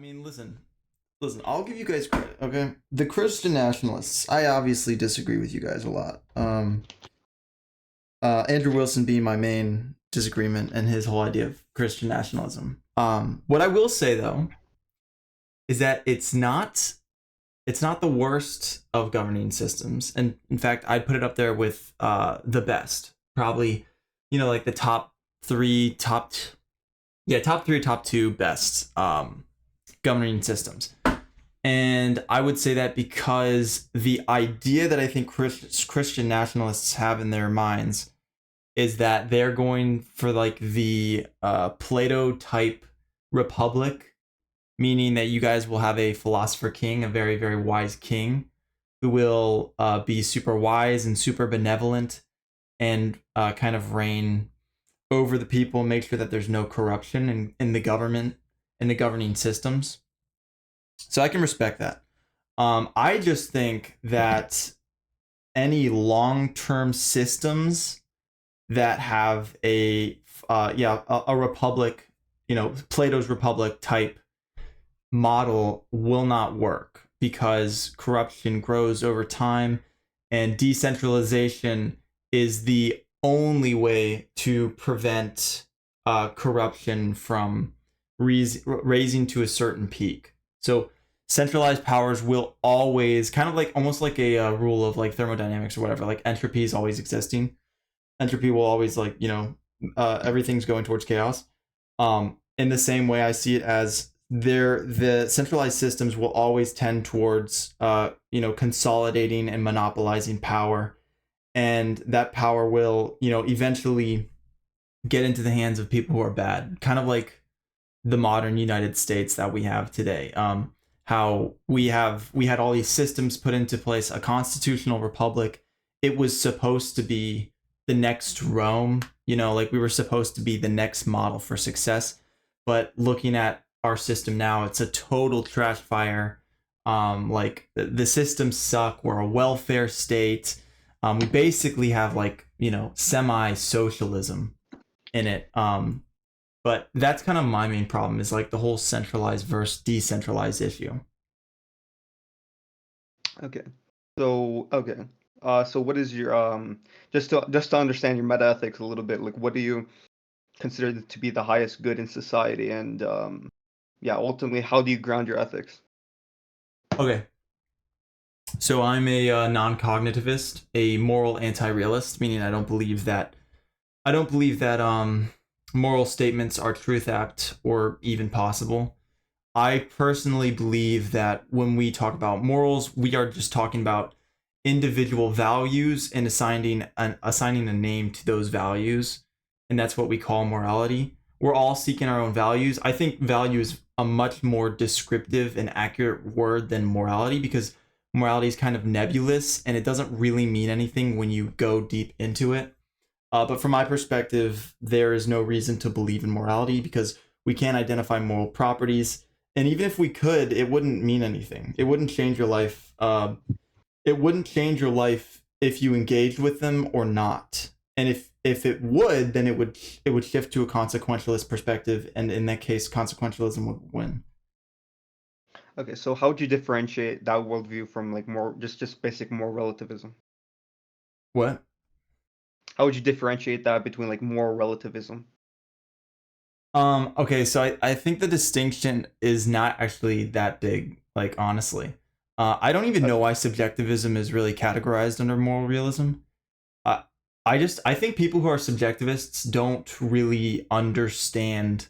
mean, listen. I'll give you guys credit. Okay, the Christian Nationalists. I obviously disagree with you guys a lot. Andrew Wilson being my main disagreement and his whole idea of Christian nationalism. What I will say though is that it's not the worst of governing systems, and in fact, I'd put it up there with the best. Probably, like the top three, top two best governing systems. And I would say that because the idea that I think Christian nationalists have in their minds is that they're going for like the Plato type republic, meaning that you guys will have a philosopher king, a very, very wise king, who will be super wise and super benevolent and kind of reign over the people and make sure that there's no corruption in the government and the governing systems. So I can respect that. I just think that any long-term systems that have a republic, Plato's republic type model will not work because corruption grows over time and decentralization is the only way to prevent corruption from raising to a certain peak. So centralized powers will always kind of like almost like a rule of like thermodynamics or whatever, like entropy is always existing. Entropy will always like, everything's going towards chaos. In the same way I see it as the centralized systems will always tend towards consolidating and monopolizing power, and that power will eventually get into the hands of people who are bad, kind of like the modern United States that we have today. How we had all these systems put into place, a constitutional republic. It was supposed to be the next Rome, like we were supposed to be the next model for success. But looking at our system now, it's a total trash fire. Like the systems suck. We're a welfare state. We basically have like semi-socialism in it. But that's kind of my main problem is like the whole centralized versus decentralized issue. Okay. So what is your just to understand your meta ethics a little bit, like what do you consider to be the highest good in society, and yeah, ultimately, how do you ground your ethics? Okay, so I'm a non-cognitivist, a moral anti-realist, meaning I don't believe that moral statements are truth apt or even possible. I personally believe that when we talk about morals, we are just talking about individual values and assigning a name to those values, and that's what we call morality. We're all seeking our own values. I think value is a much more descriptive and accurate word than morality because morality is kind of nebulous and it doesn't really mean anything when you go deep into it. But from my perspective, there is no reason to believe in morality because we can't identify moral properties. And even if we could, it wouldn't mean anything. It wouldn't change your life. It wouldn't change your life if you engaged with them or not. And if it would, then it would shift to a consequentialist perspective, and in that case, consequentialism would win. Okay, so how would you differentiate that worldview from like more just basic moral relativism? What? How would you differentiate that between like moral relativism? Okay, so I think the distinction is not actually that big, like honestly. I don't even know Okay. why subjectivism is really categorized under moral realism. Uh, I think people who are subjectivists don't really understand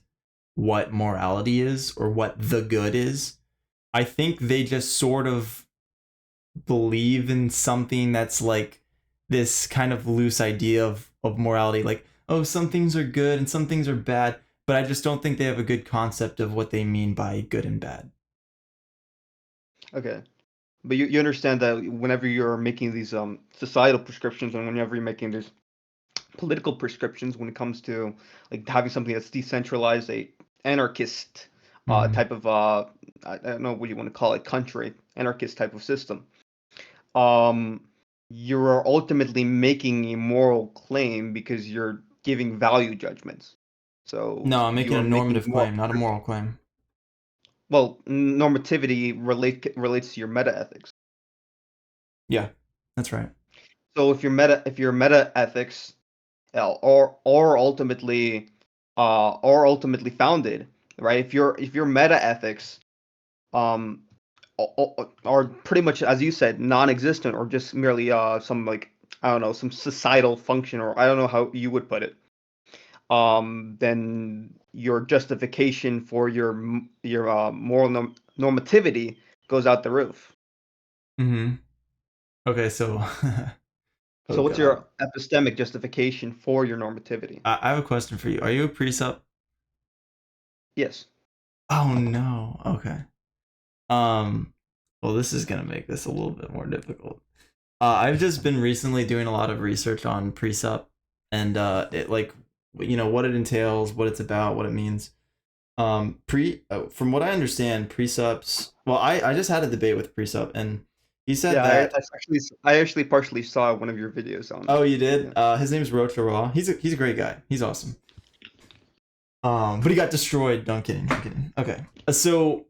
what morality is or what the good is. I think they just sort of believe in something that's like this kind of loose idea of morality, like, oh, some things are good and some things are bad, but I just don't think they have a good concept of what they mean by good and bad. Okay. But you understand that whenever you're making these societal prescriptions and whenever you're making these political prescriptions when it comes to like having something that's decentralized, a anarchist Mm-hmm. type of I don't know what you want to call it, country, anarchist type of system. Um, you're ultimately making a moral claim because you're giving value judgments. So No, I'm making a you're making normative moral claim, not a moral claim. well, normativity relates to your metaethics. Yeah, that's right. So if your metaethics or ultimately founded, right? If your metaethics um are pretty much, as you said, non-existent, or just merely some, like, I don't know, some societal function, or I don't know how you would put it, then your justification for your moral normativity goes out the roof. Mm-hmm. Okay, so oh So what's god, your epistemic justification for your normativity? I have a question for you. Are you a PRESUP? Yes. Oh no. Okay. Um. Well, this is gonna make this a little bit more difficult. I've just been recently doing a lot of research on PRESUP and it, like, what it entails, what it's about, what it means. From what I understand, precepts. Well, I just had a debate with Precept, and he said Yeah, that. I actually partially saw one of your videos on Oh, it. you did. Yeah. His name's Rocha Raw. He's a great guy. He's awesome. But he got destroyed. No, I'm kidding. I'm kidding. Okay. So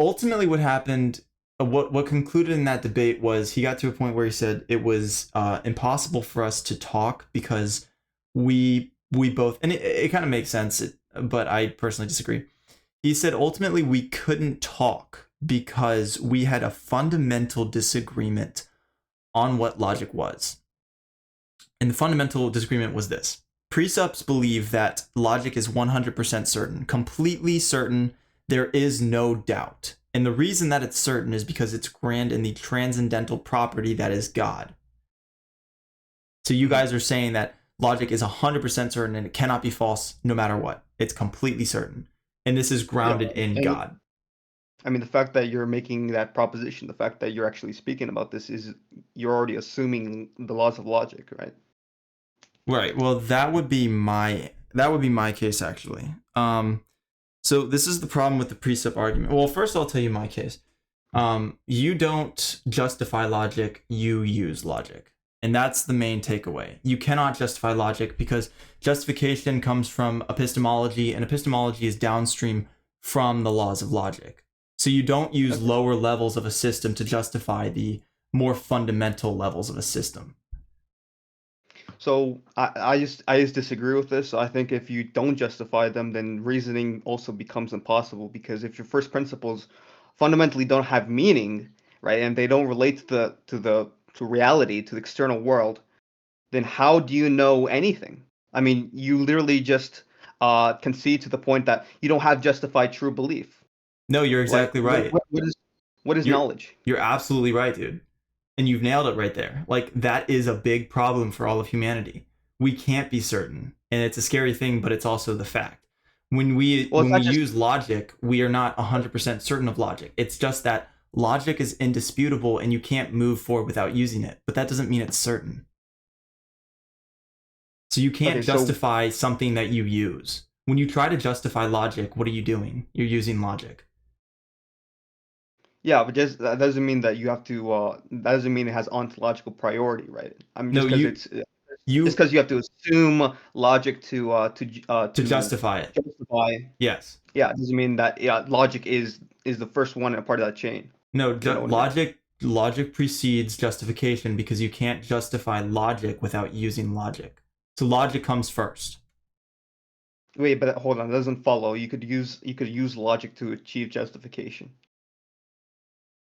ultimately, what happened? What concluded in that debate was he got to a point where he said it was impossible for us to talk because we both, and it kind of makes sense, but I personally disagree. He said ultimately we couldn't talk because we had a fundamental disagreement on what logic was. And the fundamental disagreement was this: precepts believe that logic is 100% certain, completely certain. There is no doubt. And the reason that it's certain is because it's grounded in the transcendental property that is God. So you Mhm. guys are saying that logic is 100% certain and it cannot be false no matter what. It's completely certain. And this is Yeah, grounded in and God. I mean, the fact that you're making that proposition, the fact that you're actually speaking about this, is you're already assuming the laws of logic, right? Right. Well, that would be my case actually. So this is the problem with the precept argument. Well, first I'll tell you my case. You don't justify logic, you use logic. And that's the main takeaway. You cannot justify logic because justification comes from epistemology, and epistemology is downstream from the laws of logic. So you don't use Okay. lower levels of a system to justify the more fundamental levels of a system. So I just disagree with this. So I think if you don't justify them, then reasoning also becomes impossible, because if your first principles fundamentally don't have meaning, right, and they don't relate to reality, to the external world, then how do you know anything? I mean, you literally just concede to the point that you don't have justified true belief. No, you're Like, exactly right. what is You're knowledge? you're absolutely right, dude. And you've nailed it right there. Like that is a big problem for all of humanity. We can't be certain. And it's a scary thing, but it's also the fact. When we Well, it's when we not just use logic, we are not 100% certain of logic. It's just that logic is indisputable and you can't move forward without using it. But that doesn't mean it's certain. So you can't okay. So justify something that you use. When you try to justify logic, what are you doing? You're using logic. yeah, but just that doesn't mean that you have to. That doesn't mean it has ontological priority, right? I mean, No, just you because you have to assume logic to to justify it. justify. Yes. Yeah, it doesn't mean that, yeah, logic is the first one and a part of that chain. No, You know what I mean? logic precedes justification because you can't justify logic without using logic. So logic comes first. Wait, but hold on, that doesn't follow. You could use logic to achieve justification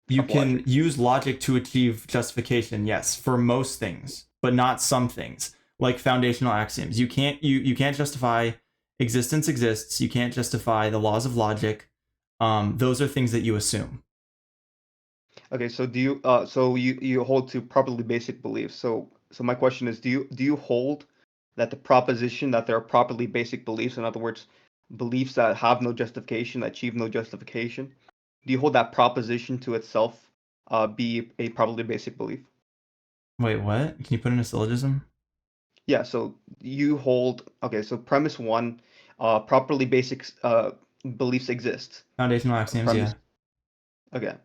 You of can logic. use logic to achieve justification, yes, for most things, but not some things, like foundational axioms. You can't justify existence exists. You can't justify the laws of logic. Those are things that you assume. Okay, so you hold to properly basic beliefs. So my question is, do you hold that the proposition that there are properly basic beliefs, in other words, beliefs that have no justification, that achieve no justification, do you hold that proposition to itself be a properly basic belief? Wait, what? Can you put in a syllogism? Yeah, so you hold, okay, so premise one, properly basic beliefs exist. Foundational axioms, Premise, yeah. okay.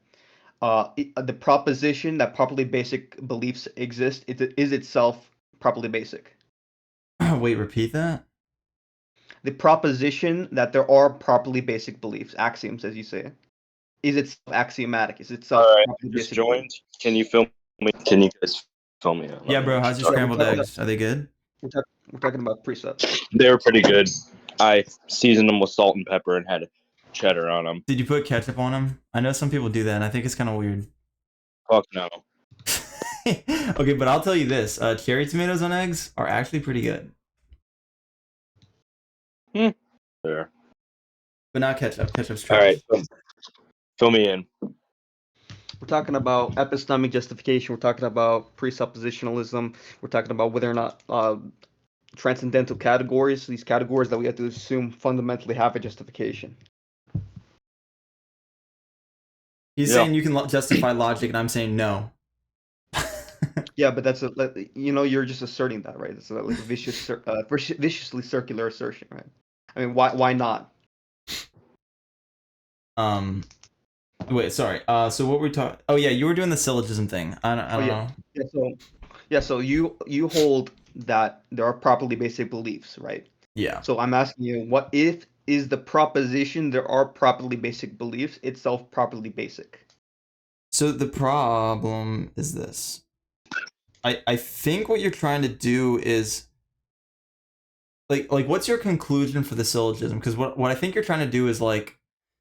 The proposition that properly basic beliefs exist is itself properly basic. Wait, repeat that? The proposition that there are properly basic beliefs, axioms, as you say, is it axiomatic? Is it All right, properly just basic? joined. Can you film me? Can you guys film me? Yeah, bro. How's your scrambled eggs? Are they good? We're talking about PRESUP. They were pretty good. I seasoned them with salt and pepper and had cheddar on them. Did you put ketchup on them? I know some people do that, and I think it's kind of weird. Fuck no. Okay, but I'll tell you this: cherry tomatoes on eggs are actually pretty good. There. But not ketchup. Ketchup's trash. All right, fill me in. We're talking about epistemic justification. We're talking about presuppositionalism. We're talking about whether or not transcendental categories, these categories that we have to assume fundamentally have a justification. He's saying you can justify logic, and I'm saying no. Yeah, but that's you're just asserting that, right? It's like a viciously circular assertion, right? I mean, why not? Wait, sorry. So what were we talking? Oh yeah, you were doing the syllogism thing. I don't know. So you hold that there are properly basic beliefs, right? Yeah. So I'm asking you, what if is the proposition there are properly basic beliefs itself properly basic? So the problem is this. I think what you're trying to do is like what's your conclusion for the syllogism? Because what I think you're trying to do is like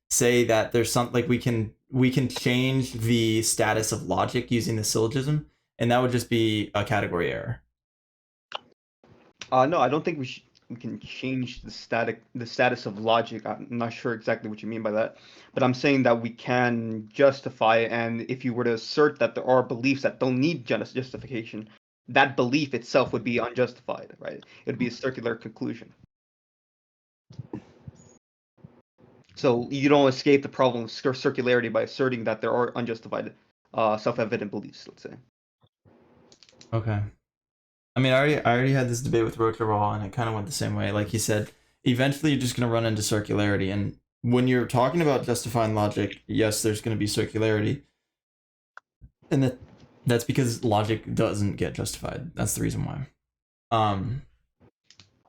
say that there's something like we can change the status of logic using the syllogism, and that would just be a category error. No, I don't think we can change the status of logic. I'm not sure exactly what you mean by that, but I'm saying that we can justify it, and if you were to assert that there are beliefs that don't need justification, that belief itself would be unjustified, right? It would be a circular conclusion. So you don't escape the problem of circularity by asserting that there are unjustified, self-evident beliefs, let's say. Okay. I mean, I already had this debate with Rocheraw, and it kind of went the same way. Like he said, eventually you're just going to run into circularity. And when you're talking about justifying logic, yes, there's going to be circularity. And that's because logic doesn't get justified. That's the reason why.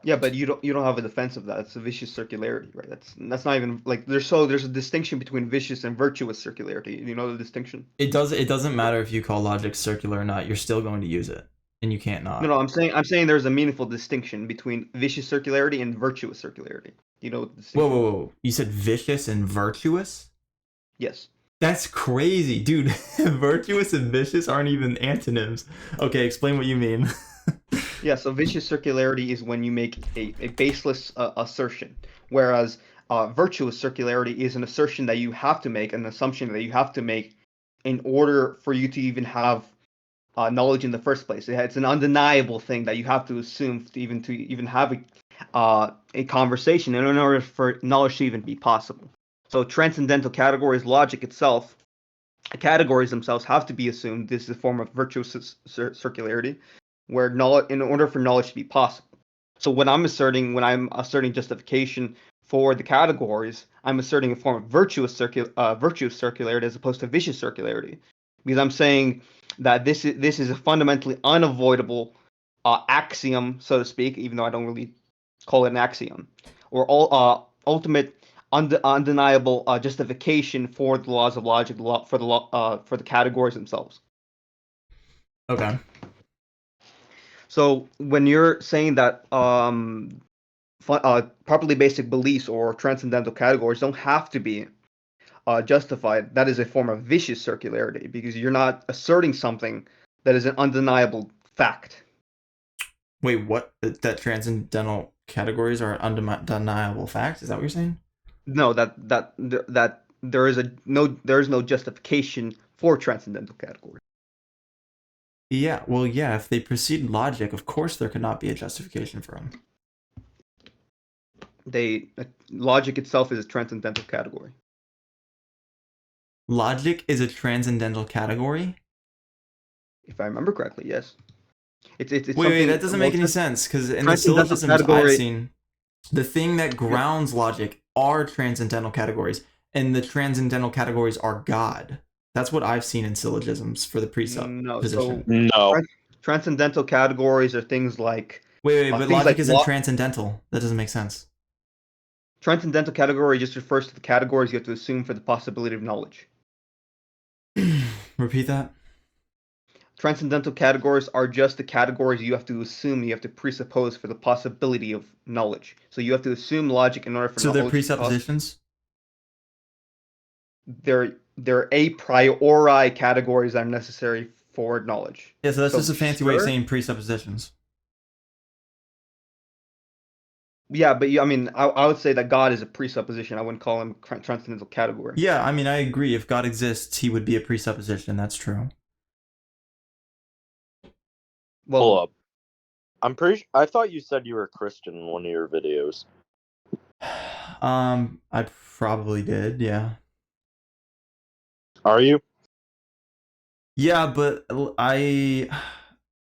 Yeah, but you don't have a defense of that. It's a vicious circularity, right? That's not even like there's a distinction between vicious and virtuous circularity. You know the distinction? It doesn't matter if you call logic circular or not. You're still going to use it, and you can't not. No, I'm saying there's a meaningful distinction between vicious circularity and virtuous circularity. You know what the distinction is? Whoa. You said vicious and virtuous? Yes. That's crazy, dude. Virtuous and vicious aren't even antonyms. Okay, explain what you mean. Yeah, so vicious circularity is when you make a baseless assertion, whereas virtuous circularity is an assertion that you have to make, an assumption that you have to make in order for you to even have knowledge in the first place. It's an undeniable thing that you have to assume to even have a conversation in order for knowledge to even be possible. So transcendental categories, logic itself, the categories themselves have to be assumed. This is a form of virtuous circularity, where knowledge, in order for knowledge to be possible. So when I'm asserting justification for the categories, I'm asserting a form of virtuous circularity as opposed to vicious circularity, because I'm saying that this is a fundamentally unavoidable axiom, so to speak, even though I don't really call it an axiom, or ultimate undeniable justification for the laws of logic, for the categories themselves. Okay. So when you're saying that properly basic beliefs or transcendental categories don't have to be justified, that is a form of vicious circularity, because you're not asserting something that is an undeniable fact. Wait, what? That transcendental categories are undeniable facts? Is that what you're saying? No, that there is no justification for transcendental categories. Yeah, well, yeah, if they precede logic, of course there could not be a justification for them. Logic itself is a transcendental category. Logic is a transcendental category? If I remember correctly, yes. It's wait, that doesn't make any sense, because in the syllogisms I've seen, the thing that grounds logic are transcendental categories, and the transcendental categories are God. That's what I've seen in syllogisms for the PRESUP position. No. Transcendental categories are things like... Wait, but logic isn't transcendental. That doesn't make sense. Transcendental category just refers to the categories you have to assume for the possibility of knowledge. Repeat that. Transcendental categories are just the categories you have to assume, you have to presuppose for the possibility of knowledge. So you have to assume logic in order for So they're knowledge. presuppositions? They're a priori categories that are necessary for knowledge. Yeah, so that's just a fancy way of saying presuppositions. Yeah, but I mean, I would say that God is a presupposition. I wouldn't call him a transcendental category. Yeah, I mean, I agree. If God exists, he would be a presupposition. That's true. Well, Pull up. I thought you said you were a Christian in one of your videos. I probably did, yeah. Are you? Yeah, but I'm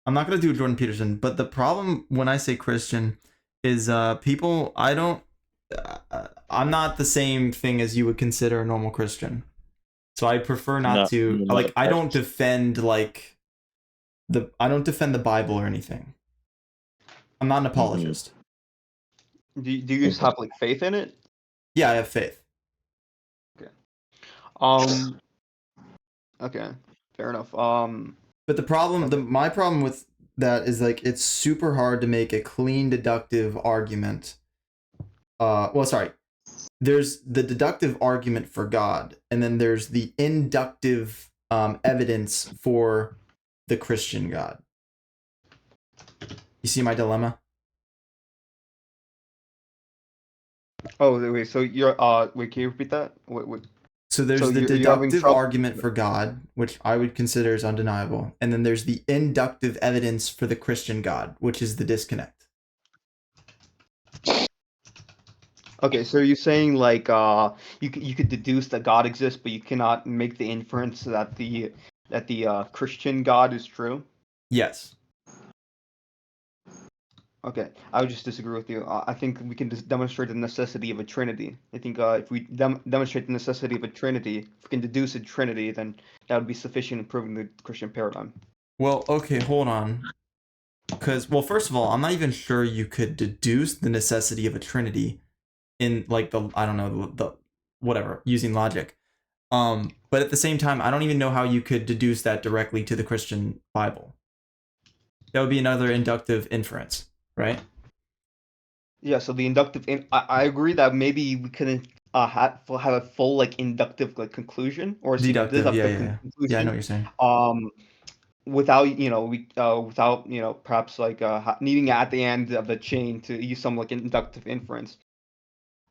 not gonna do Jordan Peterson. But the problem when I say Christian is people. I'm not the same thing as you would consider a normal Christian. So I prefer not to like. I don't defend like I don't defend the Bible or anything. I'm not an apologist. do you just have like faith in it? Yeah, I have faith. Okay. Okay. Fair enough. But the problem, Okay. my problem with that is like it's super hard to make a clean deductive argument. Well, sorry. There's the deductive argument for God, and then there's the inductive evidence for the Christian God. You see my dilemma? Oh wait. So you're wait. Can you repeat that? What? So there's So the you're having deductive trouble- argument for God, which I would consider as undeniable, and then there's the inductive evidence for the Christian God, which is the disconnect. Okay, so you're saying like you could deduce that God exists, but you cannot make the inference that the Christian God is true. Yes. Okay, I would just disagree with you. I think we can just demonstrate the necessity of a trinity. I think if we demonstrate the necessity of a trinity, if we can deduce a trinity, then that would be sufficient in proving the Christian paradigm. Well, okay, hold on. Because, well, first of all, I'm not even sure you could deduce the necessity of a trinity in like I don't know, the whatever, using logic. But at the same time, I don't even know how you could deduce that directly to the Christian Bible. That would be another inductive inference, right? Yeah, so the inductive, I agree that maybe we couldn't have a full like inductive like conclusion or Deductive, yeah. conclusion. Yeah, I know what you're saying. Without without perhaps like needing at the end of the chain to use some like inductive inference.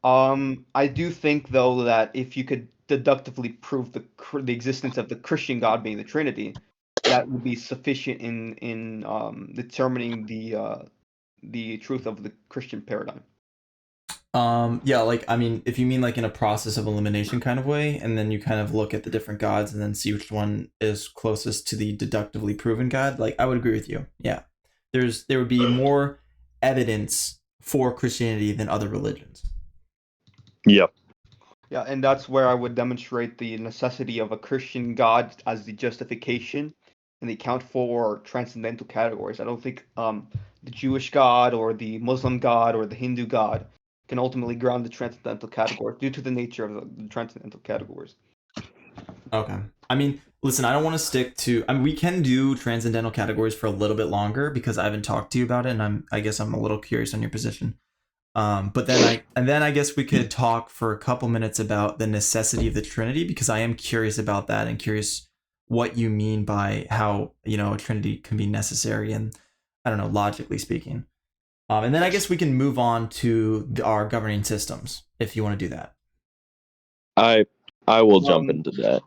I do think though that if you could deductively prove the existence of the Christian God being the Trinity, that would be sufficient in determining the truth of the Christian paradigm. Yeah, like I mean, if you mean like in a process of elimination kind of way, and then you kind of look at the different gods and then see which one is closest to the deductively proven God, like I would agree with you. Yeah. There would be more evidence for Christianity than other religions. Yep. Yeah, and that's where I would demonstrate the necessity of a Christian God as the justification and the account for transcendental categories. I don't think the Jewish God or the Muslim God or the Hindu God can ultimately ground the transcendental category due to the nature of the transcendental categories. Okay. I mean, listen, I don't want to stick to. I mean, we can do transcendental categories for a little bit longer because I haven't talked to you about it, and I guess I'm a little curious on your position. But then I guess we could talk for a couple minutes about the necessity of the Trinity because I am curious about that and curious what you mean by how a Trinity can be necessary and I don't know, logically speaking. And then I guess we can move on to our governing systems if you want to do that. I will jump into that.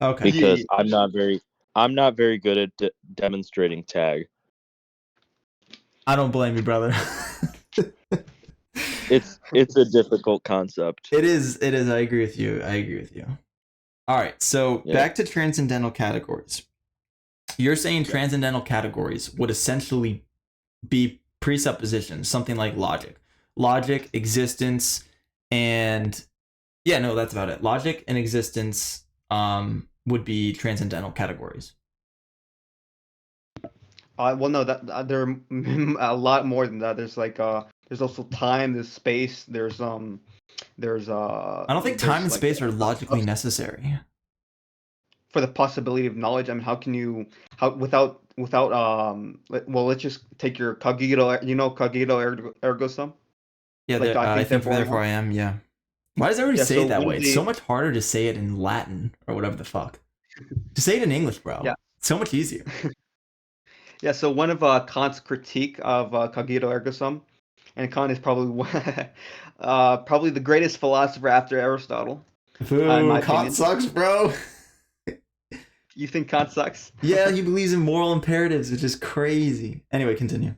Okay. Because I'm not very good at demonstrating tag. I don't blame you, brother. It's a difficult concept. It is. I agree with you. All right. So back to transcendental categories. You're saying transcendental categories would essentially be presuppositions, something like logic, existence, and that's about it. Logic and existence would be transcendental categories. Well, no, that there are a lot more than that. There's like there's also time, there's space, there's There's I don't think time and space are logically necessary. For the possibility of knowledge. I mean, how can you without well, let's just take your cogito ergo sum. Yeah, Like, I think therefore I am. Yeah. Why does everybody Yeah, say so it that one way? of It's so the much harder to say it in Latin or whatever the fuck. Just say it in English, bro. yeah It's so much easier. yeah. So one of Kant's critique of cogito ergo sum, and Kant is probably probably the greatest philosopher after Aristotle, in Boo, my Kant opinion. sucks, bro. You think Kant sucks? Yeah, he believes in moral imperatives, which is crazy. Anyway, continue.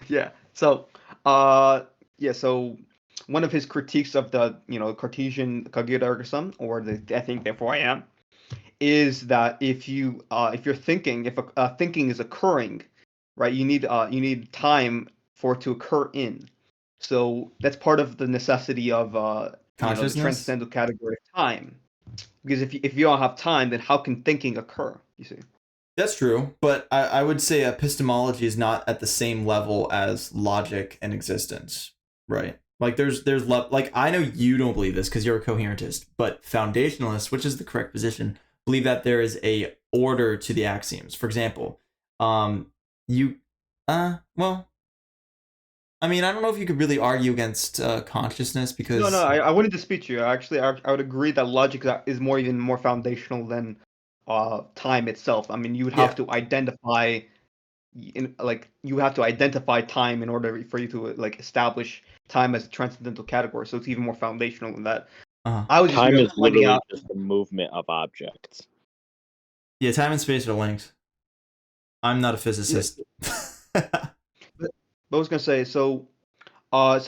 Yeah. So, uh, yeah. So one of his critiques of the Cartesian cogito ergo sum, or the I think therefore I am, is that if you're thinking, if thinking is occurring, right, you need time for it to occur in. So that's part of the necessity of the Consciousness? transcendental category of time. Because if you don't have time, then how can thinking occur? You see. That's true, but I would say epistemology is not at the same level as logic and existence, right? Like like I know you don't believe this because you're a coherentist, but foundationalists, which is the correct position, believe that there is a order to the axioms. For example, you, well, I mean, I don't know if you could really argue against consciousness No, no, because I wouldn't dispute you. Actually, I would agree that logic is even more foundational than time itself. I mean, you would have yeah, to identify you have to identify time in order for you to like establish time as a transcendental category. So it's even more foundational than that. uh, I was just Time merely is pointing literally out. just the movement of objects. yeah, time and space are linked. I'm not a Yeah, physicist. but I was gonna say so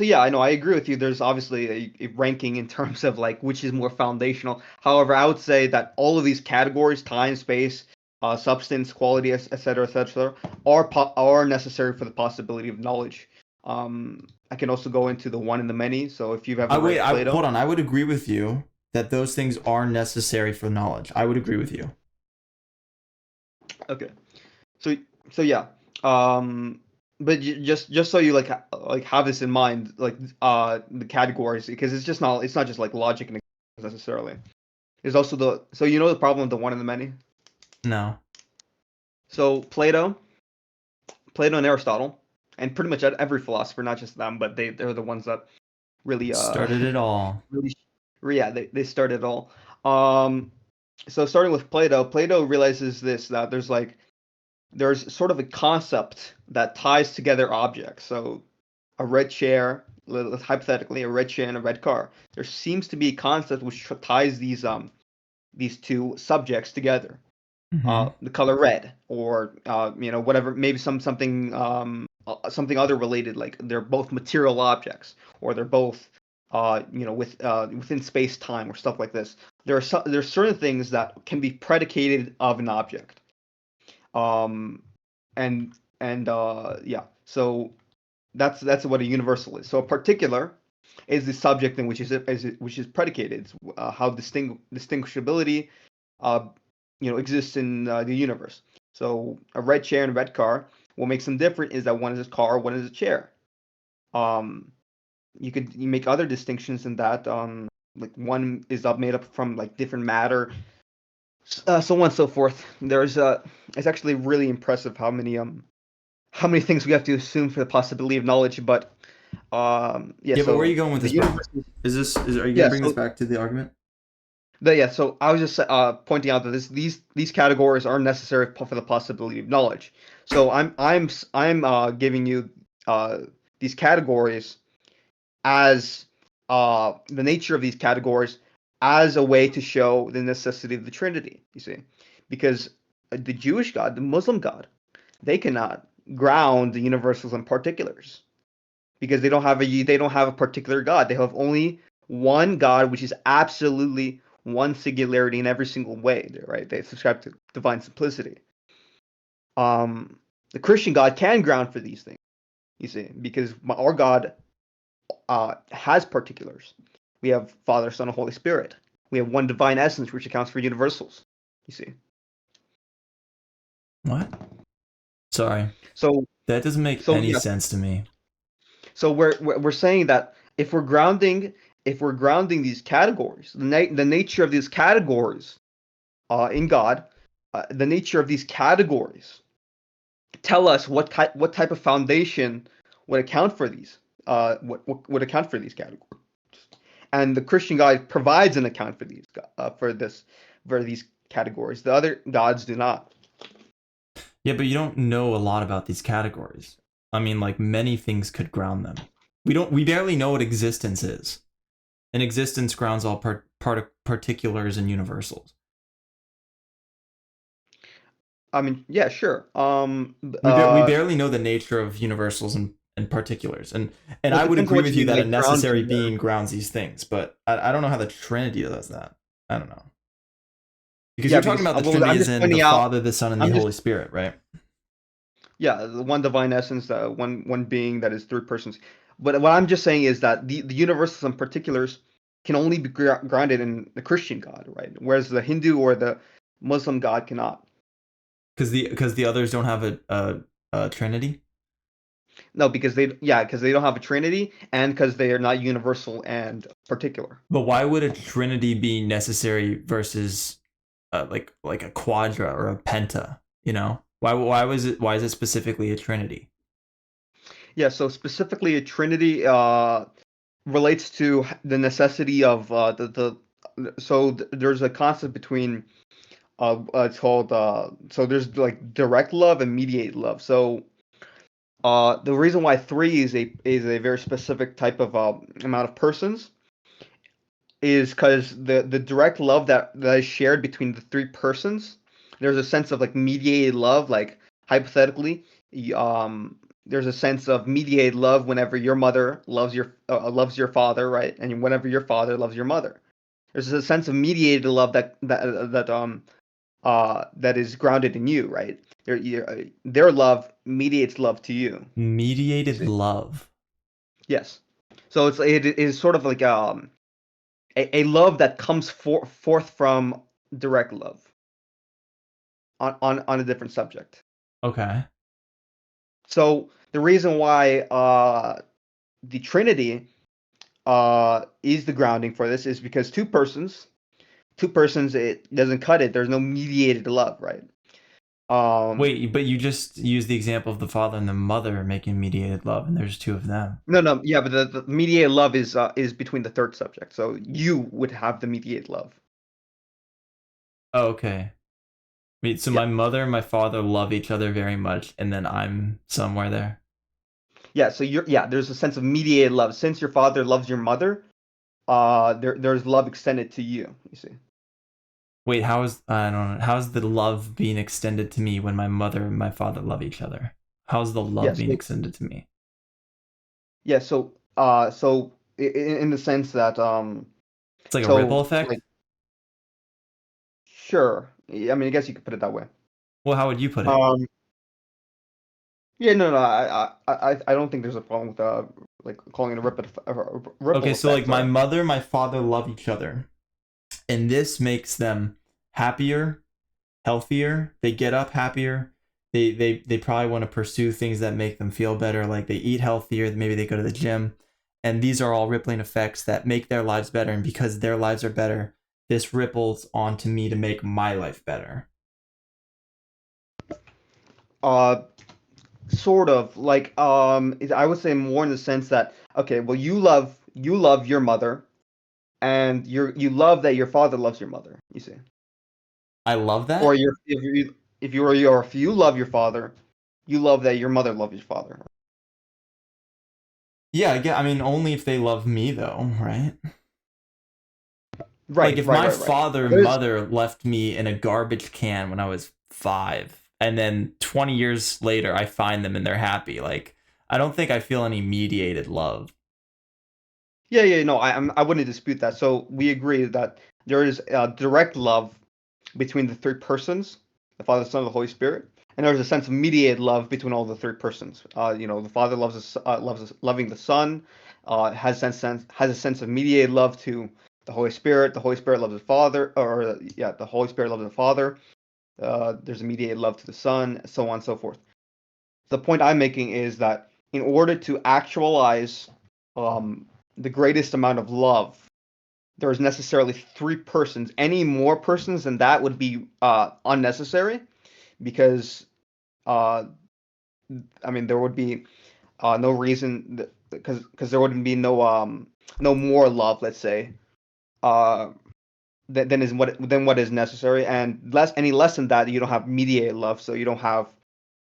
yeah, I know I agree with you. There's obviously a ranking in terms of like which is more foundational. However, I would say that all of these categories, time, space, substance, quality, etc., etc., are necessary for the possibility of knowledge. I can also go into the one and the many. So if you've ever read Hold Plato, on. I would agree with you that those things are necessary for knowledge. I would agree with you. okay. So yeah. Um, but just so you like have this in mind, like the categories, because it's not just like logic and necessarily. There's also so you know the problem of the one and the many. No. So Plato and Aristotle, and pretty much every philosopher, not just them, but they're the ones that really Started it all. really yeah they started it all. Um, so starting with Plato realizes this that there's sort of a concept that ties together objects. So a red chair, hypothetically, a red chair and a red car. There seems to be a concept which ties these two subjects together. Mm-hmm. The color red, or whatever, maybe something other related, like they're both material objects, or they're both within space time or stuff like this. There's certain things that can be predicated of an object. Um, and yeah, so that's what a universal is. So a particular is the subject in which is predicated. It's, how distinguishability uh, exists in the universe. So a red chair and a red car, what makes them different is that one is a car, one is a chair. Um, you make other distinctions in that. Like one is made up from like different matter, so on and so forth. It's actually really impressive how many things we have to assume for the possibility of knowledge. But yeah, Yeah, but where are so you going with the this, bro? universe. Are you gonna Yeah, bring this so back to the argument? yeah, so I was just pointing out that these categories are necessary for the possibility of knowledge. So I'm giving you uh, these categories as the nature of these categories as a way to show the necessity of the Trinity. You see, because the Jewish God, the Muslim God, they cannot ground the universals and particulars because they don't have a particular God. They have only one God, which is absolutely one singularity in every single way. Right? They subscribe to divine simplicity. The Christian God can ground for these things. You see, because our God has particulars. We have Father, Son, and Holy Spirit. We have one divine essence, which accounts for universals. You see. What? Sorry. So That doesn't make any yeah. sense to me. So we're saying that if we're grounding if we're grounding these categories, the nature of these categories in God, the nature of these categories tell us what type of foundation would account for these, what would account for these categories, and the Christian God provides an account for these categories. The other gods do not. Yeah, but you don't know a lot about these categories. I mean, like, many things could ground them. We barely know what existence is. And existence grounds all particulars and universals. I mean, yeah, sure. We barely know the nature of universals and particulars. And Well, I it would depends on agree what with you you mean that by a necessary grounding there. being grounds these things, but I don't know how the Trinity does that. I don't know. Because Yeah, you're talking because about the well, Trinity I'm as just in the pointing out. Father, the Son, and the I'm just Holy Spirit, right? Yeah, the one divine essence, one being that is three persons. But what I'm just saying is that the universals and particulars can only be grounded in the Christian God, right? Whereas the Hindu or the Muslim God cannot. Because the others don't have a Trinity. No, because they don't have a Trinity, and because they are not universal and particular. But why would a Trinity be necessary versus like a quadra or a penta? You know, why is it specifically a Trinity? Yeah, so specifically a Trinity relates to the necessity of there's a concept between it's called so there's like direct love and mediated love. So the reason why three is a very specific type of amount of persons is because the direct love that is shared between the three persons, there's a sense of like mediated love. Like hypothetically, there's a sense of mediated love whenever your mother loves your father, right? And whenever your father loves your mother, there's a sense of mediated love that is grounded in you, right? Their love mediates love to you. You Mediated see? love. Yes. So it is sort of like a love that comes forth from direct love on a different subject. Okay. So the reason why the Trinity is the grounding for this is because two persons, it doesn't cut it. There's no mediated love, right? Wait, but you just used the example of the father and the mother making mediated love, and there's two of them. No, yeah, but the mediated love is between the third subject. So you would have the mediated love. Oh, okay. Wait, so Yeah, my mother and my father love each other very much, and then I'm somewhere there. yeah. So there's a sense of mediated love since your father loves your mother. There's love extended to you. You see. Wait, I don't know, how's the love being extended to me when my mother and my father love each other? How's the love Yes. being extended to me? Yeah. So in the sense that It's like a ripple so effect? like sure. I mean, I guess you could put it that way. Well, how would you put it? Um. Yeah. No. I don't think there's a problem with like calling it a ripple Okay, so like effect. my Sorry. mother and my father love each other, and this makes them happier, healthier. They get up happier. They probably want to pursue things that make them feel better, like they eat healthier, maybe they go to the gym. And these are all rippling effects that make their lives better. And because their lives are better, this ripples onto me to make my life better. Uh. Sort of like I would say more in the sense that okay, well you love your mother and you love that your father loves your mother. You see. I love Or that. if you love your father, you love that your mother loves your father. Yeah, I mean, only if they love me, though, right? Like, Right, if right, my right, right. father and There's mother left me in a garbage can when I was 5, and then 20 years later I find them and they're happy, like, I don't think I feel any mediated love. yeah, no, I wouldn't dispute that. So we agree that there is direct love between the three persons, the Father, the Son, and the Holy Spirit, and there's a sense of mediated love between all the three persons. The Father loving the Son, has a sense of mediated love to the Holy Spirit. The Holy Spirit loves the Father, or yeah, the Holy Spirit loves the Father. There's a mediated love to the Son, so on and so forth. The point I'm making is that in order to actualize um, the greatest amount of love, there is necessarily three persons. Any more persons than that would be unnecessary, because uh, I mean there would be no reason, because there wouldn't be no more love, let's say, uh, than what is necessary, and less than that, you don't have mediated love, so you don't have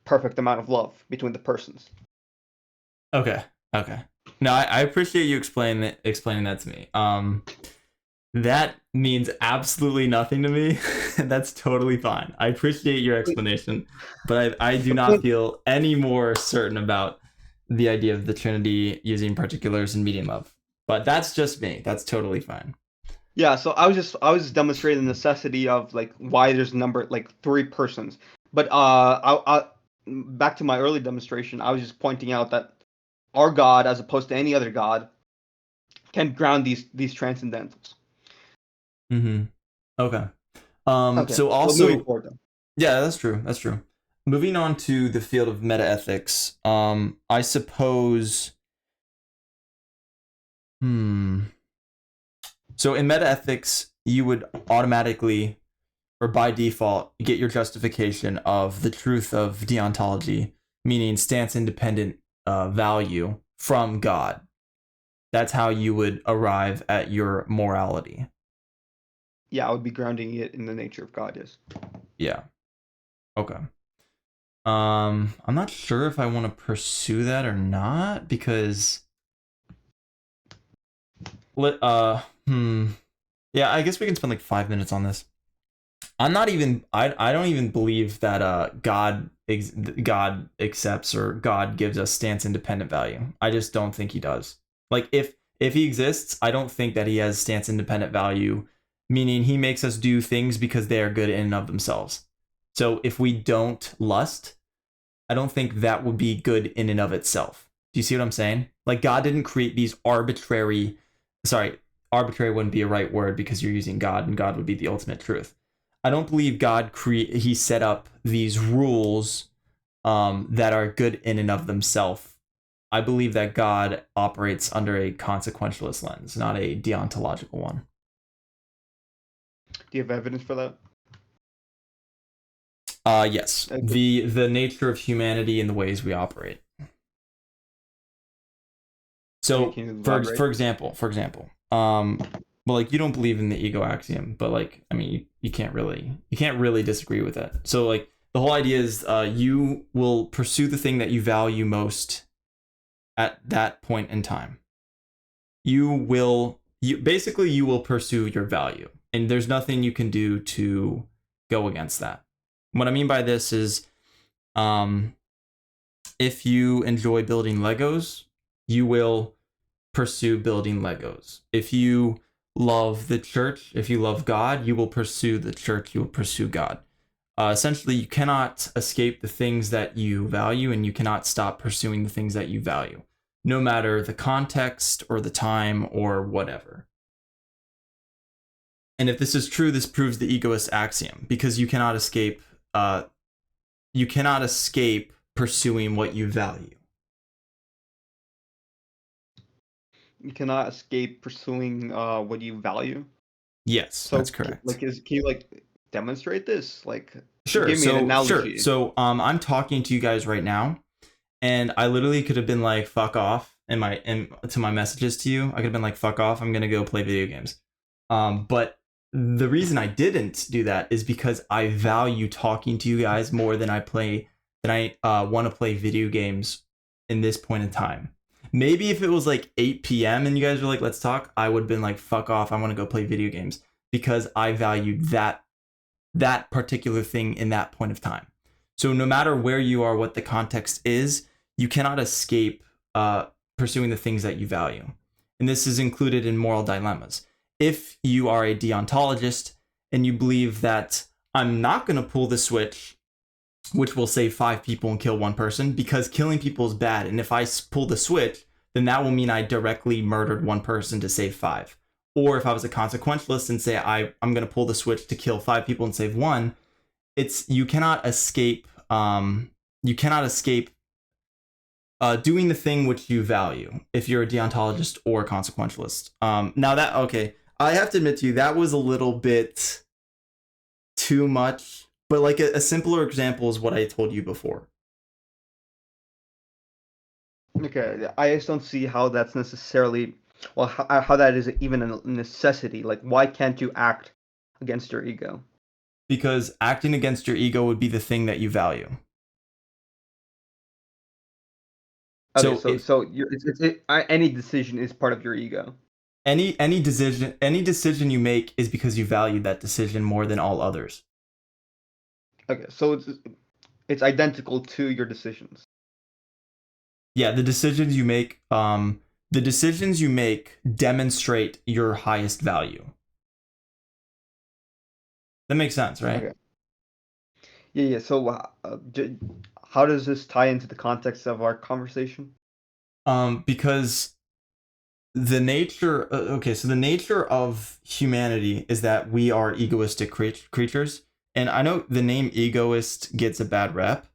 perfect amount of love between the persons. Okay. Okay. No, I appreciate you explaining that to me. That means absolutely nothing to me. That's totally fine. I appreciate your explanation, but I do not feel any more certain about the idea of the Trinity using particulars and median love. But that's just me. That's totally fine. Yeah, so I was just demonstrating the necessity of like why there's a number like three persons. But back to my early demonstration, I was just pointing out that our God, as opposed to any other God, can ground these transcendentals. Mm-hmm. Okay. Okay, So so moving also, forward though. yeah, that's true. That's true. Moving on to the field of metaethics, I suppose. So in metaethics, you would automatically, or by default, get your justification of the truth of deontology, meaning stance independent value from God. That's how you would arrive at your morality. Yeah, I would be grounding it in the nature of God. Yes. Yeah. Okay. I'm not sure if I want to pursue that or not, because yeah, I guess we can spend like 5 minutes on this. I don't even believe that God accepts or God gives us stance independent value. I just don't think he does. Like if he exists, I don't think that he has stance independent value, meaning he makes us do things because they are good in and of themselves. So if we don't lust, I don't think that would be good in and of itself. Do you see what I'm saying? Like God didn't create these arbitrary wouldn't be a right word because you're using God and God would be the ultimate truth. I don't believe he set up these rules that are good in and of themselves. I believe that God operates under a consequentialist lens, not a deontological one. Do you have evidence for that? Yes. Okay. The nature of humanity and the ways we operate. So, Can you elaborate? for example, well, like you don't believe in the ego axiom, but like, I mean, you can't really disagree with that. So, like, the whole idea is, you will pursue the thing that you value most at that point in time. You will pursue your value, and there's nothing you can do to go against that. What I mean by this is, if you enjoy building Legos, you will pursue building Legos. If you love the church, if you love God, you will pursue the church, you will pursue God. Essentially, you cannot escape the things that you value, and you cannot stop pursuing the things that you value, no matter the context or the time or whatever. And if this is true, this proves the egoist axiom, because you cannot escape pursuing what you value. You cannot escape pursuing what you value. Yes, So, that's correct. can you like demonstrate this? Like, Sure. give me an Sure. analogy. So I'm talking to you guys right now, and I literally could have been like "fuck off" to my messages to you. I could have been like "fuck off." I'm gonna go play video games. But the reason I didn't do that is because I value talking to you guys more than I want to play video games in this point in time. Maybe if it was like 8 p.m. and you guys were like, "let's talk," I would have been like, "fuck off." I want to go play video games because I valued that particular thing in that point of time. So no matter where you are, what the context is, you cannot escape pursuing the things that you value. And this is included in moral dilemmas. If you are a deontologist and you believe that I'm not going to pull the switch, which will save 5 people and kill 1 person, because killing people is bad, and if I pull the switch, then that will mean I directly murdered 1 person to save 5. Or if I was a consequentialist and say I'm going to pull the switch to kill 5 people and save 1, you cannot escape doing the thing which you value, if you're a deontologist or a consequentialist. Now that, okay, I have to admit to you, that was a little bit too much, but like a simpler example is what I told you before. Okay, I just don't see how that's necessarily, well, how that is even a necessity. Like, why can't you act against your ego? Because acting against your ego would be the thing that you value. Okay, So if any decision is part of your ego. any decision you make is because you value that decision more than all others. Okay, so it's identical to your decisions. Yeah, the decisions you make demonstrate your highest value. That makes sense, right? Okay. Yeah. So, how does this tie into the context of our conversation? Because the nature, okay, so the nature of humanity is that we are egoistic creatures. And I know the name egoist gets a bad rep,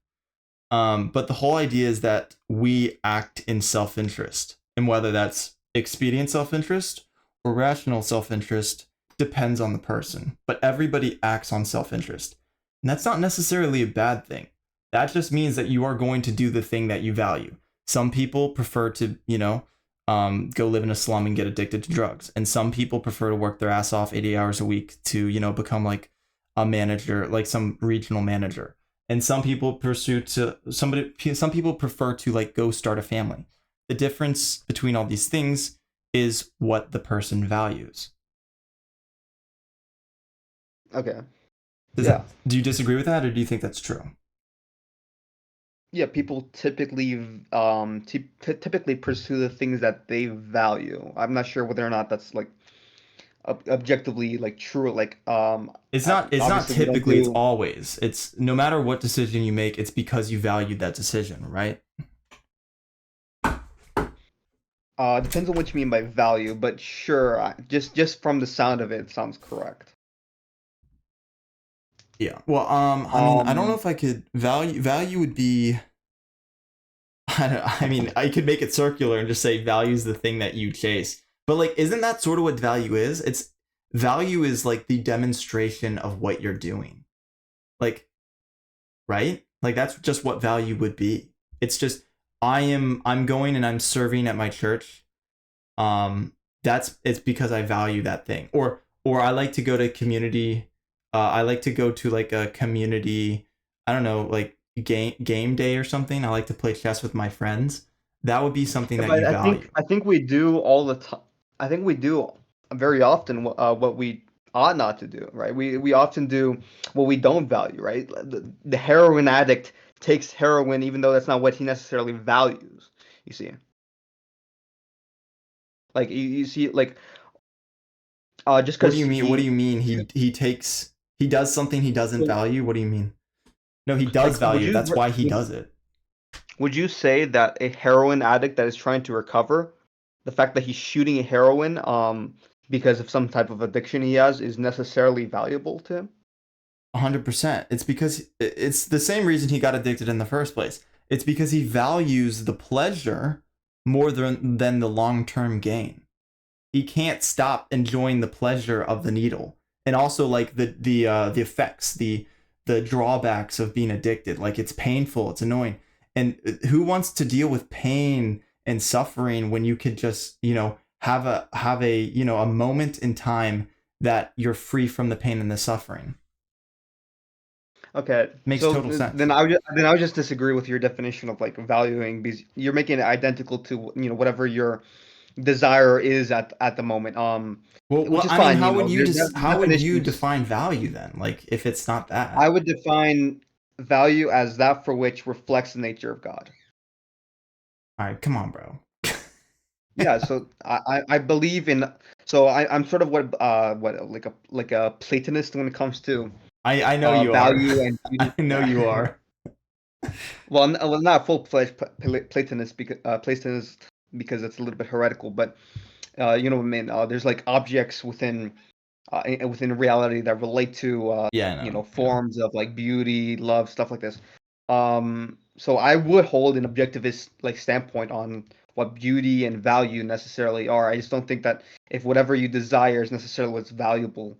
but the whole idea is that we act in self-interest. And whether that's expedient self-interest or rational self-interest depends on the person. But everybody acts on self-interest. And that's not necessarily a bad thing. That just means that you are going to do the thing that you value. Some people prefer to, go live in a slum and get addicted to drugs. And some people prefer to work their ass off 80 hours a week to, become like a manager, like some regional manager. And some people some people prefer to like go start a family. The difference between all these things is what the person values. Okay. Do you disagree with that, or do you think that's true? Yeah, people typically typically pursue the things that they value. I'm not sure whether or not that's like objectively like true. Like It's not obviously we don't typically, it's do. always. It's no matter what decision you make, it's because you valued that decision, right? Depends on what you mean by value, but sure, just from the sound of it, it sounds correct. Yeah. Well, I mean, I don't know Um, if I could value would be I mean, I could make it circular and just say value is the thing that you chase. But like, isn't that sort of what value is? It's value is like the demonstration of what you're doing. Like, right? Like that's just what value would be. It's just I'm going and I'm serving at my church. It's because I value that thing. Or I like to go to community I like to go to like a community, I don't know, like game day or something. I like to play chess with my friends. That would be something yeah, that but you I value. think I think we do all the time. I think we do very often what we ought not to do, right? We often do what we don't value, right? The heroin addict takes heroin even though that's not what he necessarily values. You see, like you see, like just What do because you mean? What do he you mean? He does something he doesn't value? What do you mean? No, he does like value it. That's why he does it. would you say that a heroin addict that is trying to recover, the fact that he's shooting a heroin because of some type of addiction he has is necessarily valuable to him? 100%. It's because it's the same reason he got addicted in the first place. It's because he values the pleasure more than the long-term gain. He can't stop enjoying the pleasure of the needle, and also like the effects, the drawbacks of being addicted. Like it's painful, it's annoying, and who wants to deal with pain and suffering when you could just have a a moment in time that you're free from the pain and the suffering. Okay, Makes so total sense. then I would just disagree with your definition of like valuing because you're making it identical to whatever your desire is at the moment. Which Well, is I mean, fine. how would you Definitions. define value then? Like if it's not I that. would define value as that for which reflects the nature of God. All right, come on, bro. Yeah, so I believe in I'm sort of what like a Platonist when it comes to I know you are. value and I beauty. know you are. Well, well, not full-fledged Platonist because it's a little bit heretical, but you know what I mean. There's like objects within reality that relate to Yeah, I know. Yeah. forms of like beauty, love, stuff like this. So I would hold an objectivist like standpoint on what beauty and value necessarily are. I just don't think that if whatever you desire is necessarily what's valuable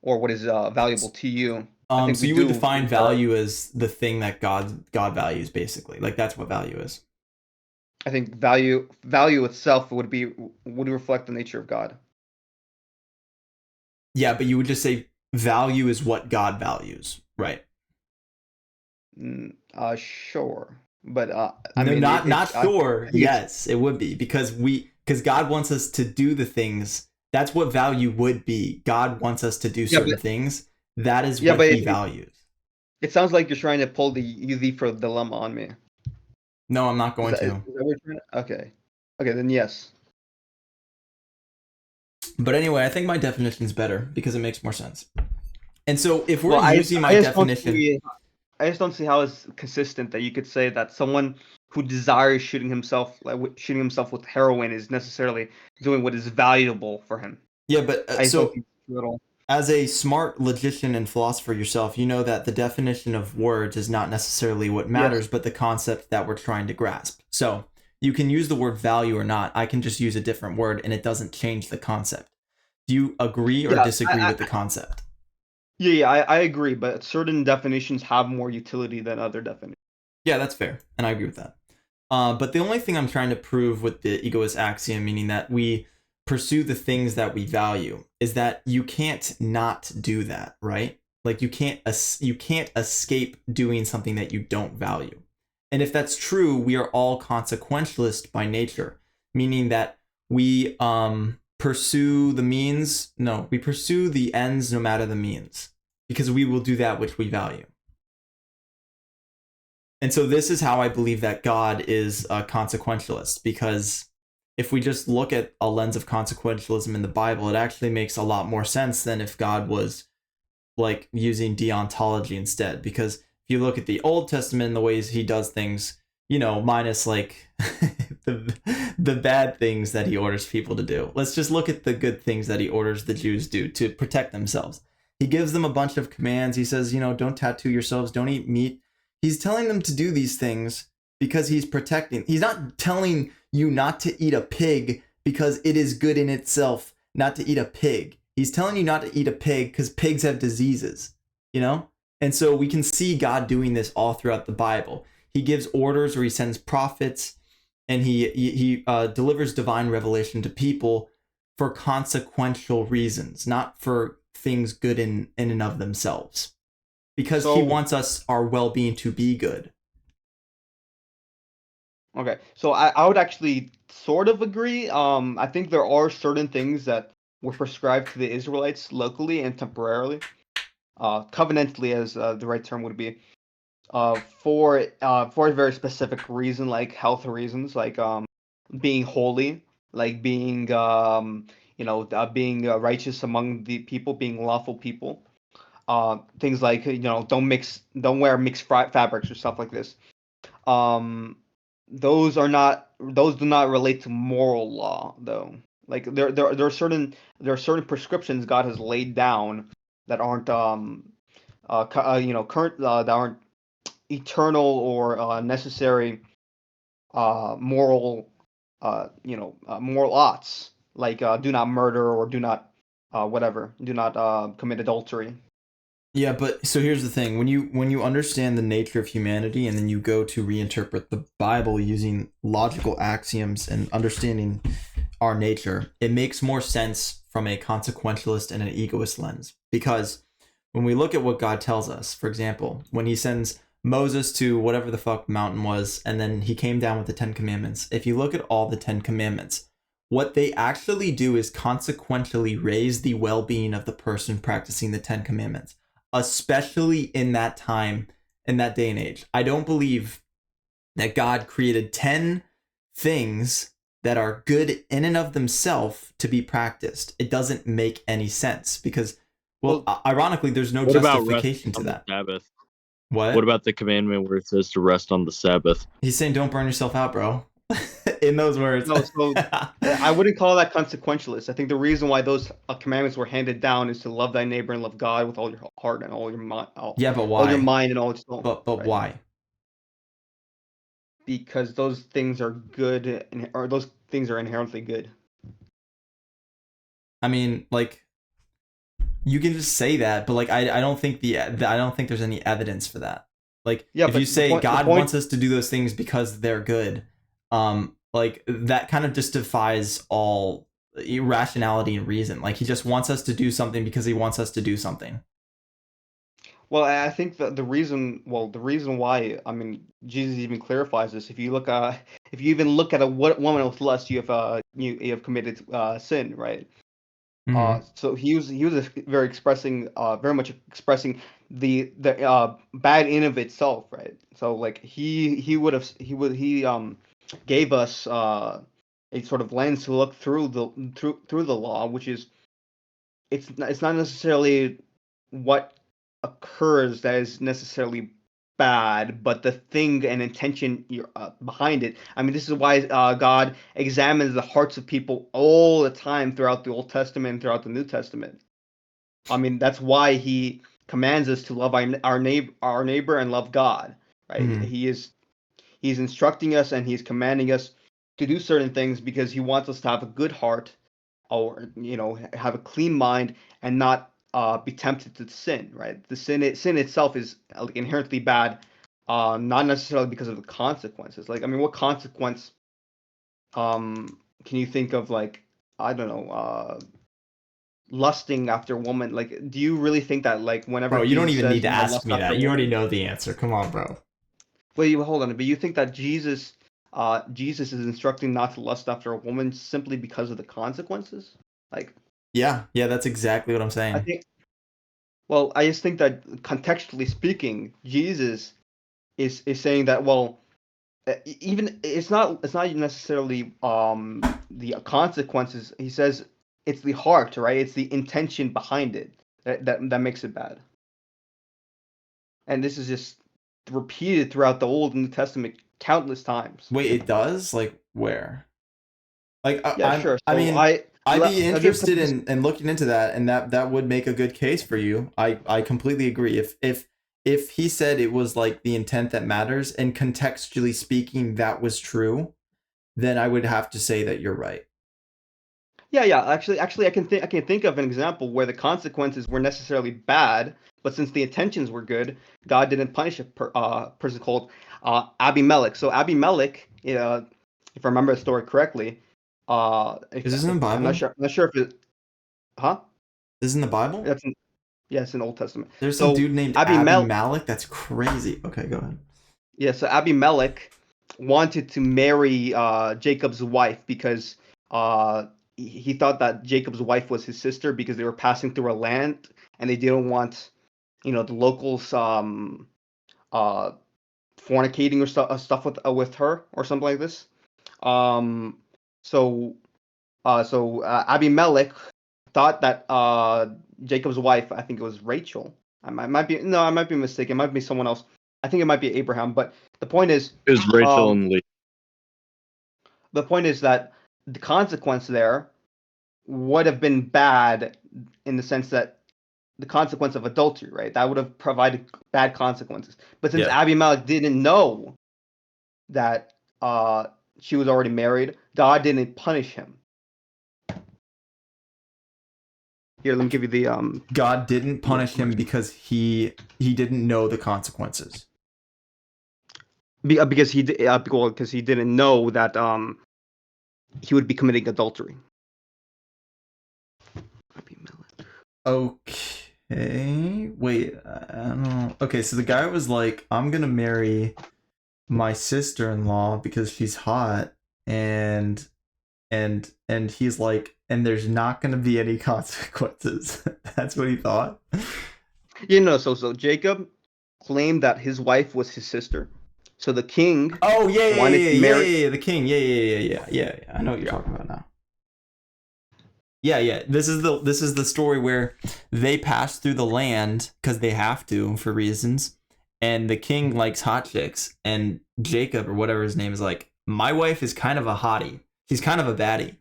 or what is valuable to you. I think So we you would do. define value as the thing that God values, basically. Like that's what value is. I think value itself would reflect the nature of God. Yeah, but you would just say value is what God values, right? Sure, but I No, mean not I sure. think it's Yes, it would be because God wants us to do the things. That's what value would be. God wants us to do yeah, certain things. That is yeah, what but He values. it sounds like you're trying to pull the UV for dilemma on me. No, I'm not Is going that to. what you're trying to? Okay, okay, then yes. But anyway, I think my definition is better because it makes more sense. And so if we're Well, using my I just don't definition, see I just don't see how it's consistent that you could say that someone who desires shooting himself shooting himself with heroin is necessarily doing what is valuable for him. yeah, but I just don't think it's true at all. as a smart logician and philosopher yourself, you know that the definition of words is not necessarily what Yes. matters, but the concept that we're trying to grasp. So you can use the word value or not. I can just use a different word and it doesn't change the concept. Do you agree or Yeah, disagree with the concept? yeah, I agree, but certain definitions have more utility than other definitions. Yeah, that's fair. And I agree with that. But the only thing I'm trying to prove with the egoist axiom, meaning that we pursue the things that we value, is that you can't not do that, right? Like you can't escape doing something that you don't value. And if that's true, we are all consequentialist by nature, meaning that we pursue the means. No, we pursue the ends no matter the means, because we will do that which we value. And so this is how I believe that God is a consequentialist, because if we just look at a lens of consequentialism in the Bible, it actually makes a lot more sense than if God was like using deontology instead. Because if you look at the Old Testament and the ways he does things, you know, minus like the bad things that he orders people to do. Let's just look at the good things that he orders the Jews do to protect themselves. He gives them a bunch of commands. He says, you know, don't tattoo yourselves, don't eat meat. He's telling them to do these things because he's protecting. He's not telling you not to eat a pig because it is good in itself not to eat a pig. He's telling you not to eat a pig because pigs have diseases, you know? And so we can see God doing this all throughout the Bible. He gives orders or he sends prophets and he delivers divine revelation to people for consequential reasons, not for things good in and of themselves. Because he So wants us, our well-being, to be good. okay, so I would actually sort of agree. I think there are certain things that were prescribed to the Israelites locally and temporarily, covenantally, as the right term would be, for a very specific reason, like health reasons, like being holy, like being being righteous among the people, being lawful people. Things like don't wear mixed fabrics or stuff like this. Um, those do not relate to moral law though. Like there are certain prescriptions God has laid down that aren't current that aren't eternal or necessary moral moral oughts, like do not murder or do not do not commit adultery. Yeah, but so here's the thing. When you understand the nature of humanity and then you go to reinterpret the Bible using logical axioms and understanding our nature, it makes more sense from a consequentialist and an egoist lens. Because when we look at what God tells us, for example, when he sends Moses to whatever the fuck mountain was, and then he came down with the 10 Commandments, if you look at all the 10 Commandments, what they actually do is consequentially raise the well-being of the person practicing the 10 Commandments, especially in that time, in that day and age. I don't believe that God created 10 things that are good in and of themselves to be practiced. It doesn't make any sense because, well, ironically, there's no What about justification rest to on that. the Sabbath? What? What about the commandment where it says to rest on the Sabbath? He's saying don't burn yourself out, bro. In those words. No, so I wouldn't call that consequentialist. I think the reason why those commandments were handed down is to love thy neighbor and love God with all your heart and all your mind, Yeah, but all your why? mind and all your soul. But Right? why? because those things are good, or those things are inherently good. I mean, like, you can just say that, but like, I don't think I don't think there's any evidence for that. Like, Yeah, if but you the say point, the God point, wants us to do those things because they're good, like that kind of just defies all irrationality and reason. Like, he just wants us to do something because he wants us to do something. well, I think that the reason why, I mean, Jesus even clarifies this. If you even look at a woman with lust, you have committed sin, right? Mm-hmm. So he was very much expressing the bad in of itself, right? So like he gave us a sort of lens to look through the law, which is it's not necessarily what occurs that is necessarily bad, but the thing and intention behind it. I mean, this is why God examines the hearts of people all the time throughout the Old Testament and throughout the New Testament. I mean, that's why He commands us to love our neighbor and love God. Right? Mm-hmm. He's instructing us and He's commanding us to do certain things because He wants us to have a good heart, or have a clean mind, and not be tempted to sin. Right? Sin itself is like inherently bad, not necessarily because of the consequences. Like, I mean, what consequence can you think of? Like, I don't know, lusting after a woman. Like, do you really think that, like, whenever Bro, you don't Jesus even need says, to ask lust me after a that. You already woman? know the answer. Come on, bro. Wait, hold on. But you think that Jesus is instructing not to lust after a woman simply because of the consequences? Like, Yeah, that's exactly what I'm I saying. think. Well, I just think that contextually speaking, Jesus is saying that, well, even it's not necessarily the consequences. He says it's the heart, right? It's the intention behind it that makes it bad. And this is just repeated throughout the Old and New Testament countless times. Wait, it does? Like, where? Like, Yeah, sure. I So mean, I'd be I'll give interested in looking into that, and that would make a good case for you. I completely agree. If he said it was like the intent that matters, and contextually speaking that was true, then I would have to say that you're right. yeah. Actually, I can think of an example where the consequences were necessarily bad, but since the intentions were good, God didn't punish a person called Abimelech. So Abimelech, if I remember the story correctly, Is this in the I'm not Bible? sure. I'm not sure if it, huh? This is in the Bible? That's in, yeah, it's in Old Testament. There's some So dude named Abby Abimelech, Malik. That's crazy. Okay, go ahead. yeah, so Abimelech wanted to marry Jacob's wife because he thought that Jacob's wife was his sister because they were passing through a land and they didn't want, the locals uh, fornicating or stuff with her or something like this. Um, so Abimelech thought that Jacob's wife, I think it was Rachel. I might be mistaken. It might be someone else. I think it might be Abraham. But the point is, Is Rachel um, and Lee? the point is that the consequence there would have been bad in the sense that the consequence of adultery, right? That would have provided bad consequences. But since Yeah. Abimelech didn't know that she was already married, God didn't punish him. Here, let me give you the God didn't punish him because he didn't know the consequences. because he didn't know that he would be committing adultery. Okay. Wait, I don't know. Okay, so the guy was like, I'm gonna marry my sister-in-law because she's hot, and he's like, and there's not gonna be any consequences. That's what he thought. So Jacob claimed that his wife was his sister. So the king Oh yeah, wanted to marry. the king. Yeah. I know what you're talking about now. Yeah. This is the story where they pass through the land because they have to for reasons, and the king likes hot chicks, and Jacob or whatever his name is like, my wife is kind of a hottie. She's kind of a baddie,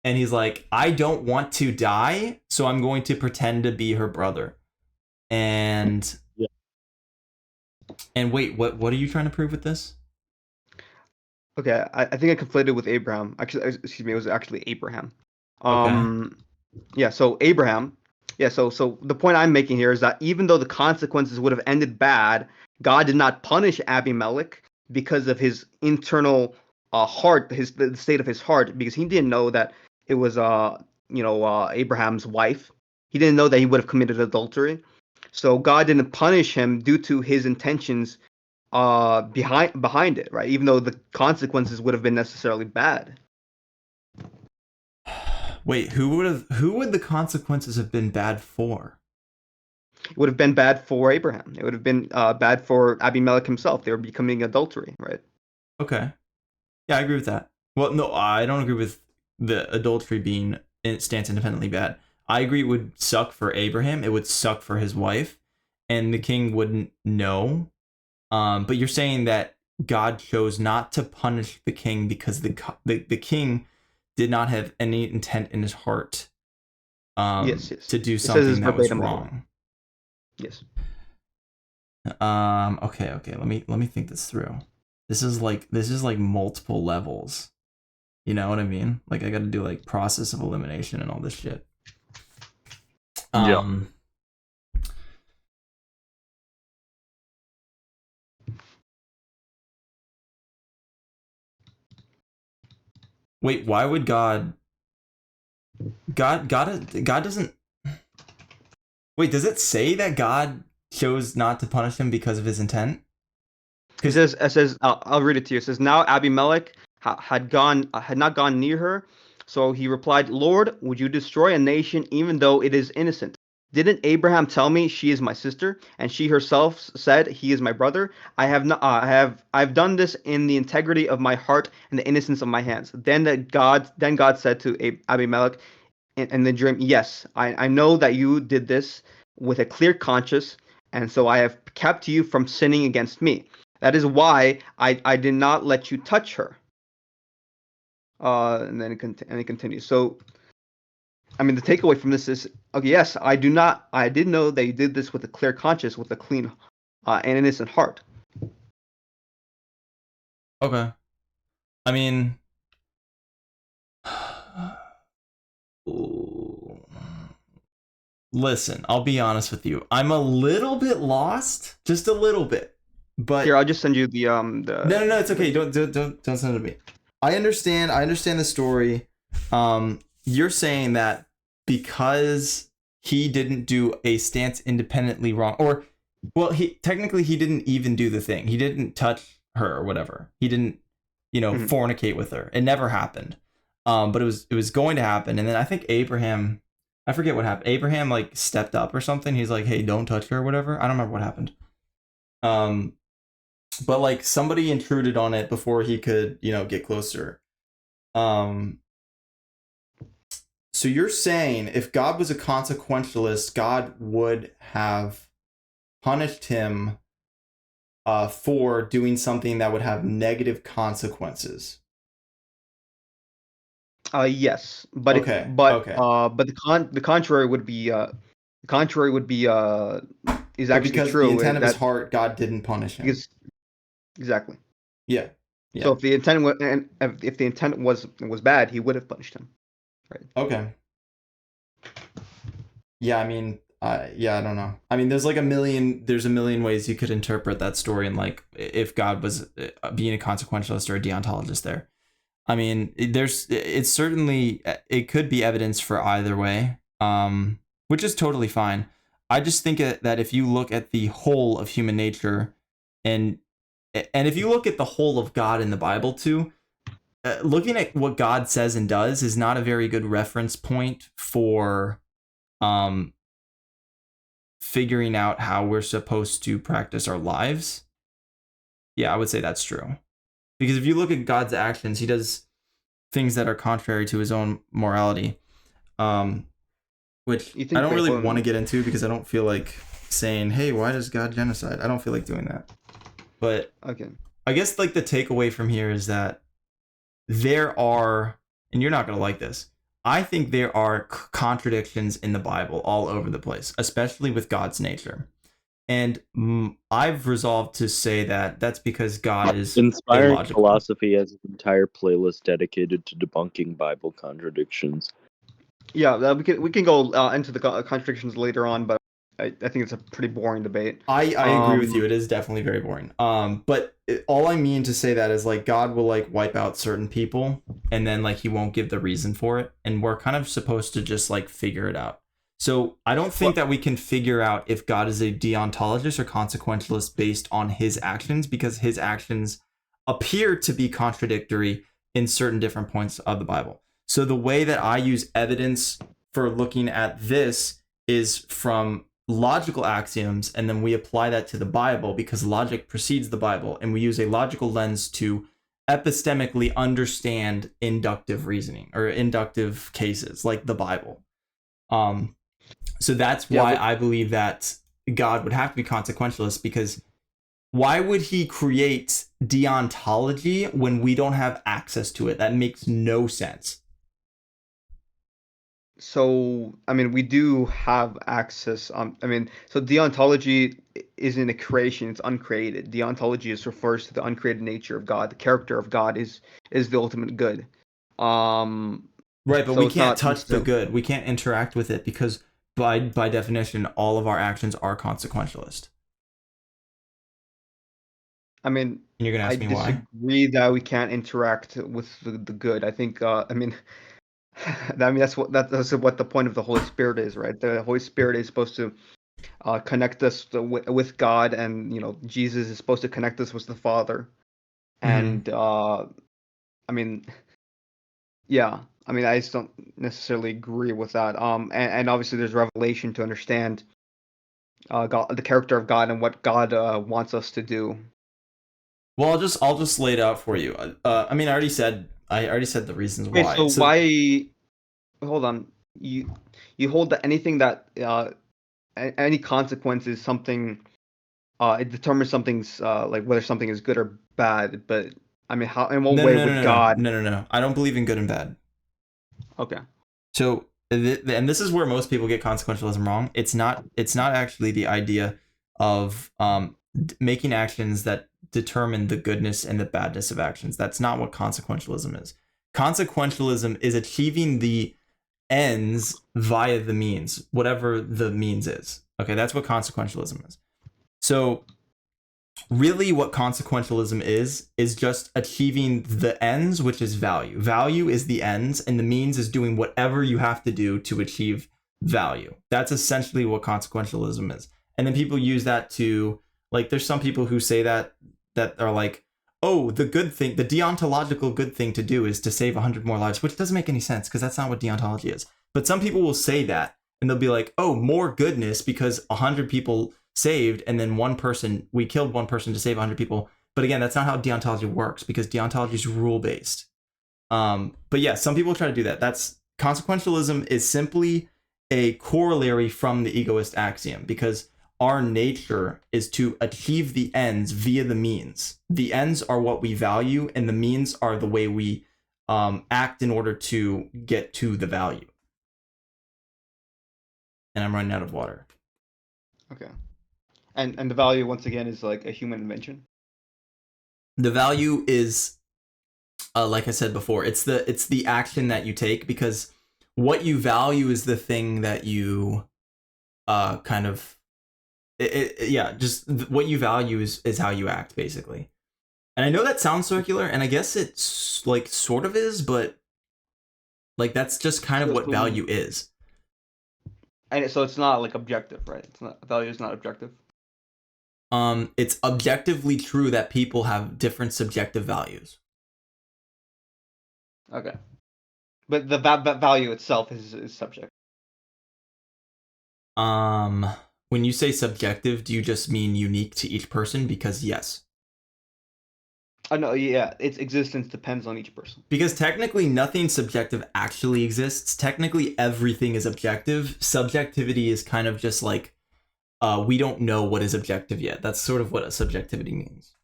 and he's like, I don't want to die, so I'm going to pretend to be her brother. And Yeah. and wait, what are you trying to prove with this? Okay, I think I conflated with Abraham. Actually, excuse me, it was actually Abraham. Okay. Um, yeah, so Abraham. Yeah, so the point I'm making here is that even though the consequences would have ended bad, God did not punish Abimelech because of his internal heart, the state of his heart, because he didn't know that it was Abraham's wife. He didn't know that he would have committed adultery. So God didn't punish him due to his intentions behind it, right? Even though the consequences would have been necessarily bad. Wait, who would the consequences have been bad for? It would have been bad for Abraham. It would have been bad for Abimelech himself. They were becoming adultery, right? Okay. Yeah, I agree with that. Well, no, I don't agree with the adultery being stands independently bad. I agree it would suck for Abraham. It would suck for his wife, and the king wouldn't know. But you're saying that God chose not to punish the king because the king did not have any intent in his heart Yes, yes. to do It says it's something that was verbatim anyway. wrong. Yes. Okay. Let me think this through. This is like multiple levels. You know what I mean? Like I got to do like process of elimination and all this shit. Yeah. Wait, why would God doesn't. Wait, does it say that God chose not to punish him because of his intent? It says I'll read it to you. It says now Abimelech had not gone near her, so he replied, "Lord, would you destroy a nation even though it is innocent? Didn't Abraham tell me she is my sister, and she herself said he is my brother? I've done this in the integrity of my heart and the innocence of my hands." Then God said to Abimelech in the dream, "Yes, I know that you did this with a clear conscience, and so I have kept you from sinning against me. That is why I did not let you touch her." And then it continues. So, I mean, the takeaway from this is, okay, yes, I did know that you did this with a clear conscience, with a clean and innocent heart. Okay. I mean, listen, I'll be honest with you. I'm a little bit lost, just a little bit. But Here, I'll just send you the. no, it's okay. Don't send it to me. I understand the story. You're saying that because he didn't do a stance independently wrong, or well, he didn't even do the thing. He didn't touch her or whatever. He didn't, fornicate with her. It never happened. But it was going to happen, and then I think Abraham, I forget what happened. Abraham like stepped up or something. He's like, "Hey, don't touch her," or whatever. I don't remember what happened. But like somebody intruded on it before he could, get closer. So you're saying if God was a consequentialist, God would have punished him for doing something that would have negative consequences. Yes, but Okay. the contrary would be is But actually because the true. intent of his That heart, God didn't punish him. because exactly. Yeah. So Yeah. if the intent was and if the intent was bad, he would have punished him. Right. Okay. Yeah, I mean, yeah, I don't know. I mean, there's a million ways you could interpret that story, and like if God was being a consequentialist or a deontologist there. I mean, it's certainly, it could be evidence for either way, which is totally fine. I just think that if you look at the whole of human nature, and if you look at the whole of God in the Bible too, looking at what God says and does is not a very good reference point for figuring out how we're supposed to practice our lives. Yeah, I would say that's true. Because if you look at God's actions, he does things that are contrary to his own morality, which I don't really want to get into because I don't feel like saying, hey, why does God genocide? I don't feel like doing that. But okay, I guess like the takeaway from here is that there are, and you're not going to like this, I think there are contradictions in the Bible all over the place, especially with God's nature. And I've resolved to say that that's because God is Inspiring illogical. Philosophy has an entire playlist dedicated to debunking Bible contradictions. Yeah, we can go into the contradictions later on, but I think it's a pretty boring debate. I agree with you. It is definitely very boring. But all I mean to say that is like God will like wipe out certain people, and then like he won't give the reason for it, and we're kind of supposed to just like figure it out. So I don't think that we can figure out if God is a deontologist or consequentialist based on his actions, because his actions appear to be contradictory in certain different points of the Bible. So the way that I use evidence for looking at this is from logical axioms, and then we apply that to the Bible because logic precedes the Bible, and we use a logical lens to epistemically understand inductive reasoning or inductive cases like the Bible. So that's why I believe that God would have to be consequentialist, because why would he create deontology when we don't have access to it? That makes no sense. So, I mean, we do have access. I mean, so deontology isn't a creation; it's uncreated. Deontology refers to the uncreated nature of God. The character of God is the ultimate good. Right, but So we it's can't not touch the necessarily. good. We can't interact with it because by definition, all of our actions are consequentialist. I mean, And you're gonna I ask me why? disagree that we can't interact with the good. I think. I mean, that's what the point of the Holy Spirit is, right? The Holy Spirit is supposed to connect us with God, and Jesus is supposed to connect us with the Father. Mm-hmm. And I mean, yeah, I mean, I just don't necessarily agree with that. And obviously there's revelation to understand God, the character of God, and what God wants us to do. Well, I'll just lay it out for you. I mean, I already said the reasons Okay, why. so So why? Hold on. You hold that anything that any consequence is something. It determines something's like whether something is good or bad. But I mean, how? In what no, no, way no, would no, no, God? no, no, no. I don't believe in good and bad. Okay. So, and this is where most people get consequentialism wrong. It's not. It's not actually the idea of making actions that determine the goodness and the badness of actions. That's not what consequentialism is. Consequentialism is achieving the ends via the means, whatever the means is. Okay, that's what consequentialism is. So really what consequentialism is just achieving the ends, which is value. Value is the ends, and the means is doing whatever you have to do to achieve value. That's essentially what consequentialism is. And then people use that to, like, there's some people who say that are like, oh, the good thing, the deontological good thing to do is to save 100 more lives, which doesn't make any sense because that's not what deontology is. But some people will say that, and they'll be like, oh, more goodness because 100 people saved, and then we killed one person to save 100 people. But again, that's not how deontology works, because deontology is rule based. But yeah, some people try to do that. That's consequentialism is simply a corollary from the egoist axiom, because our nature is to achieve the ends via the means. The ends are what we value, and the means are the way we act in order to get to the value. And I'm running out of water. Okay. And the value, once again, is like a human invention. The value is, like I said before, it's the action that you take, because what you value is the thing that you kind of yeah, just what you value is how you act, basically. And I know that sounds circular, and I guess it's like sort of is, but like that's just kind of So, what value is. so it's not like objective, right? It's not, value is not objective. It's objectively true that people have different subjective values. Okay. But the value itself is subject. When you say subjective, do you just mean unique to each person? Because yes. No, yeah, its existence depends on each person. Because technically nothing subjective actually exists. Technically everything is objective. Subjectivity is kind of just like, we don't know what is objective yet. That's sort of what a subjectivity means.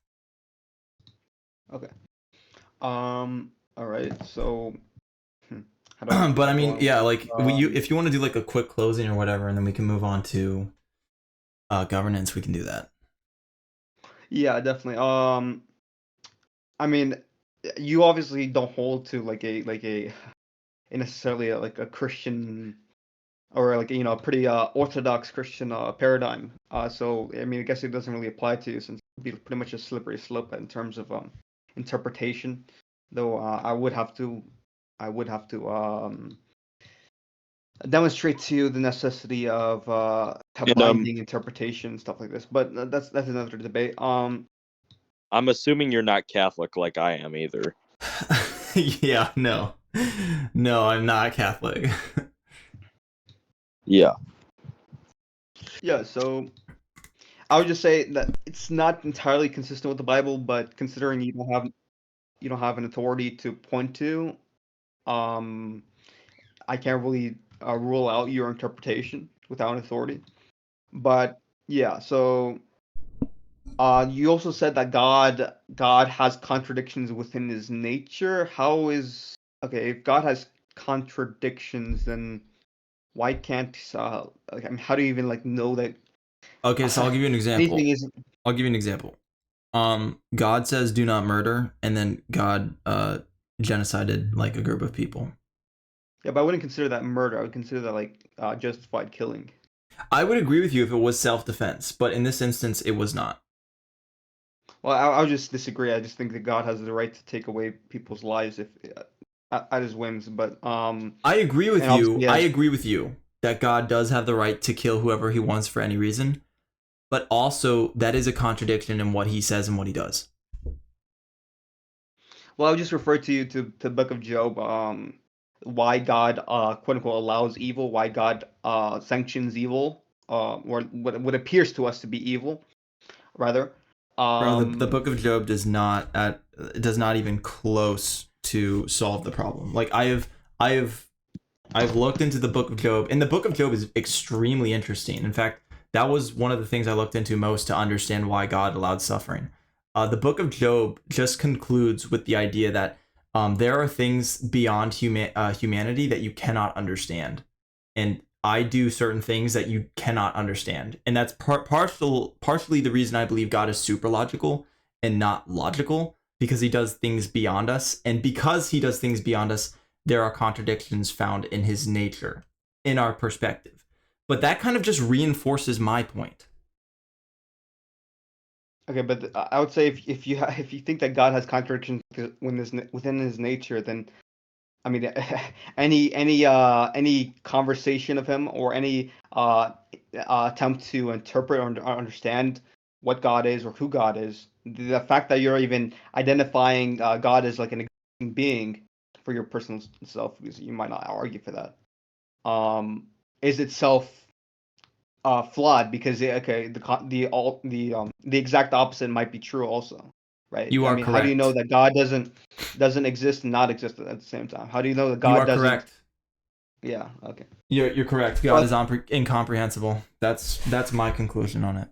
Okay. All right. So, how do I But I go mean, on? yeah, like if you want to do like a quick closing or whatever, and then we can move on to governance, we can do that. Yeah, definitely. I mean, you obviously don't hold to like a necessarily like a Christian or like a pretty orthodox Christian paradigm. So I mean, I guess it doesn't really apply to you since it'd be pretty much a slippery slope in terms of interpretation. Though I would have to demonstrate to you the necessity of And binding interpretation, stuff like this. But that's another debate. I'm assuming you're not Catholic like I am either. Yeah, no, I'm not Catholic. Yeah. Yeah, so I would just say that it's not entirely consistent with the Bible, but considering you don't have an authority to point to, um, I can't really rule out your interpretation without authority. But yeah, so you also said that God has contradictions within his nature. How is okay, if God has contradictions, then why can't like, I mean, how do you even like know that Okay, so I'll give you an example. anything is I'll give you an example. God says do not murder, and then God genocided like a group of people. Yeah, but I wouldn't consider that murder. I would consider that like justified killing. I would agree with you if it was self-defense, but in this instance, it was not. Well, I would just disagree. I just think that God has the right to take away people's lives if at his whims. But I agree with and you. obviously, I yes. agree with you that God does have the right to kill whoever he wants for any reason, but also that is a contradiction in what he says and what he does. Well, I would just refer to you to the Book of Job. Why God quote unquote allows evil, why God sanctions evil, or what appears to us to be evil, rather. Bro, the Um, book of Job does not even close to solve the problem. Like I've looked into the book of Job, and the book of Job is extremely interesting. In fact, that was one of the things I looked into most to understand why God allowed suffering. The book of Job just concludes with the idea that there are things beyond humanity that you cannot understand, and I do certain things that you cannot understand, and that's partially the reason I believe God is super logical and not logical, because he does things beyond us, and because he does things beyond us, there are contradictions found in his nature, in our perspective. But that kind of just reinforces my point. okay, but I would say if you think that God has contradictions within his nature, then I mean, any conversation of him or any attempt to interpret or understand what God is or who God is, the fact that you're even identifying God as like an existing being for your personal self, because you might not argue for that, is itself flawed because okay, the exact opposite might be true also, right? You I are mean, how do you know correct. that God doesn't exist and not exist at the same time? How do you know that You God are doesn't? correct. Yeah, okay. You're correct. God Well, is incomprehensible. That's my conclusion on it.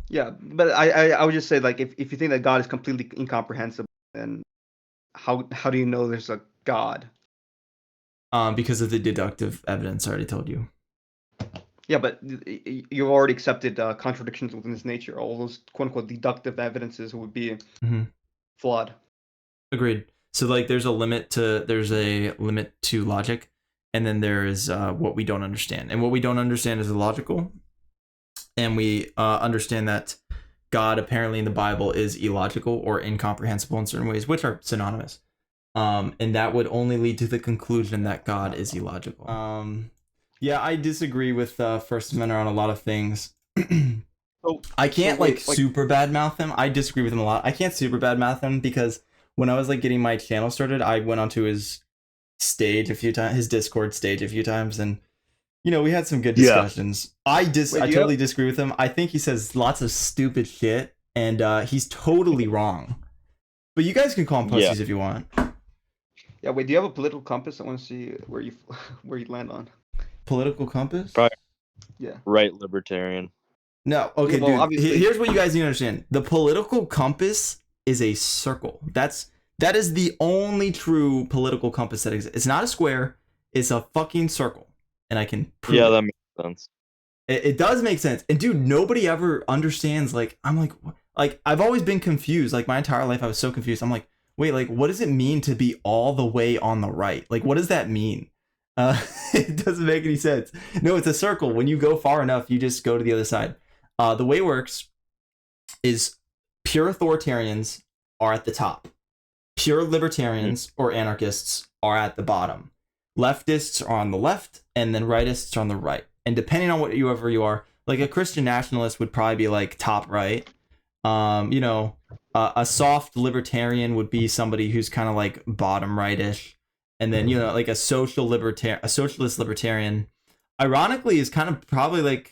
yeah, but I would just say like if you think that God is completely incomprehensible, then how do you know there's a God? Because of the deductive evidence I already told you. Yeah, but you've already accepted contradictions within his nature. All those quote unquote deductive evidences would be Mm-hmm. flawed. Agreed. So like there's a limit to logic, and then there is what we don't understand. And what we don't understand is illogical. And we understand that God apparently in the Bible is illogical or incomprehensible in certain ways, which are synonymous. And that would only lead to the conclusion that God is illogical. Yeah, I disagree with First Amendment on a lot of things. So I can't wait, like super bad mouth him. I disagree with him a lot. I can't super bad mouth him because when I was like getting my channel started, I went onto his stage a few times, his Discord stage a few times, and we had some good Yeah. discussions. I wait, do you totally disagree with him. I think he says lots of stupid shit, and he's totally wrong. But you guys can call him Yeah. pussies if you want. Yeah, wait, do you have a political compass? I want to see where you where you land on. Political compass? Probably Yeah. right libertarian. No, okay, Yeah, well, dude. obviously. Here's what you guys need to understand: the political compass is a circle. That is the only true political compass that exists. It's not a square. It's a fucking circle, and I can prove Yeah, it. that makes sense. It does make sense. And dude, nobody ever understands. Like, I'm like I've always been confused. Like my entire life, I was so confused. I'm like, wait, like what does it mean to be all the way on the right? Like, what does that mean? It doesn't make any sense. No, it's a circle. When you go far enough, you just go to the other side. The way it works is pure authoritarians are at the top. Pure libertarians or anarchists are at the bottom. Leftists are on the left, and then rightists are on the right. And depending on whoever you are, like a Christian nationalist would probably be like top right. A soft libertarian would be somebody who's kind of like bottom rightish. And then, like a socialist libertarian, ironically, is kind of probably like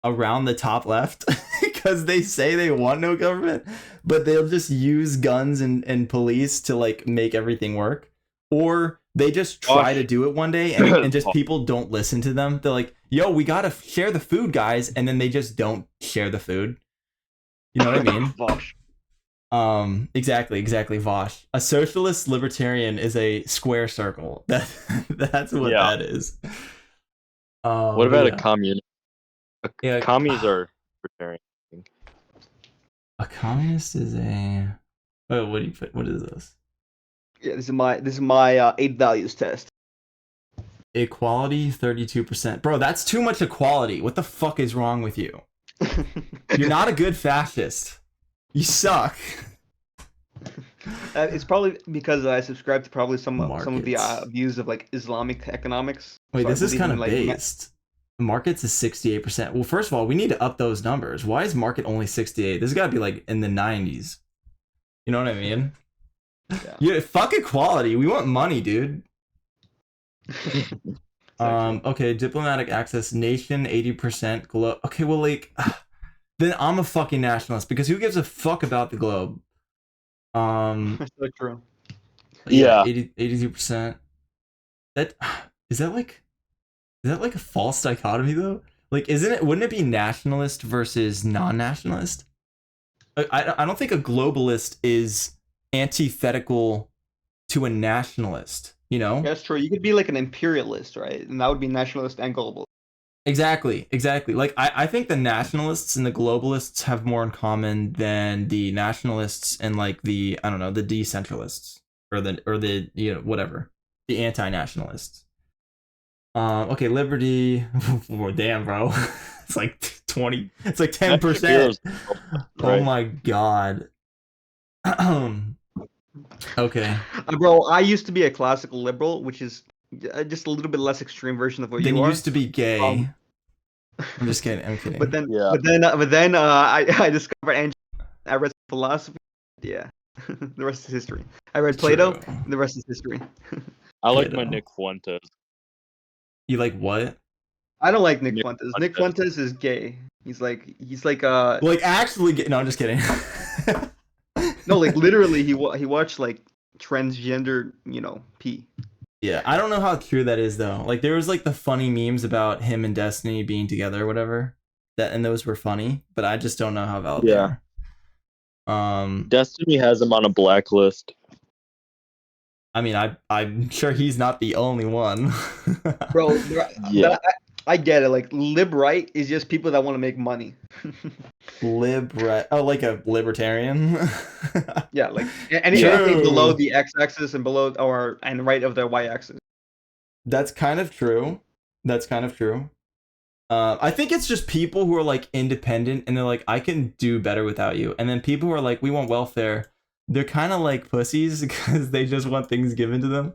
around the top left because they say they want no government, but they'll just use guns and police to like make everything work. Or they just try to do it one day and just people don't listen to them. They're like, yo, we got to share the food, guys. And then they just don't share the food. You know what I mean? Exactly, Vosh. A socialist libertarian is a square circle. That's what that is. What about a communist? Commies are libertarian. A communist is a. Oh, what do you put? What is this? Yeah, this is my 8 values test. Equality, 32%. Bro, that's too much equality. What the fuck is wrong with you? You're not a good fascist. You suck. It's probably because I subscribe to probably some of the views of like Islamic economics. Wait, so this is kind of based. Markets is 68%. Well, first of all, we need to up those numbers. Why is market only 68? This has got to be like in the 90s. You know what I mean? Yeah. Fuck equality. We want money, dude. Okay, diplomatic access, nation 80%, globe. Okay, well, like, then I'm a fucking nationalist because who gives a fuck about the globe? That's so true. Yeah, 82%. That is that like a false dichotomy though? Like, wouldn't it be nationalist versus non-nationalist? I don't think a globalist is antithetical to a nationalist, you know? That's true. You could be like an imperialist, right? And that would be nationalist and global. Exactly. Like, I think the nationalists and the globalists have more in common than the nationalists and like the, I don't know, the decentralists or the whatever, the anti-nationalists. Okay, liberty. Oh, damn, bro. It's like 20. It's like 10%. Oh my god. Okay. Bro, I used to be a classical liberal, which is just a little bit less extreme version of what you are. Then you used to be gay. I'm just kidding. I'm kidding. But then I discovered I read philosophy. Yeah. The rest is history. I read Plato. The rest is history. I like my Nick Fuentes. You like what? I don't like Nick Fuentes. Nick Fuentes is gay. He's like actually gay. No, I'm just kidding. No, like literally he watched like transgender, P. Yeah, I don't know how true that is though. Like there was like the funny memes about him and Destiny being together or whatever. And those were funny, but I just don't know how valid they are. Destiny has him on a blacklist. I mean, I'm sure he's not the only one. Bro, I get it. Like, lib-right is just people that want to make money. Lib-right? Oh, like a libertarian? Yeah, like anything below the x-axis and below and right of the y-axis. That's kind of true. I think it's just people who are like independent and they're like, I can do better without you. And then people who are like, we want welfare. They're kind of like pussies because they just want things given to them.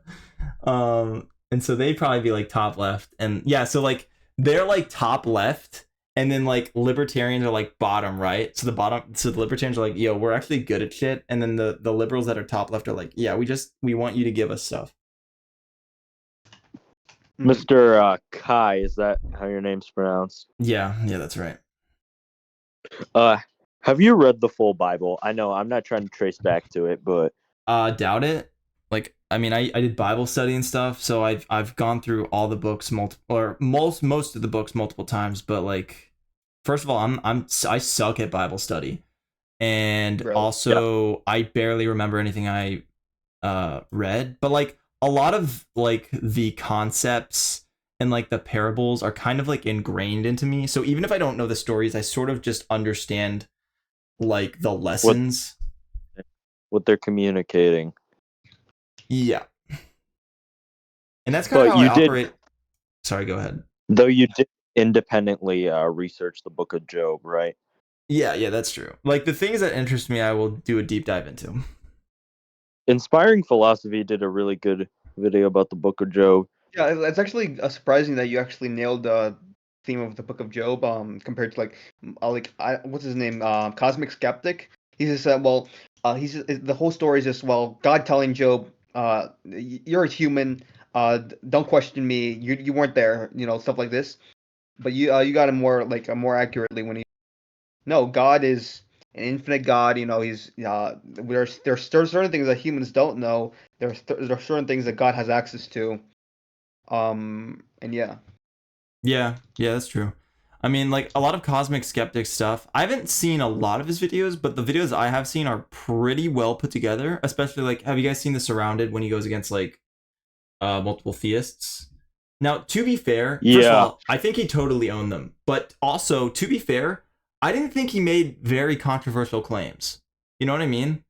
And so they'd probably be like top left. And yeah, so like they're like top left and then like libertarians are like bottom right. So the libertarians are like, yo, we're actually good at shit. And then the liberals that are top left are like, yeah, we want you to give us stuff. Mr. Kai, is that how your name's pronounced? Yeah, that's right. Have you read the full Bible? I know I'm not trying to trace back to it, but doubt it. Like, I mean, I did Bible study and stuff, so I've gone through all the books most of the books multiple times. But like, first of all, I suck at Bible study, and also I barely remember anything I read. But like a lot of like the concepts and like the parables are kind of like ingrained into me. So even if I don't know the stories, I sort of just understand like the lessons. What they're communicating. Yeah. And that's kind of But how I you did- operate. Sorry, go ahead. Though you did independently research the Book of Job, right? Yeah, that's true. Like the things that interest me, I will do a deep dive into. Inspiring Philosophy did a really good video about the Book of Job. Yeah, it's actually surprising that you actually nailed the theme of the Book of Job. Compared to what's his name? Cosmic Skeptic. He just said, well, the whole story is just, well, God telling Job, you're a human. Don't question me. You weren't there. Stuff like this. But you got it more accurately when he. No, God is an infinite God. He's there's certain things that humans don't know. There's certain things that God has access to. And yeah. Yeah, that's true. I mean, like a lot of Cosmic Skeptic stuff. I haven't seen a lot of his videos, but the videos I have seen are pretty well put together. Especially like, have you guys seen the Surrounded when he goes against like multiple theists? Now, to be fair, first of all, I think he totally owned them. But also, to be fair, I didn't think he made very controversial claims. You know what I mean?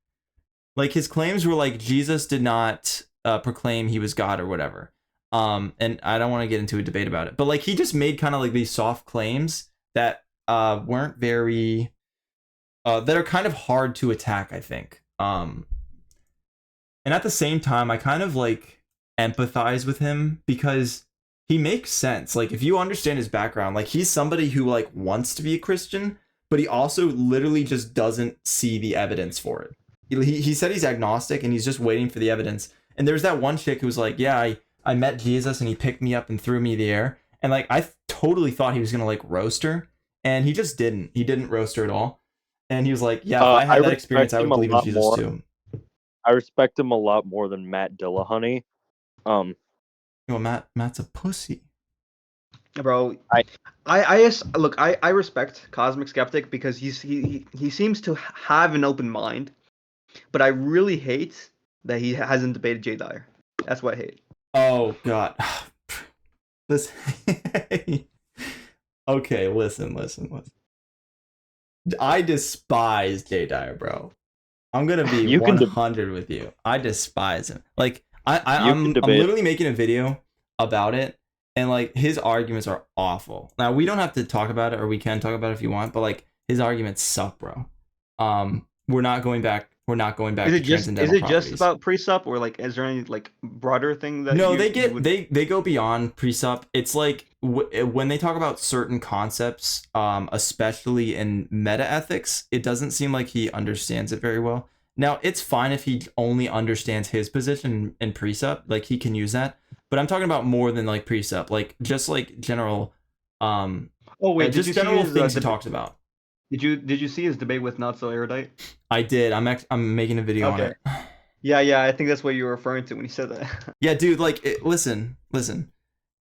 Like his claims were like Jesus did not proclaim he was God or whatever. And I don't want to get into a debate about it, but like he just made kind of like these soft claims that weren't very that are kind of hard to attack, I think. And at the same time, I kind of like empathize with him because he makes sense. Like if you understand his background, like he's somebody who like wants to be a Christian, but he also literally just doesn't see the evidence for it. He said he's agnostic and he's just waiting for the evidence. And there's that one chick who was like, yeah, I met Jesus and he picked me up and threw me in the air. And like, I totally thought he was going to like roast her, and he just didn't. He didn't roast her at all. And he was like, yeah, if I had that experience, I would believe in Jesus too. I respect him a lot more than Matt Dillahunty. Matt's a pussy. Bro, I respect Cosmic Skeptic because he seems to have an open mind, but I really hate that he hasn't debated Jay Dyer. That's what I hate. Oh God. Listen. Okay, listen. I despise Jay Dyer, bro. I'm gonna be 100 with you. I despise him. Like I'm literally making a video about it, and like his arguments are awful. Now we don't have to talk about it, or we can talk about it if you want, but like his arguments suck, bro. We're not going back. We're not going back. Is it just about PRESUP, or like is there any like broader thing that? No, they go beyond PRESUP. It's like when they talk about certain concepts, especially in metaethics, it doesn't seem like he understands it very well. Now it's fine if he only understands his position in PRESUP, like he can use that. But I'm talking about more than like PRESUP, like just like general. Just general things he talks about. Did you see his debate with Not So Erudite? I did. I'm making a video on it. Yeah. I think that's what you were referring to when you said that. Yeah, dude. Like, listen.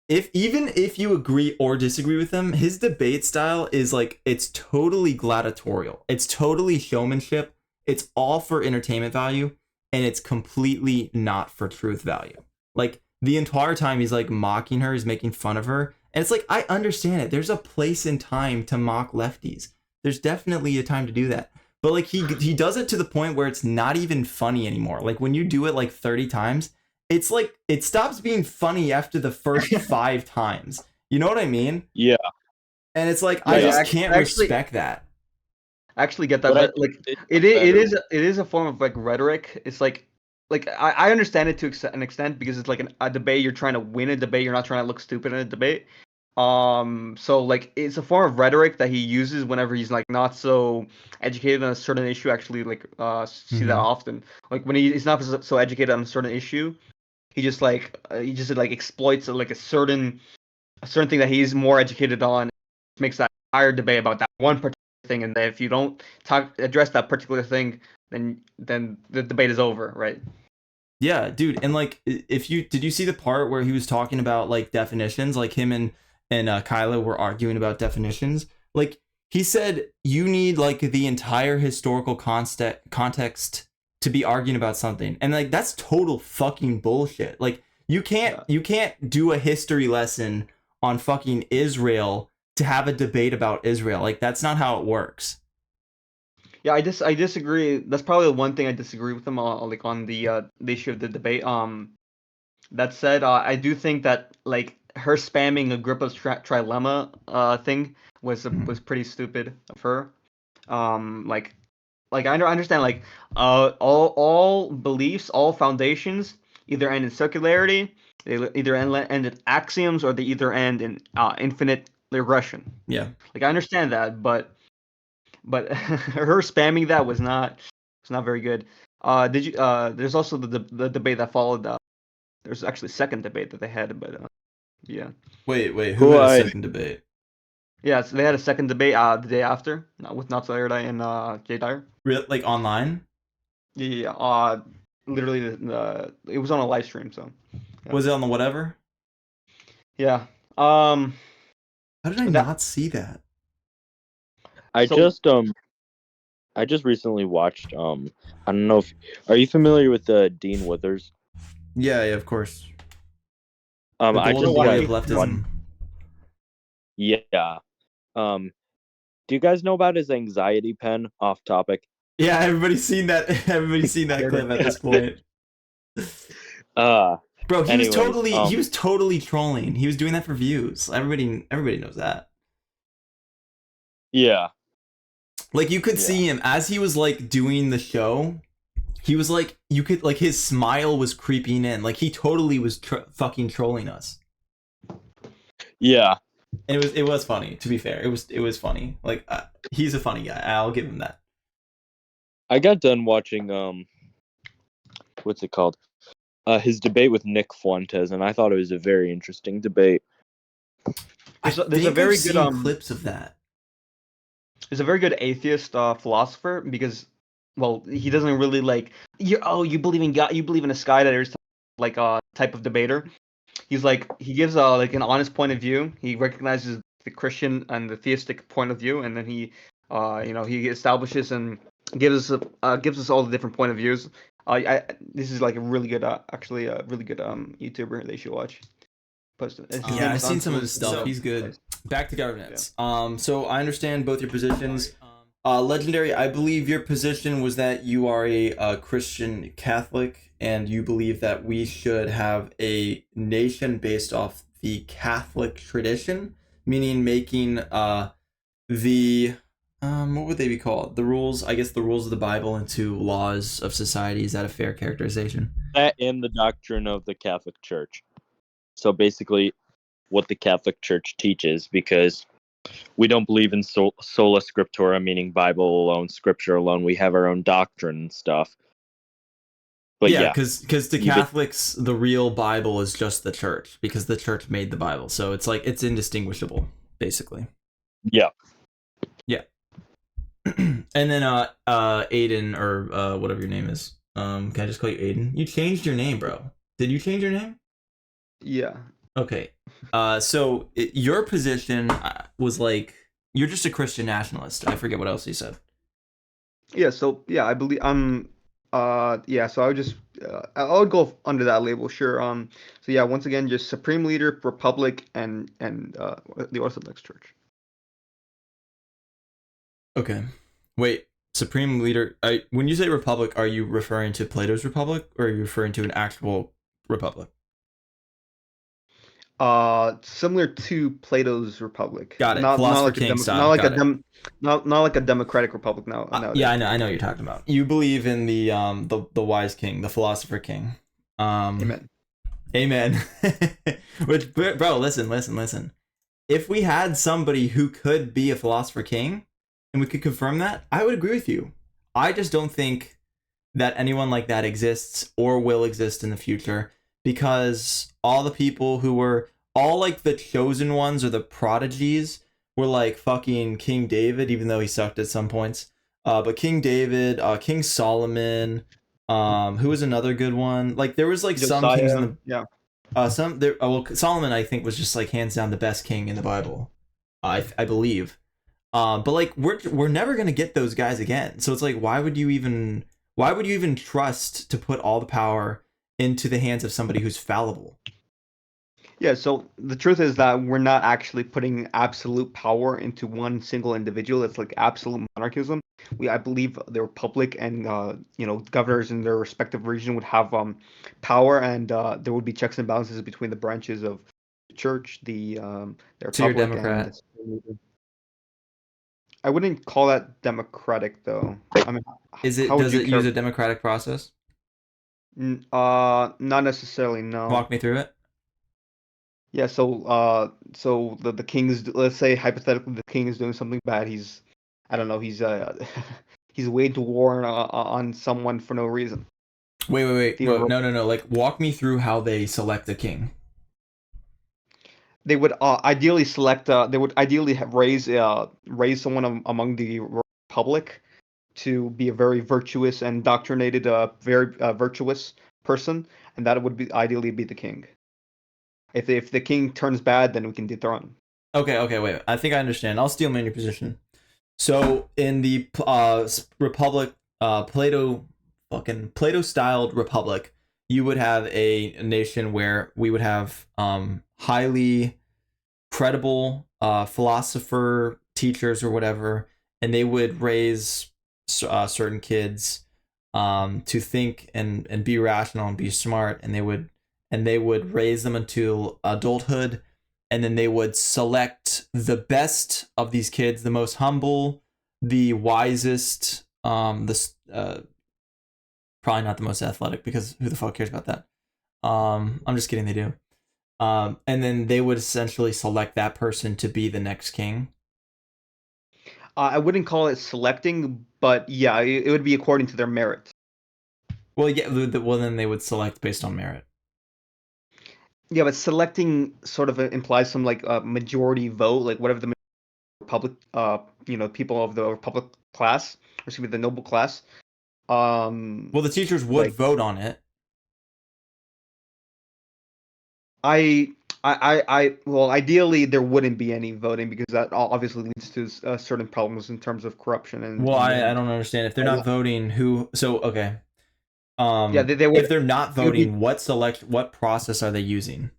If you agree or disagree with him, his debate style is like it's totally gladiatorial. It's totally showmanship. It's all for entertainment value, and it's completely not for truth value. Like the entire time he's like mocking her, he's making fun of her, and it's like I understand it. There's a place and time to mock lefties. There's definitely a time to do that. But like he does it to the point where it's not even funny anymore. Like when you do it like 30 times, it's like it stops being funny after the first 5 times. You know what I mean? Yeah. And it's like I just can't respect that. I actually get that. But like it is a form of like rhetoric. It's like I understand it to an extent because it's like a debate. You're trying to win a debate. You're not trying to look stupid in a debate. So like it's a form of rhetoric that he uses whenever he's like not so educated on a certain issue. Actually, like see that often. Like when he's not so educated on a certain issue, he just exploits like a certain thing that he's more educated on, makes that entire debate about that one particular thing, and if you don't address that particular thing, then the debate is over, right? Yeah, dude. And like, did you see the part where he was talking about like definitions, like him and Kyla were arguing about definitions? Like he said, you need like the entire historical context to be arguing about something, and like that's total fucking bullshit. Like You can't do a history lesson on fucking Israel to have a debate about Israel. Like, that's not how it works. Yeah, I disagree. That's probably the one thing I disagree with them on, like on the issue of the debate. That said, I do think that like her spamming Agrippa's trilemma thing was pretty stupid of her. Like I understand like all beliefs, all foundations either end in circularity, they either end in axioms, or they either end in infinite regression. Yeah. Like I understand that, but her spamming that was not very good. Did you? There's also the debate that followed. There's actually a second debate that they had, but yeah. Wait, who Who had a I- second debate? Yeah, so they had a second debate the day after, with Not and Jay Dyer. Like online? Yeah, literally it was on a live stream, so yeah. Was it on the whatever? Yeah. How did I That- not see that? I So- just recently watched I don't know if are you familiar with Dean Withers? Yeah, of course. The I golden just boy why- of leftism. Yeah. Do you guys know about his anxiety pen? Off topic. Yeah, everybody's seen that. Everybody's seen that clip at this point. Bro, Anyways, he was totally trolling. He was doing that for views. Everybody knows that. Yeah. Like, you could Yeah. see him as he was like doing the show. He was like, you could like, his smile was creeping in. Like, he totally was fucking trolling us. Yeah. And it was funny. To be fair, it was funny. Like, he's a funny guy. I'll give him that. I got done watching what's it called? His debate with Nick Fuentes, and I thought it was a very interesting debate. There's a I think very I've good, seen clips of that. There's a very good atheist philosopher, because, well, he doesn't really like you believe in God, you believe in a Skydiver's like type of debater. He's like, he gives like an honest point of view. He recognizes the Christian and the theistic point of view, and then he he establishes and gives us all the different point of views. This is like a really good actually a really good YouTuber that you should watch. Yeah, I've seen some of his stuff. So- He's good. Back to governance. So I understand both your positions. Legendary, I believe your position was that you are a Christian Catholic, and you believe that we should have a nation based off the Catholic tradition, meaning making the what would they be called? The rules, I guess, the rules of the Bible into laws of society. Is that a fair characterization? That and the doctrine of the Catholic Church. So basically, what the Catholic Church teaches, because we don't believe in sola scriptura, meaning Bible alone, Scripture alone. We have our own doctrine and stuff. But yeah, because to Catholics, the real Bible is just the church, because the church made the Bible. So it's like, it's indistinguishable, basically. Yeah. And then Aiden, or whatever your name is. Can I just call you Aiden? You changed your name, bro. Did you change your name? Yeah. Okay. So your position was like, you're just a Christian nationalist. I forget what else you said. Yeah. So yeah, I believe yeah. So I would just I would go under that label, sure. So yeah, once again, just Supreme Leader, Republic, and the Orthodox Church. Okay. Wait, Supreme Leader. When you say Republic, are you referring to Plato's Republic, or are you referring to an actual republic? Similar to Plato's Republic. Got it. Not Philosopher like King style. not like Got a not like a democratic republic now. Yeah, I know what you're talking about. You believe in the wise king, the philosopher king. Amen. Amen. Which, bro, listen. If we had somebody who could be a philosopher king, and we could confirm that, I would agree with you. I just don't think that anyone like that exists or will exist in the future, because all the people who were all like the chosen ones or the prodigies were like fucking King David, even though he sucked at some points. But King David, King Solomon, who was another good one? Like, there was like some kings in the yeah. Solomon, I think, was just like hands down the best king in the Bible, I believe. But like, we're never gonna get those guys again. So it's like, why would you even trust to put all the power into the hands of somebody who's fallible. Yeah, so the truth is that we're not actually putting absolute power into one single individual. It's like absolute monarchism. I believe the republic and governors in their respective region would have power, and there would be checks and balances between the branches of the church, the So you're a republic, and Democrat. I wouldn't call that democratic though. I mean, how would Does you it use care? a democratic process? Not necessarily, no. Walk me through it. Yeah, so the king is, let's say hypothetically the king is doing something bad. I don't know, he's waged war on someone for no reason. Wait. Whoa, Theoretically, no. Like, walk me through how they select a king. they would ideally select. They would ideally raise someone among the republic to be a very virtuous and doctrinated, very virtuous person, and that would be ideally be the king. If the king turns bad, then we can dethrone him. Okay, wait. I think I understand. I'll steal man your position. So in the republic, Plato styled republic, you would have a nation where we would have highly credible philosopher teachers or whatever, and they would raise certain kids to think and be rational and be smart, and they would raise them until adulthood, and then they would select the best of these kids, the most humble, the wisest, probably not the most athletic, because who the fuck cares about that? I'm just kidding, they do. And then they would essentially select that person to be the next king. I wouldn't call it selecting, but yeah, it would be according to their merit. Well, yeah. Well, then they would select based on merit. Yeah, but selecting sort of implies some like majority vote, like whatever the republic, people of the republic class, or excuse me, the noble class. Well, the teachers would Like vote on it. well, ideally there wouldn't be any voting because that obviously leads to certain problems in terms of corruption Well, and I don't understand if they're not voting. Who? So okay. yeah, they would. If they're not It would be voting, what process are they using?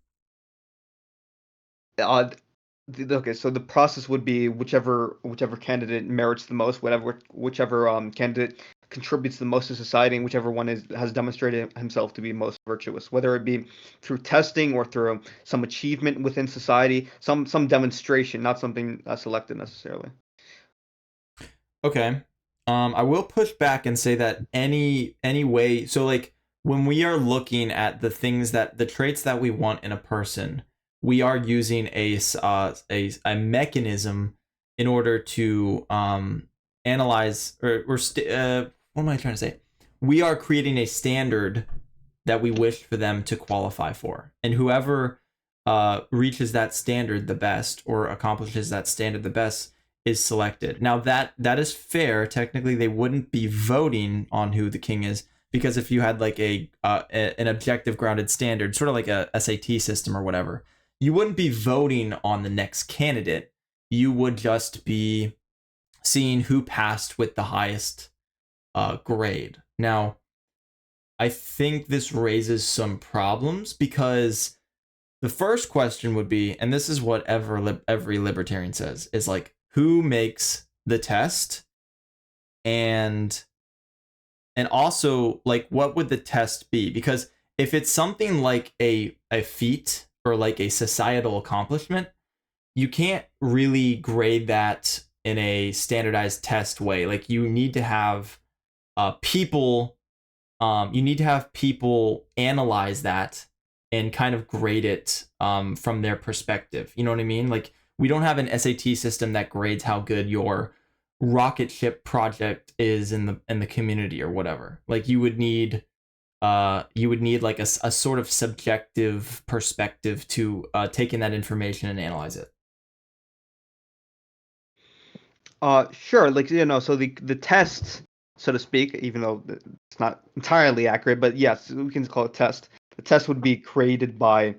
okay, so the process would be whichever candidate merits the most, whichever candidate contributes the most to society, and whichever one has demonstrated himself to be most virtuous, whether it be through testing or through some achievement within society, some demonstration, not something selected necessarily. Okay. I will push back and say that any way. So like when we are looking at the traits that we want in a person, we are using a mechanism in order to analyze what am I trying to say? We are creating a standard that we wish for them to qualify for, and whoever reaches that standard the best or accomplishes that standard the best is selected. Now that is fair. Technically, they wouldn't be voting on who the king is, because if you had like an objective grounded standard, sort of like a SAT system or whatever, you wouldn't be voting on the next candidate. You would just be seeing who passed with the highest grade. Now, I think this raises some problems because the first question would be, and this is what every libertarian says, is like, who makes the test, and also like what would the test be? Because if it's something like a feat or like a societal accomplishment, you can't really grade that in a standardized test way. Like you need to have people analyze that and kind of grade it from their perspective. You know what I mean? Like we don't have an SAT system that grades how good your rocket ship project is in the community or whatever. Like you would need like a sort of subjective perspective to take in that information and analyze it. Sure, like so the test, so to speak, even though it's not entirely accurate, but yes, we can call it test. The test would be created by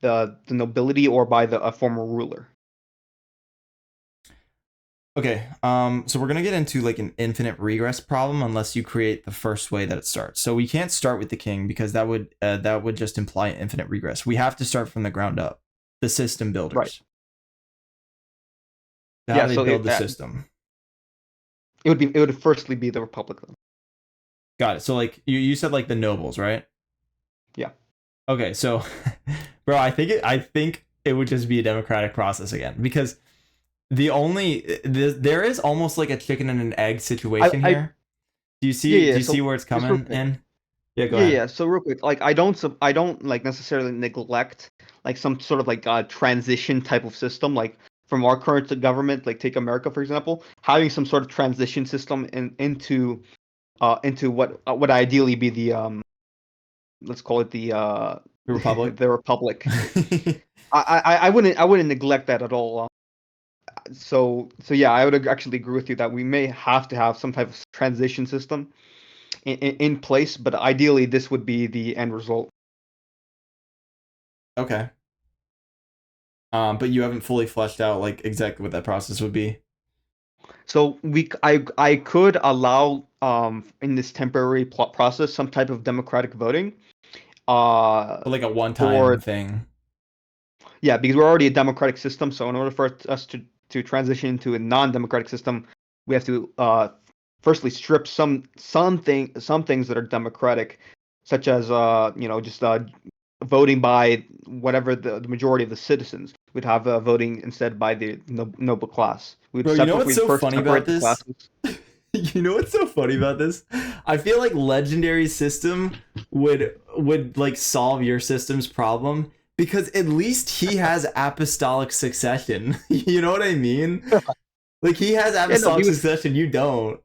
the nobility or by a former ruler. Okay, so we're gonna get into like an infinite regress problem unless you create the first way that it starts. So we can't start with the king because that would just imply infinite regress. We have to start from the ground up. The system builders. Right. How Yeah, do they so build the system? it would firstly be the republic. Got it. So like you said like the nobles, right? Yeah. Okay, so bro, I think it would just be a democratic process again because there is almost like a chicken and an egg situation here. Do you see Yeah, do you so see where it's just real coming quick. in? Yeah, go Yeah, ahead. yeah. So real quick, like I don't like necessarily neglect like some sort of like transition type of system, like from our current government, like take America for example, having some sort of transition system into what would ideally be the let's call it the The Republic. the republic. I wouldn't neglect that at all. So yeah, I would actually agree with you that we may have to have some type of transition system in place, but ideally this would be the end result. Okay. But you haven't fully fleshed out like exactly what that process would be. So I could allow in this temporary process some type of democratic voting. But like a one-time For thing. Yeah, because we're already a democratic system. So in order for us to transition into a non-democratic system, we have to firstly strip some things that are democratic, such as just voting by whatever the majority of the citizens. We'd have voting instead by the noble class. Bro, you know what's We'd so first funny about separate the this? classes. You know what's so funny about this? I feel like legendary system would like solve your system's problem because at least he has apostolic succession. You know what I mean? Like he has Yeah, no, apostolic succession, you don't.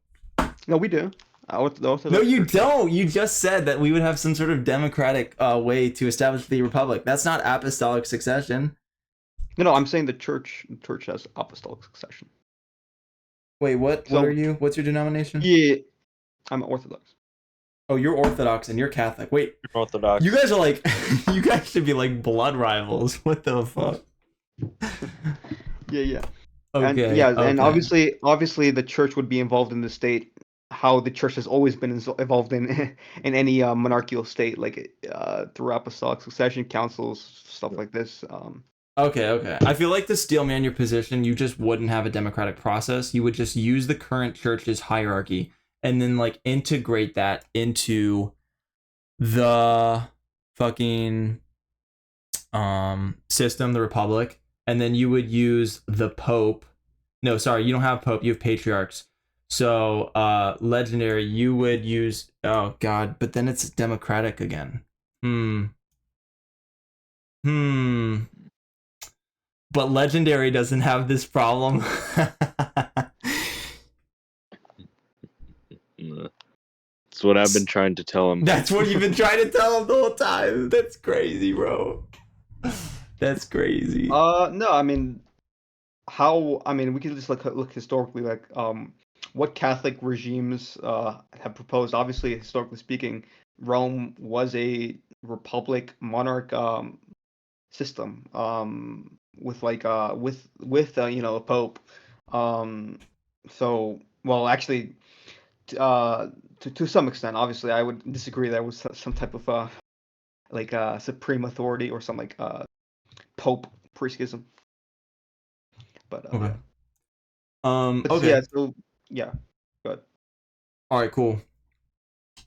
no, we do. No, you don't. You just said that we would have some sort of democratic way to establish the republic. That's not apostolic succession. No, I'm saying the church has apostolic succession. Wait, what are So you? What's your denomination? yeah, I'm Orthodox. Oh, you're Orthodox and you're Catholic. Wait, Orthodox. you guys are like, you guys should be like blood rivals. What the fuck? Yeah. And Okay, yeah, and okay. obviously the church would be involved in the state, how the church has always been involved in in any monarchical state, like through apostolic succession councils, stuff like this. Okay. I feel like to steel man your position, you just wouldn't have a democratic process. You would just use the current church's hierarchy and then like integrate that into the fucking system, the republic, and then you would use the pope. No, sorry, you don't have pope, you have patriarchs. So legendary, you would use, oh god, but then it's democratic again. But legendary doesn't have this problem. That's what I've been trying to tell him. That's what you've been trying to tell him the whole time. That's crazy, bro. That's crazy. No, I mean, we can just look historically, like what Catholic regimes have proposed. Obviously, historically speaking, Rome was a republic monarch system with a pope. So well, actually, to some extent, obviously, I would disagree. There was some type of supreme authority or some like pope pre-schism. But Okay. yeah. Okay. Yeah. So yeah. Good. All right. Cool.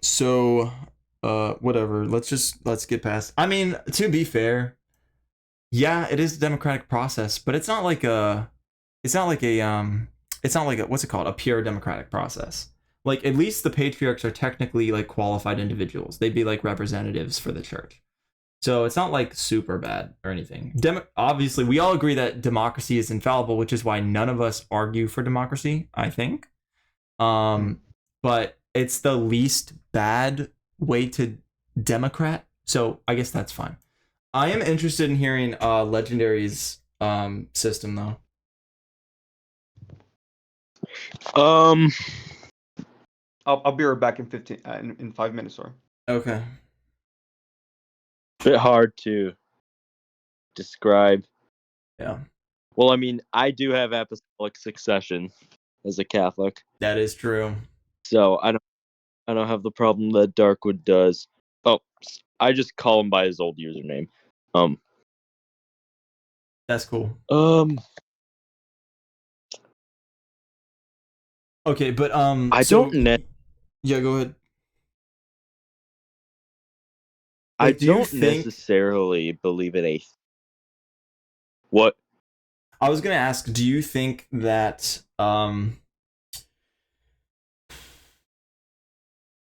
So, whatever. Let's get past. I mean, to be fair, yeah, it is a democratic process, but it's not like a, what's it called? A pure democratic process. Like at least the patriarchs are technically like qualified individuals. They'd be like representatives for the church. So it's not like super bad or anything. Obviously, we all agree that democracy is infallible, which is why none of us argue for democracy, I think. But it's the least bad way to democrat. So I guess that's fine. I am interested in hearing Legendary's system though. I'll be right back in 5 minutes. Sorry. Okay. Bit hard to describe. Yeah. Well, I mean, I do have apostolic succession as a Catholic, That is true. so I don't have the problem that Darkwood does. Oh, I just call him by his old username. That's cool. Um, Okay, but I so don't know. yeah, go ahead. I Like, do you don't think? necessarily believe in a what. I was gonna ask, do you think that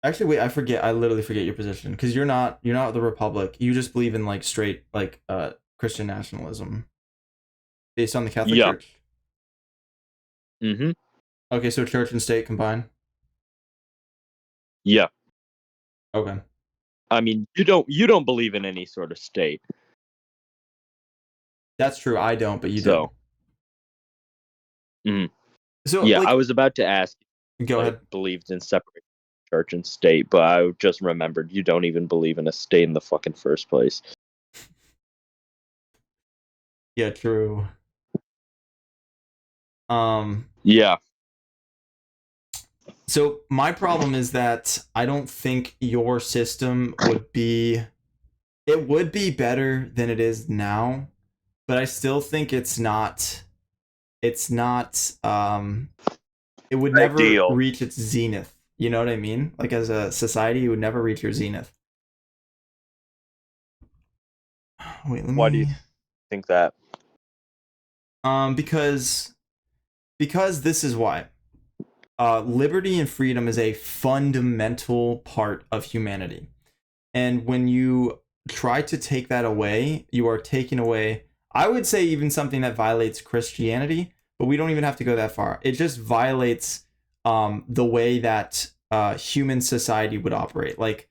actually, wait, I forget. I literally forget your position because you're not the Republic. You just believe in like straight like Christian nationalism based on the Catholic Yeah. Church. Mm-hmm. Okay, so church and state combined. Yeah. Okay, I mean, you don't believe in any sort of state, that's true. I don't, but you do. so. Mhm. So Yeah, I like, was about to ask go if ahead. I believed in separate church and state, but I just remembered you don't even believe in a state in the fucking first place. Yeah, true. Yeah. So my problem is that I don't think your system would be. It would be better than it is now, but I still think it's not. It's not. It would never Ideal. reach its zenith. You know what I mean? Like as a society, you would never reach your zenith. Wait, let Why do you me. think that? Because this is why. Liberty and freedom is a fundamental part of humanity. And when you try to take that away, you are taking away, I would say, even something that violates Christianity, but we don't even have to go that far. It just violates the way that human society would operate. Like,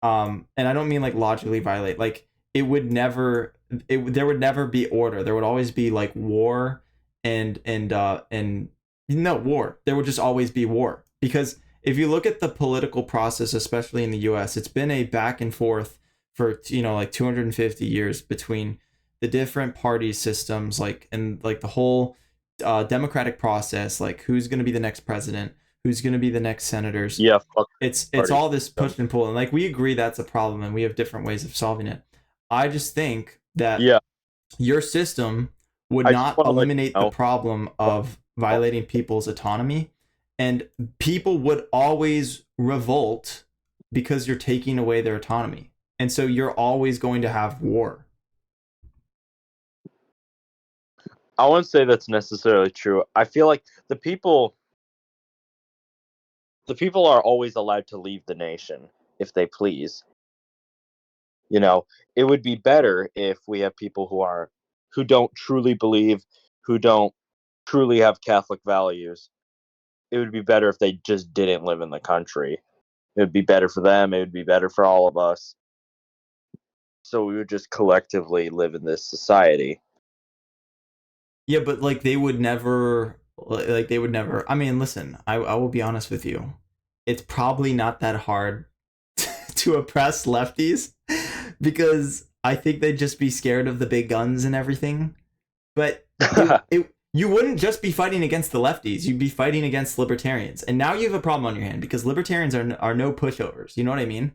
and I don't mean like logically violate. Like, it would never, there would never be order. There would always be like war and no war. There would just always be war because if you look at the political process, especially in the U.S., it's been a back and forth for like 250 years between the different party systems, like and like the whole democratic process, like who's going to be the next president, who's going to be the next senators. Yeah, fuck It's all this push and pull, and like we agree that's a problem, and we have different ways of solving it. I just think that yeah. your system would I just not want to let you eliminate the know. problem of violating people's autonomy, and people would always revolt because you're taking away their autonomy, and so you're always going to have war. I wouldn't say that's necessarily true. I feel like the people are always allowed to leave the nation if they please. You know, it would be better if we have people who don't truly believe, who don't truly have Catholic values. It would be better if they just didn't live in the country. It would be better for them, it would be better for all of us. So we would just collectively live in this society. Yeah, but like they would never, like they would never. I mean, listen, I will be honest with you. It's probably not that hard to oppress lefties because I think they'd just be scared of the big guns and everything. But you wouldn't just be fighting against the lefties, you'd be fighting against libertarians. And now you have a problem on your hand because libertarians are no pushovers. You know what I mean?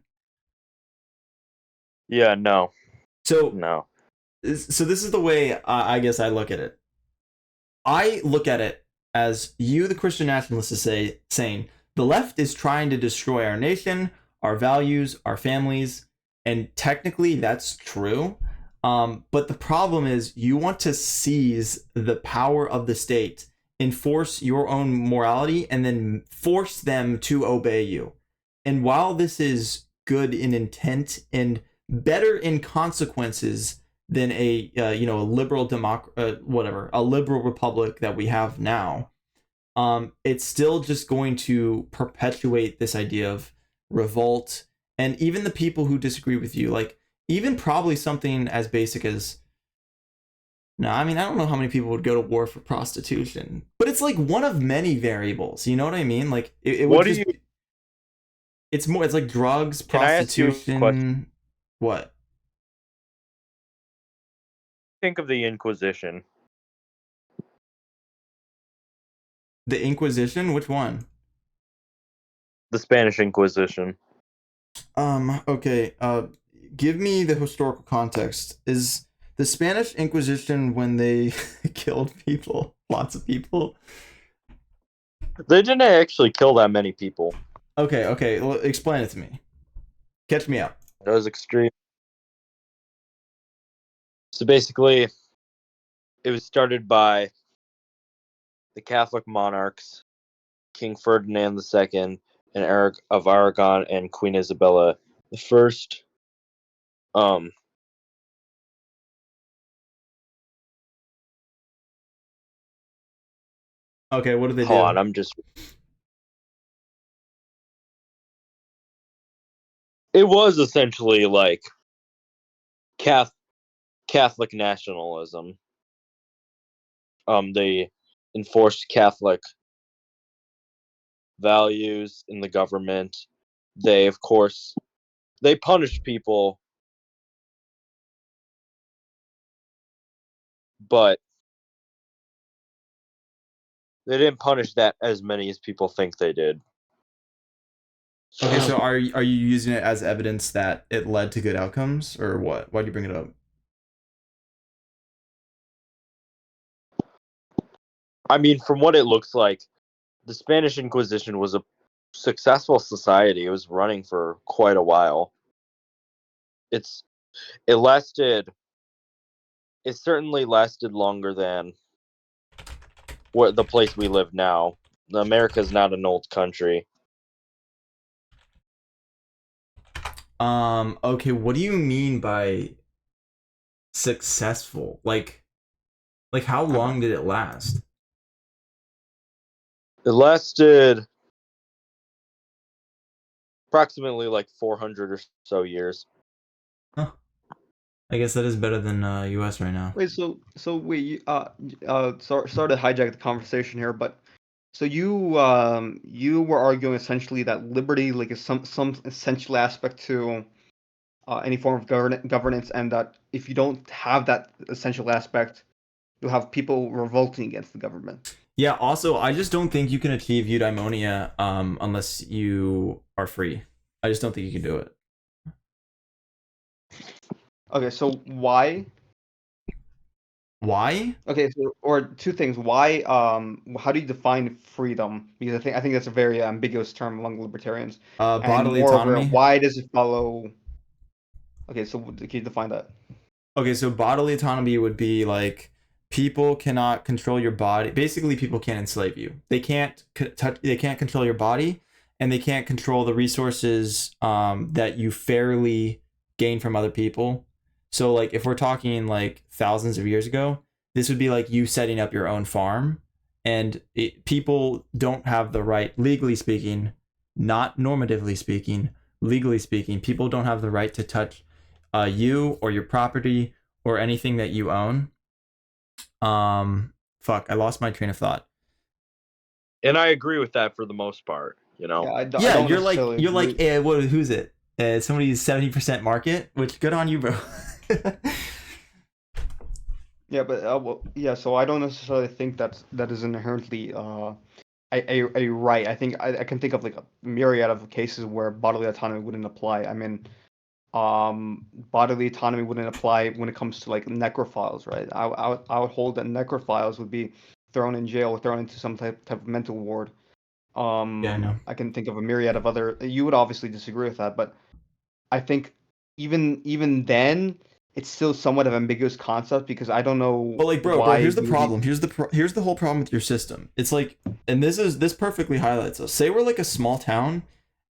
Yeah, no. So No. so this is the way I guess I look at it. I look at it as you, the Christian nationalists, is saying the left is trying to destroy our nation, our values, our families, and technically that's true. But the problem is you want to seize the power of the state, enforce your own morality, and then force them to obey you. And while this is good in intent and better in consequences than a a liberal a liberal republic that we have now, it's still just going to perpetuate this idea of revolt. And even the people who disagree with you, like even probably something as basic as, no, I mean, I don't know how many people would go to war for prostitution, but it's like one of many variables. You know what I mean? Like it would What do just, you it's more, it's like drugs, Can I ask you a prostitution. question? What? think of the Inquisition? The Inquisition? Which one? The Spanish Inquisition. Okay. Give me the historical context. Is the Spanish Inquisition when they killed people? Lots of people? They didn't actually kill that many people. Okay. Well, explain it to me. Catch me up. It was extreme. So basically, it was started by the Catholic monarchs, King Ferdinand II, and Eric of Aragon, and Queen Isabella the First. Okay, what did they do? Hold on, I'm just. It was essentially like Catholic nationalism. They enforced Catholic values in the government. They, of course, they punished people, but they didn't punish that as many as people think they did. Okay, so are you using it as evidence that it led to good outcomes, or what? Why'd you bring it up? I mean, from what it looks like, the Spanish Inquisition was a successful society. It was running for quite a while. It lasted. It certainly lasted longer than what the place we live now. America is not an old country. Okay, what do you mean by successful? Like how long did it last? It lasted approximately like 400 or so years. Huh. I guess that is better than US right now. Wait, wait, sorry to hijack the conversation here, but so you were arguing essentially that liberty like is some essential aspect to any form of governance, and that if you don't have that essential aspect, you'll have people revolting against the government. Yeah, also I just don't think you can achieve eudaimonia unless you are free. I just don't think you can do it. Okay, so why? Why? Okay, so or two things. Why? How do you define freedom? Because I think that's a very ambiguous term among libertarians. And Bodily moreover, autonomy. why does it follow? Okay, so can you define that? Okay, so bodily autonomy would be like people cannot control your body. Basically, people can't enslave you. They can't touch. They can't control your body, and they can't control the resources that you fairly gain from other people. So, like, if we're talking like thousands of years ago, this would be like you setting up your own farm, and people don't have the right, legally speaking, not normatively speaking, legally speaking, people don't have the right to touch you or your property or anything that you own. Fuck, I lost my train of thought. And I agree with that for the most part, you know. Yeah, I Yeah, don't you're like necessarily you're like, agree. what? Who's it? Somebody's 70% market, which good on you, bro. Yeah, but well, yeah. So I don't necessarily think that is inherently a right. I think I can think of like a myriad of cases where bodily autonomy wouldn't apply. I mean, bodily autonomy wouldn't apply when it comes to like necrophiles, right? I would hold that necrophiles would be thrown in jail or thrown into some type of mental ward. Yeah, I know. I can think of a myriad of other. You would obviously disagree with that, but I think even then, it's still somewhat of an ambiguous concept because I don't know But like, bro, why here's the we would be. problem. Here's the whole problem with your system. It's like, and this perfectly highlights us. Say we're like a small town,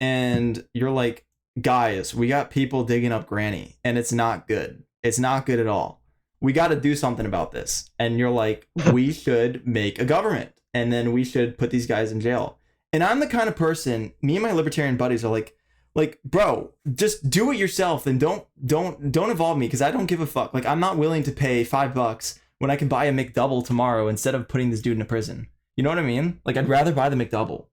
and you're like, guys, we got people digging up Granny, and it's not good. It's not good at all. We got to do something about this. And you're like, we should make a government, and then we should put these guys in jail. And I'm the kind of person. Me and my libertarian buddies are like, bro, just do it yourself and don't involve me because I don't give a fuck. Like, I'm not willing to pay $5 when I can buy a McDouble tomorrow instead of putting this dude in a prison. You know what I mean? Like, I'd rather buy the McDouble.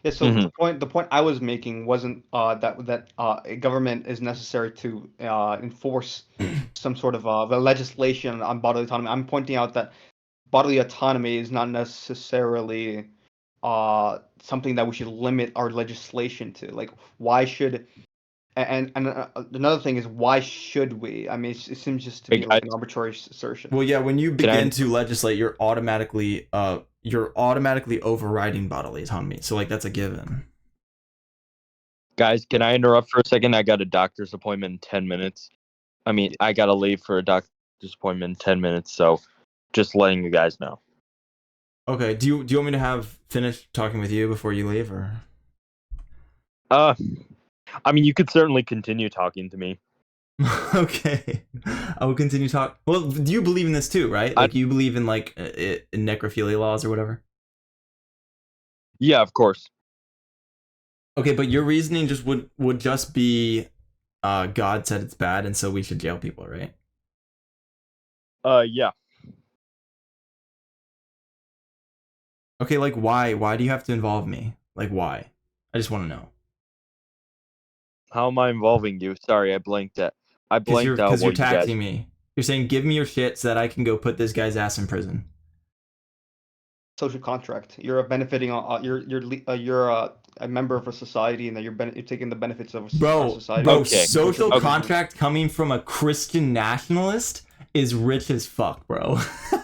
Yeah, so the point I was making wasn't that a government is necessary to enforce some sort of the legislation on bodily autonomy. I'm pointing out that bodily autonomy is not necessarily something that we should limit our legislation to. Like, why should and another thing is, why should we? I mean, it seems just to Hey, be like an guys, arbitrary assertion. Well, yeah, when you Can I- begin to legislate, you're automatically overriding bodily autonomy. So like that's a given. guys, can I interrupt for a second? I got a doctor's appointment in 10 minutes. I mean, I got to leave for a doctor's appointment in 10 minutes, so just letting you guys know. Okay. Do you want me to have finished talking with you before you leave, or? I mean, you could certainly continue talking to me. Okay, I will continue talk. Well, do you believe in this too, right? Like you believe in like in necrophilia laws or whatever. Yeah, of course. Okay, but your reasoning just would just be, God said it's bad, and so we should jail people, right? Yeah. Okay, like why? Why do you have to involve me? Like why? I just want to know. How am I involving you? Sorry, I blanked out. I Because blanked out you're what you guys. taxing me. You're saying give me your shit so that I can go put this guy's ass in prison. Social contract. You're benefiting on. You're a member of a society, and that you're taking the benefits of our Bro, society. Okay. social Okay. contract coming from a Christian nationalist is rich as fuck, bro.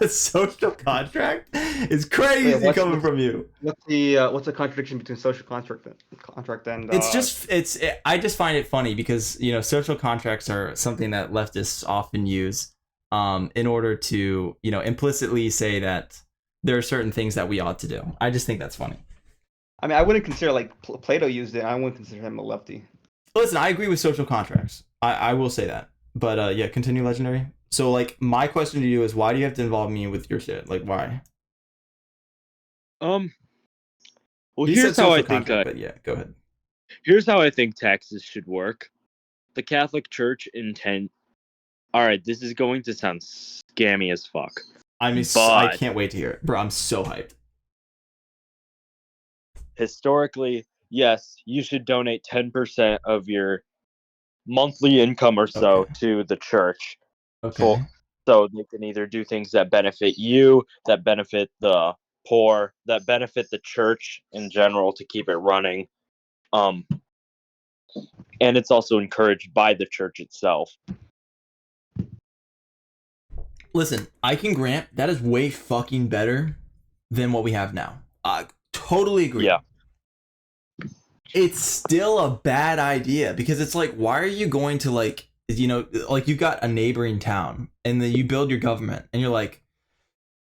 Social contract is crazy Wait, coming from you. What's the contradiction between social contract and It's just I just find it funny because social contracts are something that leftists often use in order to implicitly say that there are certain things that we ought to do. I just think that's funny. I mean, I wouldn't consider, like, Plato used it. I wouldn't consider him a lefty. Listen, I agree with social contracts. I will say that. But yeah, continue, Legendary. So like my question to you is, why do you have to involve me with your shit? Like why? Well, You here's said how social I think. contract, but yeah, go ahead. Here's how I think taxes should work. The Catholic Church intend. All right, this is going to sound scammy as fuck. I mean, I But can't wait to hear it, bro. I'm so hyped. historically, yes, you should donate 10% of your monthly income or so Okay. to the church. Okay. So they can either do things that benefit you, that benefit the poor, that benefit the church in general to keep it running. And it's also encouraged by the church itself. Listen, I can grant that is way fucking better than what we have now. I totally agree. Yeah. It's still a bad idea because it's like, why are you going to like you've got a neighboring town and then you build your government and you're like,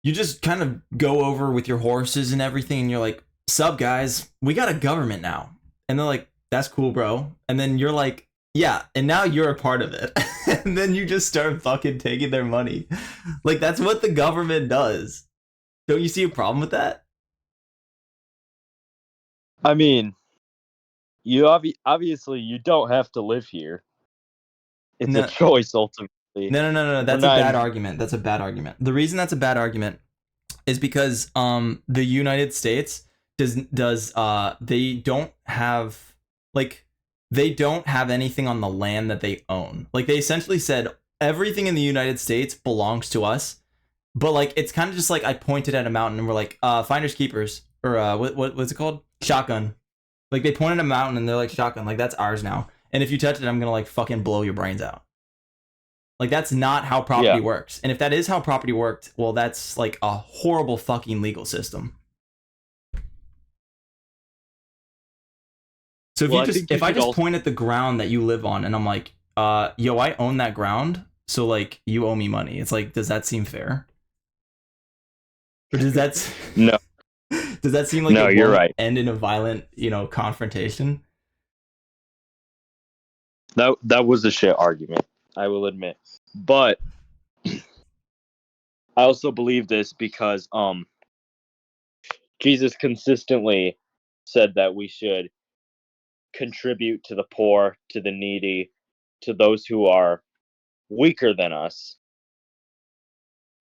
you just kind of go over with your horses and everything and you're like, sup guys, we got a government now. And they're like, that's cool, bro. And then you're like, yeah, and now you're a part of it. And then you just start fucking taking their money. Like that's what the government does. Don't you see a problem with that? I mean, you obviously you don't have to live here. It's No. a choice ultimately. No. That's a bad argument. That's a bad argument. The reason that's a bad argument is because the United States they don't have anything on the land that they own. Like they essentially said everything in the United States belongs to us. But like it's kind of just like I pointed at a mountain and we're like, finders keepers, or what's it called? Shotgun. Like they pointed at a mountain and they're like, shotgun, like that's ours now. And if you touch it, I'm gonna like fucking blow your brains out. Like that's not how property works. And if that is how property worked, well, that's like a horrible fucking legal system. So if I just point at the ground that you live on and I'm like, yo, I own that ground, so like you owe me money. It's like, does that seem fair? Or does that No. Does that seem like no, you're right. End in a violent, confrontation? That was a shit argument, I will admit. But I also believe this because Jesus consistently said that we should contribute to the poor, to the needy, to those who are weaker than us.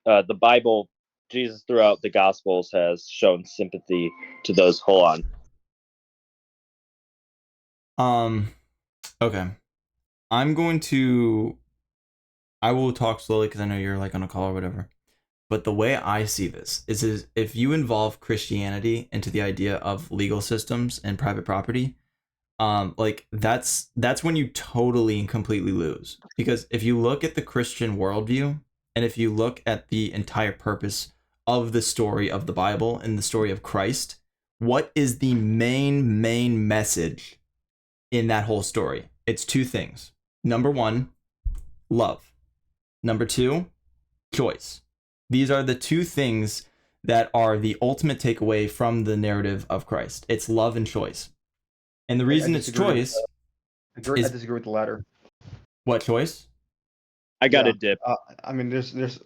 The Bible, Jesus throughout the Gospels has shown sympathy to those. Hold on. Okay. I will talk slowly because I know you're like on a call or whatever. But the way I see this is if you involve Christianity into the idea of legal systems and private property, like that's when you totally and completely lose. Because if you look at the Christian worldview, and if you look at the entire purpose of the story of the Bible and the story of Christ, what is the main message in that whole story? It's two things. Number one, love. Number two, choice. These are the two things that are the ultimate takeaway from the narrative of Christ. It's love and choice. And the reason it's choice I is disagree with the latter. what choice? I got Yeah. a dip. I mean,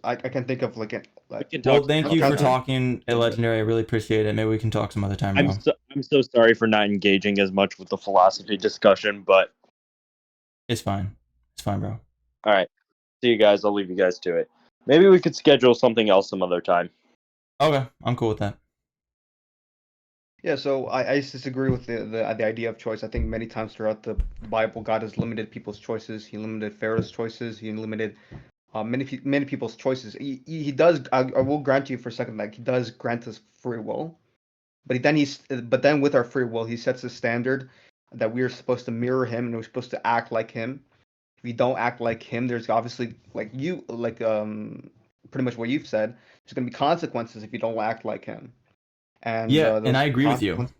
I can think of like We can Well, talk thank some you other for time. talking, Legendary. I really appreciate it. Maybe we can talk some other time, bro. I'm so sorry for not engaging as much with the philosophy discussion, but It's fine. It's fine, bro. all right. See you guys. I'll leave you guys to it. Maybe we could schedule something else some other time. Okay, I'm cool with that. Yeah, so I disagree with the idea of choice. I think many times throughout the Bible, God has limited people's choices. He limited Pharaoh's choices. He limited many people's choices. He does. I will grant you for a second that he does grant us free will, but then with our free will, he sets a standard that we are supposed to mirror him and we're supposed to act like him. If you don't act like him, there's obviously pretty much what you've said. There's going to be consequences if you don't act like him. And Yeah, and those I agree with you. consequences.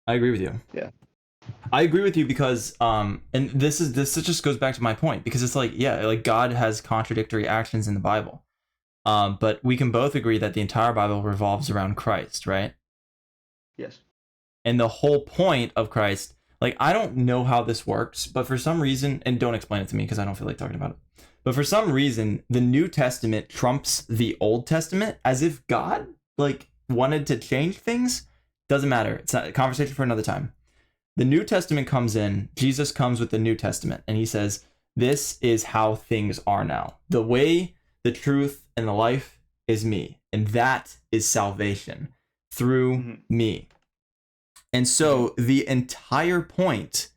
I agree with you. Yeah. I agree with you because and this just goes back to my point, because it's like, yeah, like God has contradictory actions in the Bible. But we can both agree that the entire Bible revolves around Christ, right? Yes. And the whole point of Christ, like, I don't know how this works, but for some reason, and don't explain it to me because I don't feel like talking about it. But for some reason, the New Testament trumps the Old Testament, as if God like wanted to change things. Doesn't matter. It's not a conversation for another time. The New Testament comes in, Jesus comes with the New Testament, and he says, this is how things are now. The way, the truth, and the life is me. And that is salvation through me. And so the entire point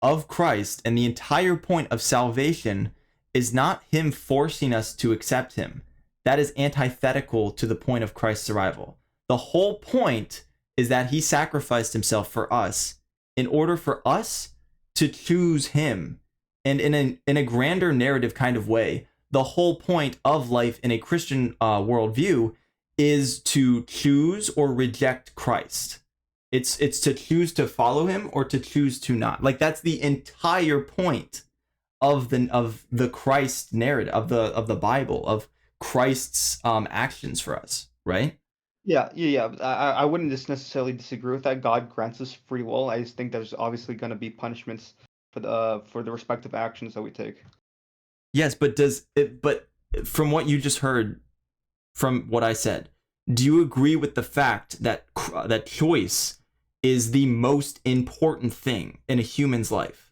of Christ and the entire point of salvation is not him forcing us to accept him. That is antithetical to the point of Christ's arrival. The whole point is that he sacrificed himself for us in order for us to choose him. And in a grander narrative kind of way, the whole point of life in a Christian worldview is to choose or reject Christ. It's to choose to follow him or to choose to not. Like, that's the entire point of the Christ narrative, of the Bible, of Christ's actions for us, right? Yeah. I wouldn't just necessarily disagree with that. God grants us free will. I just think there's obviously going to be punishments for the respective actions that we take. Yes, but but from what you just heard, from what I said, do you agree with the fact that that choice is the most important thing in a human's life?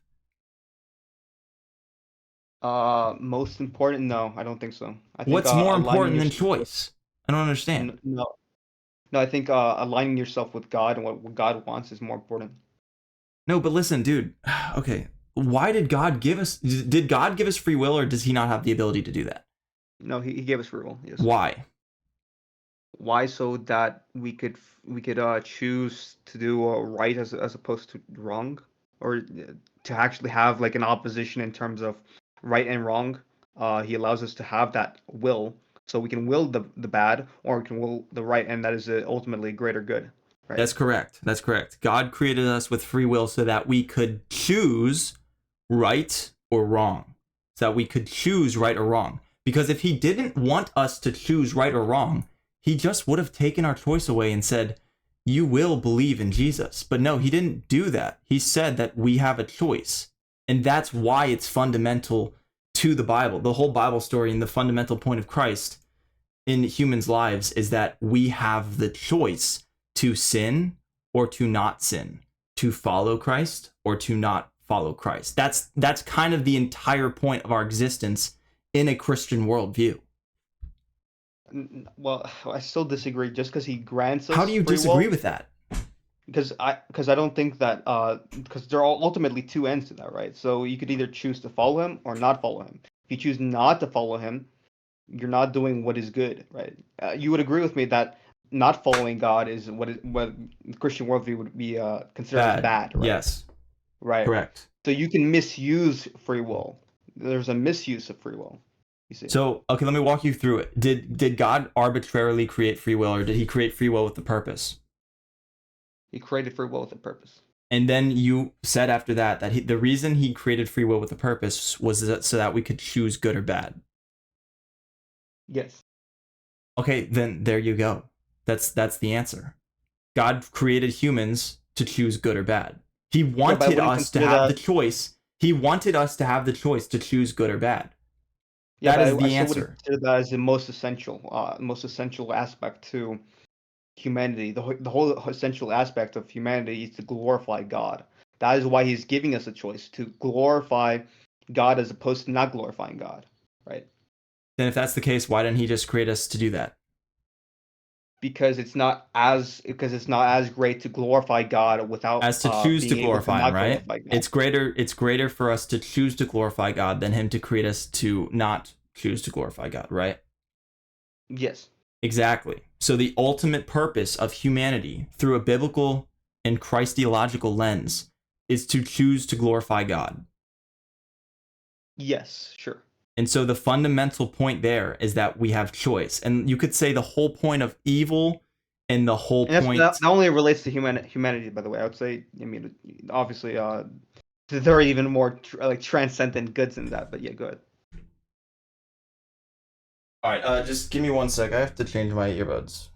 Most important? No, I don't think so. I think What's more aligning important than yourself choice? I don't understand. no, I think aligning yourself with God and what God wants is more important. No, but listen, dude. Okay, why did God give us? Did God give us free will, or does he not have the ability to do that? No, he gave us free will. Yes. Why? Why? So that we could choose to do right as opposed to wrong, or to actually have like an opposition in terms of right and wrong. He allows us to have that will, so we can will the bad, or we can will the right, and that is ultimately greater good. Right. That's correct. That's correct. God created us with free will so that we could choose right or wrong. So that we could choose right or wrong. Because if he didn't want us to choose right or wrong, he just would have taken our choice away and said, you will believe in Jesus. But no, he didn't do that. He said that we have a choice. And that's why it's fundamental to the Bible. The whole Bible story and the fundamental point of Christ in humans' lives is that we have the choice to sin or to not sin, to follow Christ or to not follow Christ. That's kind of the entire point of our existence in a Christian worldview. Well, I still disagree. Just because he grants us How do you free disagree will, with that? because I don't think that because there are ultimately two ends to that, right? So you could either choose to follow him or not follow him. If you choose not to follow him, you're not doing what is good, right? You would agree with me that not following God is what the Christian worldview would be considered as bad, right? Yes. Right. Correct. So you can misuse free will. There's a misuse of free will. You see. So, okay, let me walk you through it. Did God arbitrarily create free will, or did he create free will with a purpose? He created free will with a purpose. And then you said after that the reason he created free will with a purpose was so that we could choose good or bad. Yes. Okay, then there you go. That's the answer. God created humans to choose good or bad. He wanted us to have the choice. He wanted us to have the choice to choose good or bad. Yeah, that is the I still answer. would consider that as the most essential aspect to humanity. The whole essential aspect of humanity is to glorify God. That is why he's giving us a choice to glorify God as opposed to not glorifying God, right? Then if that's the case, why didn't he just create us to do that? Because it's not as great to glorify God without As to choose to being able to glorify him, not right? glorify God. It's greater for us to choose to glorify God than him to create us to not choose to glorify God, right? Yes. Exactly. So the ultimate purpose of humanity through a biblical and Christological lens is to choose to glorify God. Yes, sure. And so the fundamental point there is that we have choice. And you could say the whole point of evil and the whole point... That only relates to humanity, by the way. I would say, I mean, obviously, there are even more transcendent goods in that, but yeah, go ahead. All right, just give me 1 sec. I have to change my earbuds.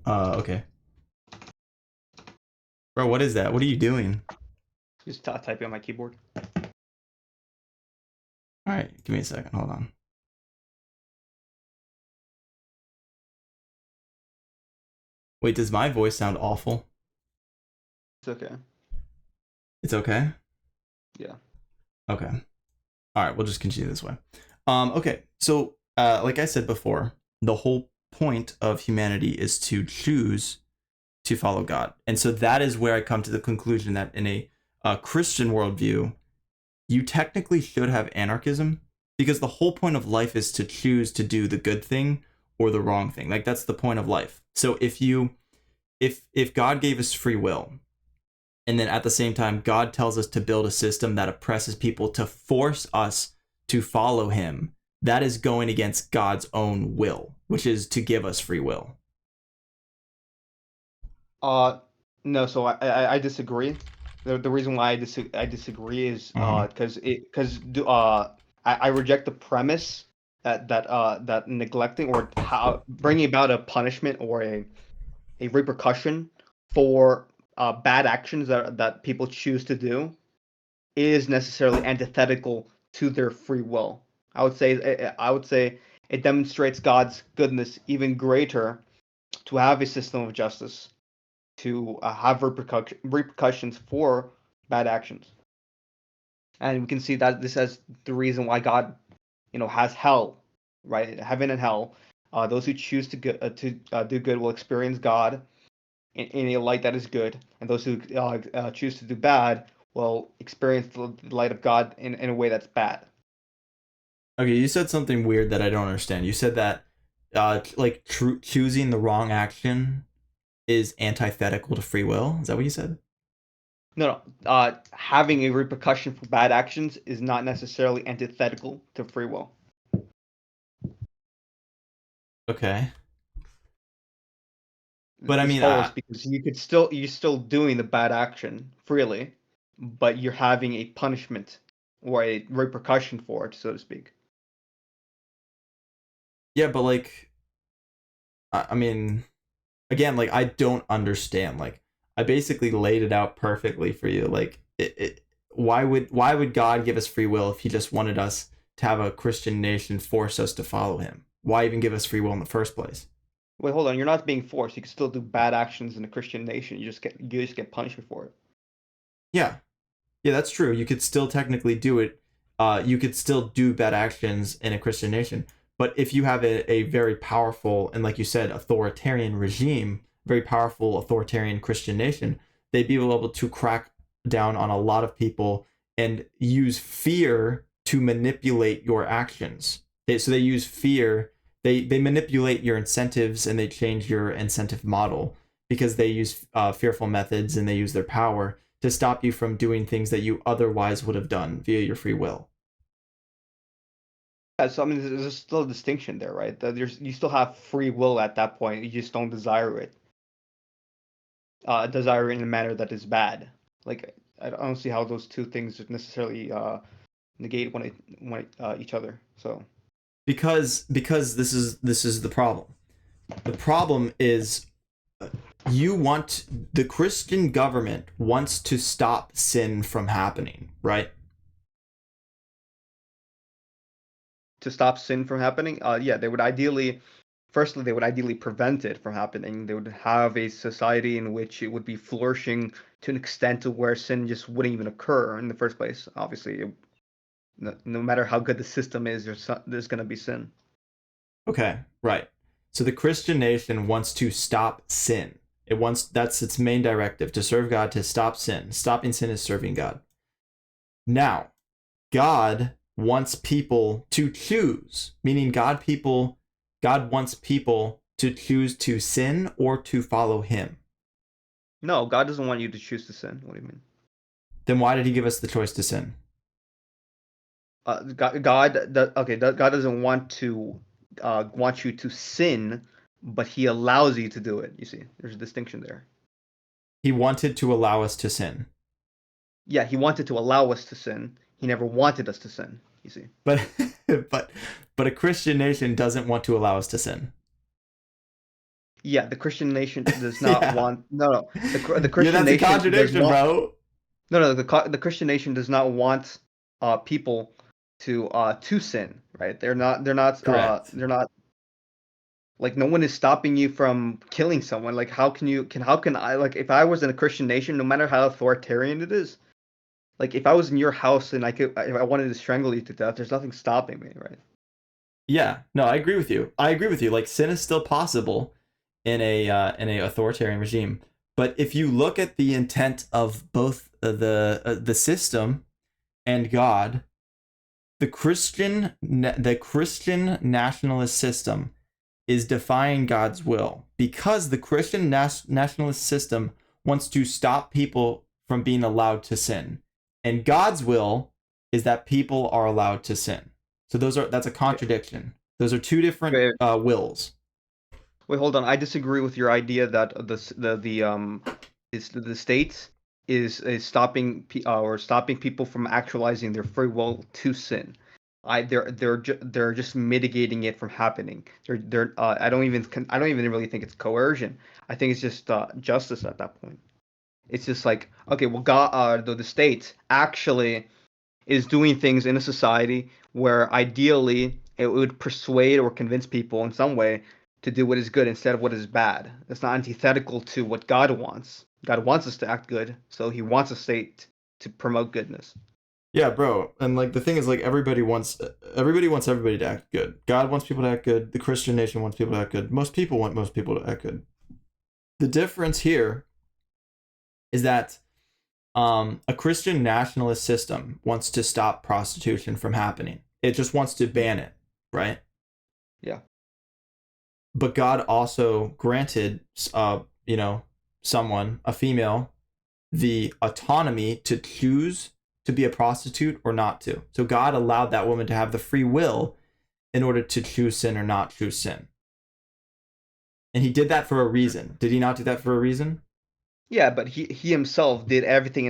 Okay. Bro, what is that? What are you doing? Just typing on my keyboard. All right, give me a second. Hold on. Wait, does my voice sound awful? It's okay. It's okay? Yeah. Okay. All right, we'll just continue this way. Okay, so like I said before, the whole point of humanity is to choose to follow God. And so that is where I come to the conclusion that in a Christian worldview, you technically should have anarchism, because the whole point of life is to choose to do the good thing or the wrong thing. Like, that's the point of life. So if God gave us free will, and then at the same time God tells us to build a system that oppresses people to force us to follow him, that is going against God's own will, which is to give us free will. No, so I disagree. The reason why I disagree is because I reject the premise that neglecting or how bringing about a punishment or a repercussion for bad actions that people choose to do is necessarily antithetical to their free will. I would say it demonstrates God's goodness even greater to have a system of justice, to have repercussions for bad actions. And we can see that this is the reason why God, has hell, right? Heaven and hell. Those who choose to do good will experience God in a light that is good, and those who choose to do bad will experience the light of God in a way that's bad. Okay, you said something weird that I don't understand. You said that choosing the wrong action is antithetical to free will. Is that what you said? No. Having a repercussion for bad actions is not necessarily antithetical to free will. Okay. But I It's mean, false because you're still doing the bad action freely, but you're having a punishment or a repercussion for it, so to speak. yeah, but like, I mean, again, like I don't understand. Like, I basically laid it out perfectly for you. Like, why would God give us free will if He just wanted us to have a Christian nation force us to follow Him? Why even give us free will in the first place? Wait, hold on. You're not being forced. You can still do bad actions in a Christian nation. You just get punishment for it. Yeah, yeah, that's true. You could still technically do it. You could still do bad actions in a Christian nation. But if you have a very powerful and, like you said, authoritarian regime, very powerful authoritarian Christian nation, they'd be able to crack down on a lot of people and use fear to manipulate your actions. So they use fear. They manipulate your incentives and they change your incentive model because they use fearful methods and they use their power to stop you from doing things that you otherwise would have done via your free will. Yeah, so I mean, there's still a distinction there, right? That you still have free will at that point. You just don't desire it. Desire it in a manner that is bad. Like I don't see how those two things necessarily negate each other. So Because this is the problem. The problem is the Christian government wants to stop sin from happening, right? to stop sin from happening, yeah, firstly, they would ideally prevent it from happening. They would have a society in which it would be flourishing to an extent to where sin just wouldn't even occur in the first place. Obviously, no matter how good the system is, there's going to be sin. Okay, right. So the Christian nation wants to stop sin. That's its main directive, to serve God, to stop sin. Stopping sin is serving God. Now, God wants people to choose, meaning God wants people to choose to sin or to follow Him. No, God doesn't want you to choose to sin. What do you mean? Then why did He give us the choice to sin? God doesn't want you to sin, but He allows you to do it. You see, there's a distinction there. He wanted to allow us to sin. Yeah, He wanted to allow us to sin. He never wanted us to sin. You see. But but a Christian nation doesn't want to allow us to sin. Yeah, the Christian nation does not Yeah. want. No, the Yeah, Christian that's a nation does contradiction, not. bro. No, the Christian nation does not want people to sin. Right? Correct. They're not like no one is stopping you from killing someone. Like how can I, like, if I was in a Christian nation, no matter how authoritarian it is, like if I was in your house and if I wanted to strangle you to death, there's nothing stopping me, right? Yeah, no, I agree with you. I agree with you. Like sin is still possible in a authoritarian regime, but if you look at the intent of both the system and God, the Christian nationalist system is defying God's will because the Christian nationalist system wants to stop people from being allowed to sin, and God's will is that people are allowed to sin. So that's a contradiction. Those are two different Wait, wills. wait, hold on. I disagree with your idea that the state is stopping people from actualizing their free will to sin. They're just mitigating it from happening. I don't even really think it's coercion. I think it's just justice at that point. It's just like, okay, well, God, the state actually is doing things in a society where ideally it would persuade or convince people in some way to do what is good instead of what is bad. It's not antithetical to what God wants. God wants us to act good, so He wants a state to promote goodness. Yeah, bro. And like the thing is, like everybody wants everybody to act good. God wants people to act good. The Christian nation wants people to act good. Most people want most people to act good. The difference here is that a Christian nationalist system wants to stop prostitution from happening. It just wants to ban it, right? Yeah. But God also granted, someone, a female, the autonomy to choose to be a prostitute or not to. So God allowed that woman to have the free will in order to choose sin or not choose sin. And he did that for a reason. Did he not do that for a reason? Yeah, but he himself did everything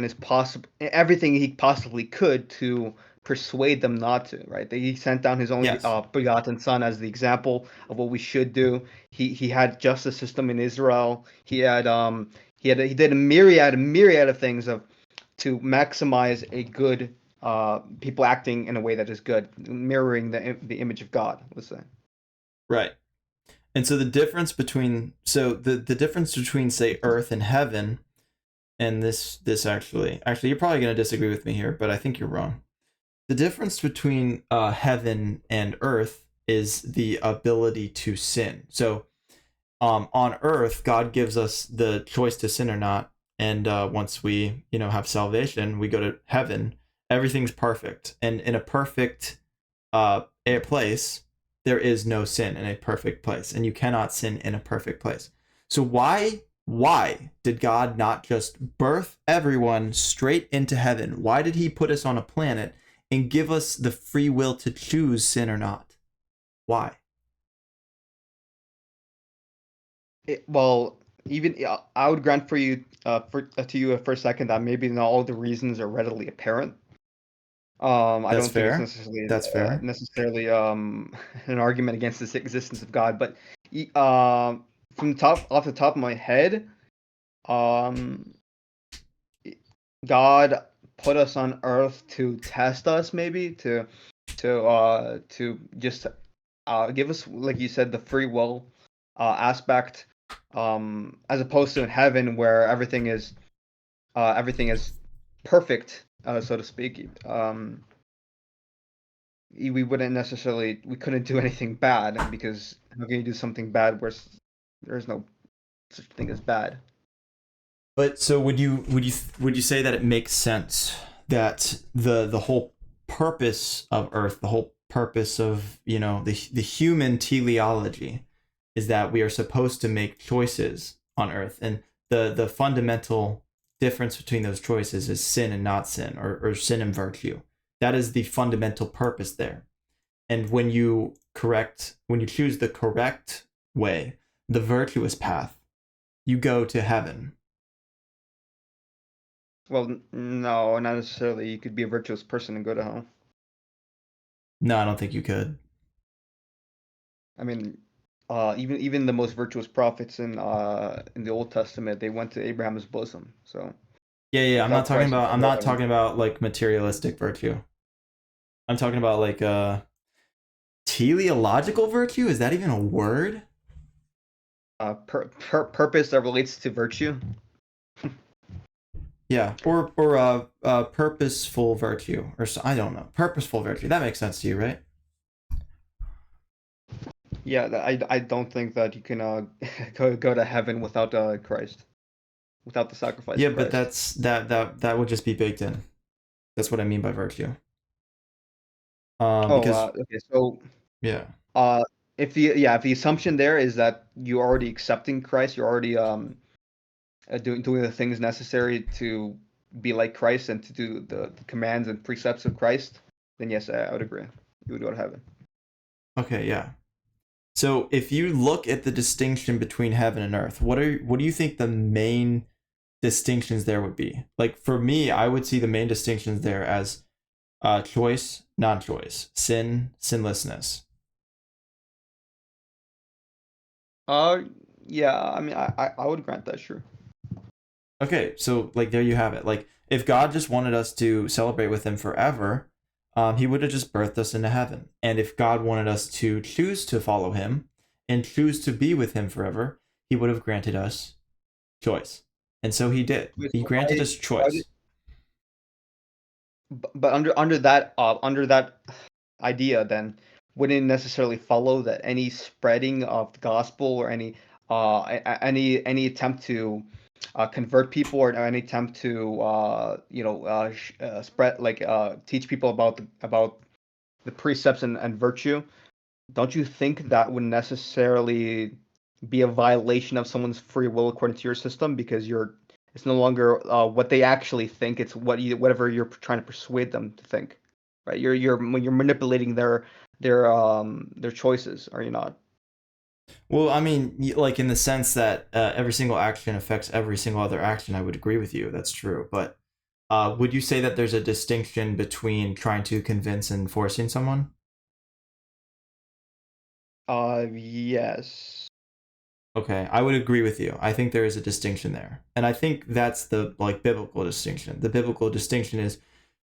he possibly could to persuade them not to, right? He sent down his only Yes. begotten son as the example of what we should do. He had justice system in Israel. He did a myriad of things to maximize a good people acting in a way that is good, mirroring the image of God, let's say. Right. And so the difference between the difference between say earth and heaven, and this actually you're probably going to disagree with me here, but I think you're wrong. The difference between heaven and earth is the ability to sin. So on earth, God gives us the choice to sin or not, and once we have salvation, we go to heaven. Everything's perfect, and in a perfect place, there is no sin in a perfect place, and you cannot sin in a perfect place. So why did God not just birth everyone straight into heaven? Why did he put us on a planet and give us the free will to choose sin or not? Why? I would grant to you for a second that maybe not all the reasons are readily apparent. I That's don't think it's fair. That's fair. necessarily an argument against the existence of God, but off the top of my head, um, God put us on Earth to test us, maybe to just give us, like you said, the free will aspect, as opposed to in heaven where everything is perfect, so to speak. We couldn't do anything bad, because how can you do something bad where there's no such thing as bad? But so would you say that it makes sense that the whole purpose of Earth, the whole purpose of the human teleology, is that we are supposed to make choices on Earth, and the fundamental difference between those choices is sin and not sin, or sin and virtue. That is the fundamental purpose there. And when you choose the correct way, the virtuous path, you go to heaven. Well, no, not necessarily. You could be a virtuous person and go to hell. No, I don't think you could. I mean, even the most virtuous prophets in the Old Testament, they went to Abraham's bosom. So Yeah. I'm not without talking Christ, you about. can't I'm go to not heaven. talking about like materialistic virtue. I'm talking about like teleological virtue. Is that even a word? Purpose that relates to virtue. Yeah, or purposeful virtue, or I don't know, purposeful virtue. That makes sense to you, right? Yeah, I don't think that you can go to heaven without Christ, without the sacrifice Yeah, of but Christ. that would just be baked in. That's what I mean by virtue. Oh, Because okay. So, yeah, uh, if the assumption there is that you're already accepting Christ, you're already doing the things necessary to be like Christ and to do the commands and precepts of Christ, then yes, I would agree. You would go to heaven. okay, yeah. So if you look at the distinction between heaven and earth, what do you think the main distinctions there would be? Like for me, I would see the main distinctions there as choice, non-choice, sin, sinlessness. Uh, yeah. I mean, I would grant that, sure. Okay, so like there you have it. Like if God just wanted us to celebrate with him forever, he would have just birthed us into heaven. And if God wanted us to choose to follow him and choose to be with him forever, he would have granted us choice. And so he did. Wait, He so granted us why did, choice. but under that idea, then wouldn't it necessarily follow that any spreading of the gospel or any attempt to convert people, or any attempt to spread, like teach people about the precepts and virtue, don't you think that would necessarily be a violation of someone's free will according to your system, because it's no longer what they actually think, it's whatever you're trying to persuade them to think, right? You're manipulating their choices, are you not? Well, I mean, like in the sense that every single action affects every single other action, I would agree with you. That's true. But would you say that there's a distinction between trying to convince and forcing someone? Yes. Okay, I would agree with you. I think there is a distinction there. And I think that's the like biblical distinction. The biblical distinction is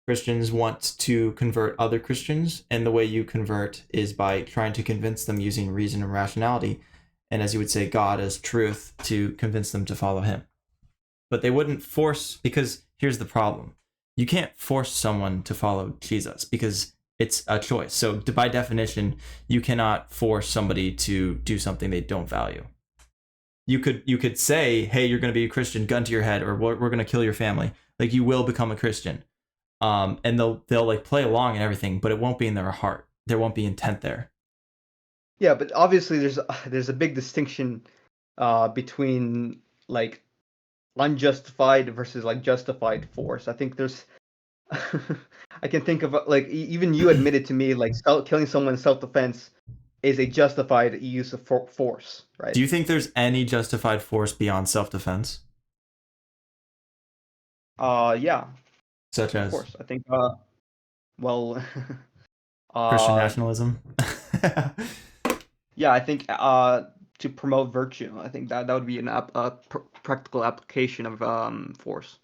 Christians want to convert other Christians, and the way you convert is by trying to convince them using reason and rationality, and as you would say, God as truth, to convince them to follow Him. But they wouldn't force, because here's the problem: you can't force someone to follow Jesus because it's a choice. So by definition, you cannot force somebody to do something they don't value. You could say, hey, you're going to be a Christian, gun to your head, or we're going to kill your family. Like, you will become a Christian. And they'll like play along and everything, but it won't be in their heart. There won't be intent there. Yeah, but obviously there's a big distinction between like unjustified versus like justified force. I think there's I can think of like even you admitted to me like killing someone in self-defense is a justified use of force, right? Do you think there's any justified force beyond self-defense? Yeah, Such of as course. I think well Christian uh nationalism? yeah, I think to promote virtue, I think that would be an practical application of force.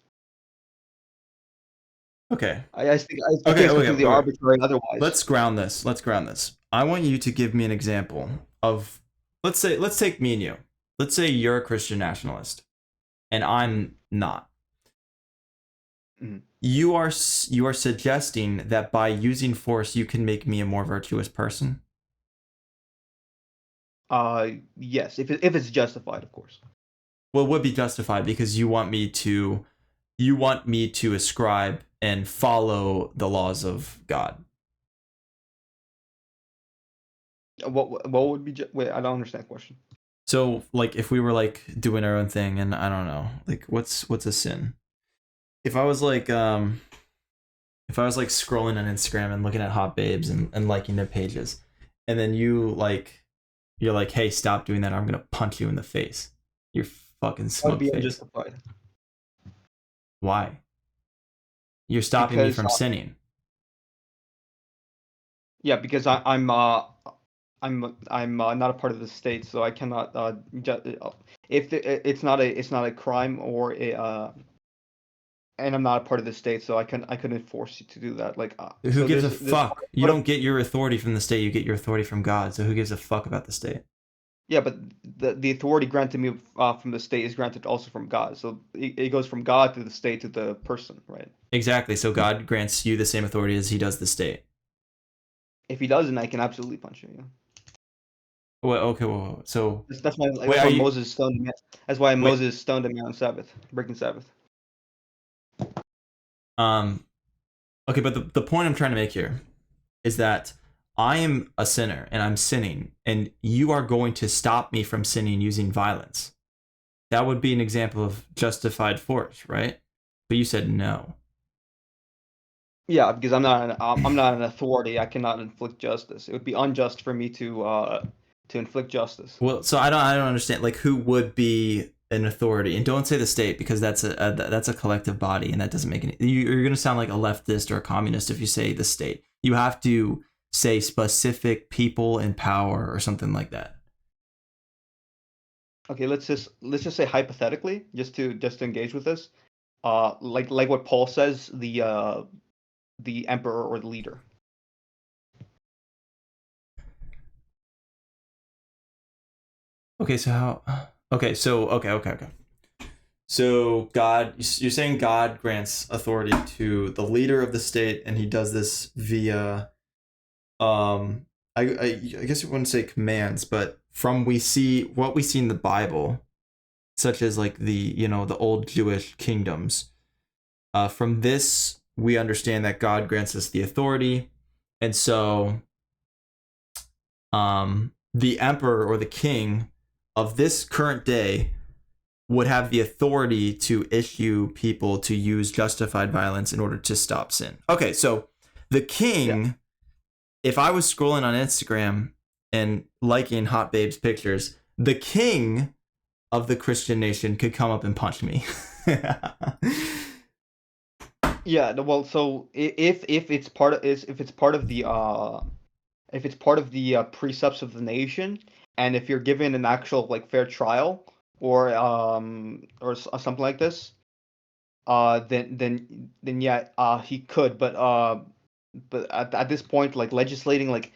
Okay. I think Okay, it's okay, completely okay. arbitrary otherwise. Let's ground this. Let's ground this. I want you to give me an example of, let's take me and you. Let's say you're a Christian nationalist and I'm not. Mhm. You are suggesting that by using force you can make me a more virtuous person? Yes, if it's justified, of course. Well, it would be justified because you want me to ascribe and follow the laws of God. What would be wait? I don't understand the question. So, like, if we were like doing our own thing, and I don't know, like, what's a sin? If I was like scrolling on Instagram and looking at hot babes and liking their pages, and then you're like, hey, stop doing that, or I'm gonna punch you in the face. You're fucking That would smug be face. unjustified. Why? You're stopping me Because from sinning. yeah, because I'm not a part of the state, so I cannot if it's not a crime or a and I'm not a part of the state, so I couldn't force you to do that. Like Who so gives a there's fuck? You don't get your authority from the state, you get your authority from God. So who gives a fuck about the state? yeah, but the authority granted me from the state is granted also from God. So it goes from God to the state to the person, right? Exactly. So God grants you the same authority as he does the state. If he doesn't, I can absolutely punch you. Yeah. Well, okay, well, so That's why wait, that's are why you Moses stoned him. That's why wait, Moses stoned him on Sabbath, breaking Sabbath. um okay, but the point I'm trying to make here is that I am a sinner and I'm sinning, and you are going to stop me from sinning using violence. That would be an example of justified force, right? But you said no. Yeah, because I'm not an authority. I cannot inflict justice. It would be unjust for me to inflict justice. Well, so I don't understand, like, who would be an authority, and don't say the state because that's a collective body, and that doesn't make any. You're gonna sound like a leftist or a communist if you say the state. You have to say specific people in power or something like that. Okay, let's just say hypothetically, just to engage with this. Like what Paul says, the emperor or the leader. Okay, so how? Okay, so okay. So God, you're saying God grants authority to the leader of the state, and he does this via I guess you wouldn't say commands, but from what we see in the Bible, such as like the old Jewish kingdoms. From this, we understand that God grants us the authority, and so the emperor or the king of this current day would have the authority to issue people to use justified violence in order to stop sin. Okay, so the king, Yeah. if I was scrolling on Instagram and liking hot babes pictures, the king of the Christian nation could come up and punch me. Yeah, well, so if it's part of if it's part of the precepts of the nation, and if you're given an actual like fair trial or something like this, then yeah, he could, but at this point, like legislating like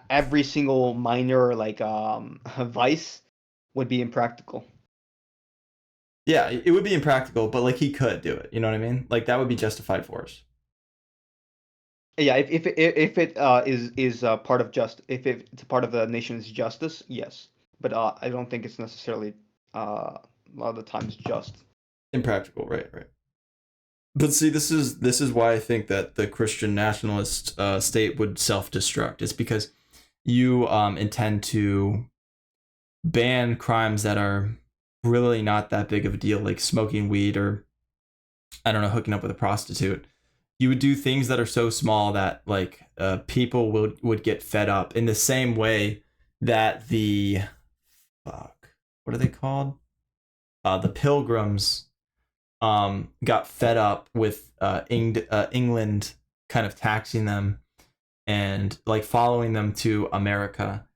every single minor like vice would be impractical. Yeah, it would be impractical, but like he could do it. You know what I mean? Like that would be justified force. Yeah, if it is part of if it's a part of the nation's justice, yes, but I don't think it's necessarily a lot of the times just. Impractical, right, right. But see, this is why I think that the Christian nationalist state would self-destruct. It's because you intend to ban crimes that are really not that big of a deal, like smoking weed or, I don't know, hooking up with a prostitute. You would do things that are so small that like people would get fed up in the same way that the what are they called? The Pilgrims got fed up with England kind of taxing them and like following them to America.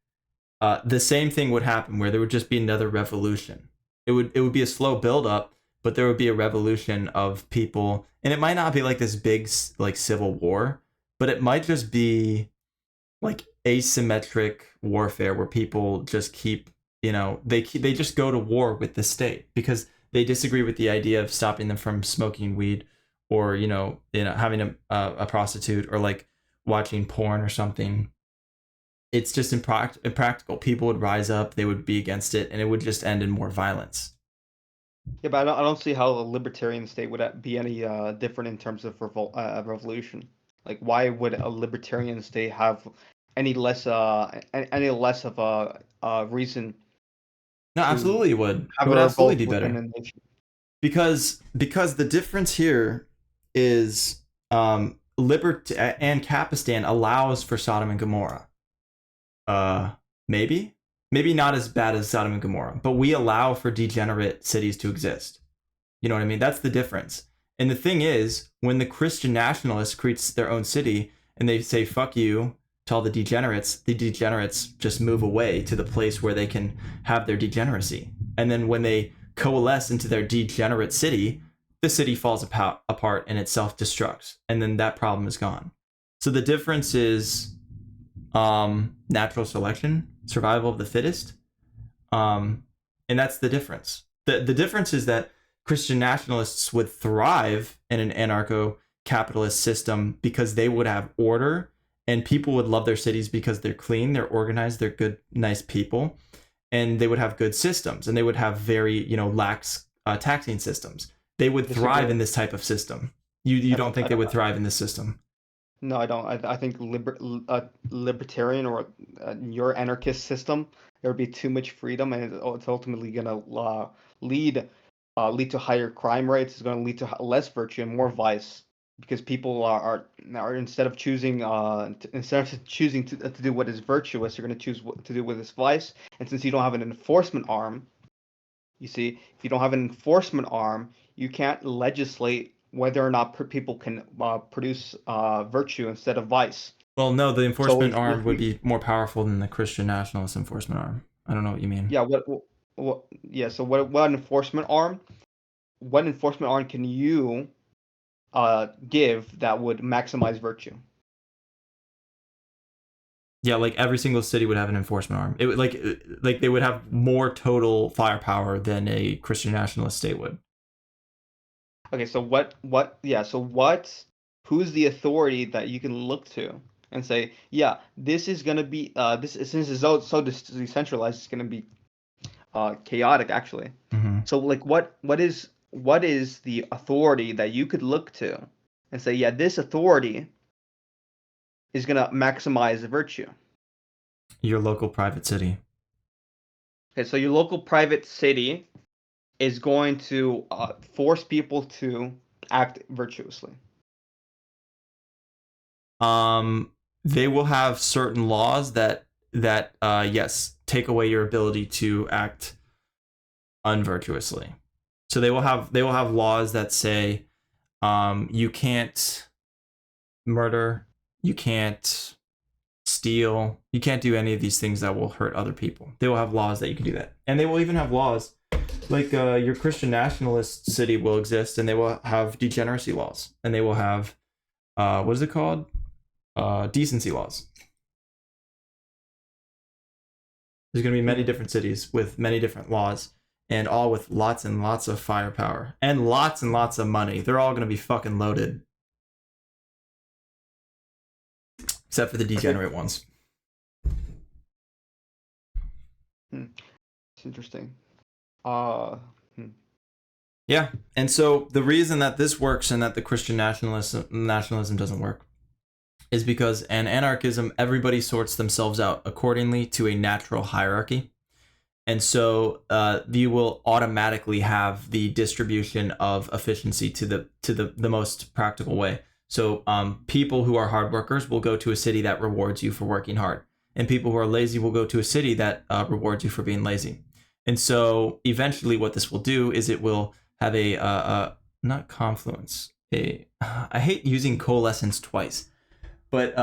The same thing would happen where there would just be another revolution. It would be a slow build up, but there would be a revolution of people, and it might not be like this big like civil war, but it might just be like asymmetric warfare where people just keep, they just go to war with the state because they disagree with the idea of stopping them from smoking weed or having a prostitute or like watching porn or something. It's just impractical. People would rise up, they would be against it, and it would just end in more violence. Yeah, but I don't see how a libertarian state would be any different in terms of revolution. Like, why would a libertarian state have any less of a reason No, to absolutely it would. It have a would absolutely revolt be within better. a nation? Because the difference here is and Capistan allows for Sodom and Gomorrah. Maybe not as bad as Sodom and Gomorrah, but we allow for degenerate cities to exist. You know what I mean? That's the difference. And the thing is, when the Christian nationalists creates their own city and they say "fuck you" to all the degenerates just move away to the place where they can have their degeneracy. And then when they coalesce into their degenerate city, the city falls apart and it self-destructs, and then that problem is gone. So the difference is natural selection, survival of the fittest, and that's the difference. The difference is that Christian nationalists would thrive in an anarcho-capitalist system because they would have order and people would love their cities because they're clean, they're organized, they're good, nice people, and they would have good systems and they would have very, lax taxing systems. They would thrive in this type of system. You don't think they would thrive in this system? No, I don't. I think libertarian or your anarchist system, there would be too much freedom, and it's ultimately gonna lead lead to higher crime rates. It's gonna lead to less virtue and more vice because people are instead of choosing to do what is virtuous, they're gonna choose what to do with this vice. And since you don't have an enforcement arm, you see, if you don't have an enforcement arm, you can't legislate whether or not people can produce virtue instead of vice. Well, no, the enforcement So arm would be more powerful than the Christian nationalist enforcement arm. I don't know what you mean. yeah, yeah, so what enforcement arm? What enforcement arm can you give that would maximize virtue? Yeah, like every single city would have an enforcement arm. It would like they would have more total firepower than a Christian nationalist state would. Okay, so who's the authority that you can look to and say, yeah, this is gonna be this since it's so decentralized, it's gonna be chaotic actually. Mm-hmm. So like what is the authority that you could look to and say, yeah, this authority is gonna maximize the virtue? Your local private city. Okay, so your local private city is going to force people to act virtuously. They will have certain laws that that yes, take away your ability to act unvirtuously. So they will have laws that say you can't murder, you can't steal, you can't do any of these things that will hurt other people. They will have laws that you can do that. And they will even have laws like your Christian nationalist city will exist, and they will have degeneracy laws, and they will have what is it called? Decency laws. There's going to be many different cities with many different laws, and all with lots and lots of firepower and lots of money. They're all going to be fucking loaded. Except for the degenerate ones. It's interesting. Yeah, and so the reason that this works and that the Christian nationalism doesn't work is because in anarchism, everybody sorts themselves out accordingly to a natural hierarchy. And so you will automatically have the distribution of efficiency to the most practical way. So people who are hard workers will go to a city that rewards you for working hard. And people who are lazy will go to a city that rewards you for being lazy. And so eventually what this will do is it will have a not confluence. I hate using coalescence twice. But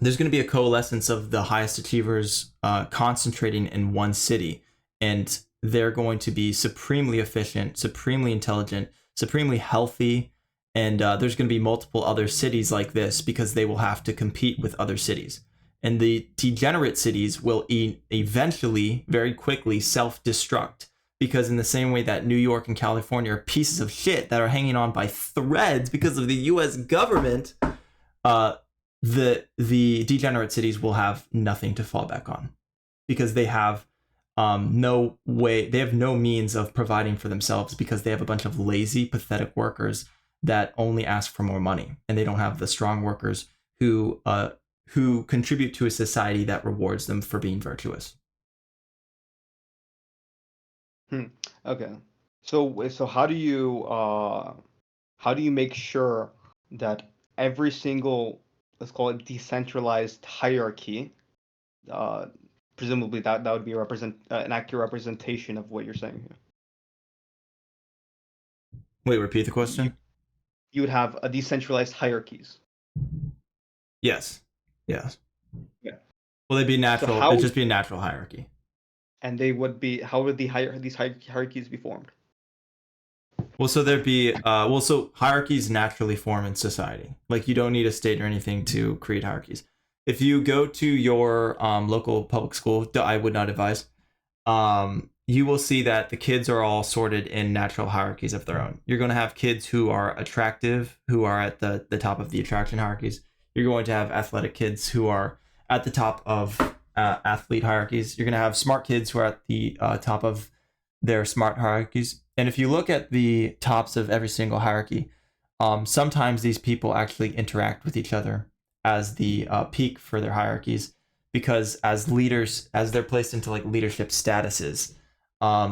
there's going to be a coalescence of the highest achievers concentrating in one city. And they're going to be supremely efficient, supremely intelligent, supremely healthy. And there's going to be multiple other cities like this because they will have to compete with other cities. And the degenerate cities will eventually, very quickly, self-destruct. Because in the same way that New York and California are pieces of shit that are hanging on by threads because of the U.S. government, the degenerate cities will have nothing to fall back on because they have no means of providing for themselves because they have a bunch of lazy, pathetic workers that only ask for more money, and they don't have the strong workers who contribute to a society that rewards them for being virtuous. Okay. So how do you make sure that every single, let's call it decentralized hierarchy, presumably that would be an accurate representation of what you're saying here. Wait, repeat the question. You would have a decentralized hierarchies. Yes. Yeah. Well, they'd be natural. It'd just be a natural hierarchy. And they would be. How would these hierarchies be formed? Well, so there'd be so hierarchies naturally form in society. Like you don't need a state or anything to create hierarchies. If you go to your local public school, I would not advise. You will see that the kids are all sorted in natural hierarchies of their own. You're going to have kids who are attractive, who are at the top of the attraction hierarchies. You're going to have athletic kids who are at the top of athlete hierarchies. You're going to have smart kids who are at the top of their smart hierarchies. And if you look at the tops of every single hierarchy, sometimes these people actually interact with each other as the peak for their hierarchies, because as leaders, as they're placed into like leadership statuses,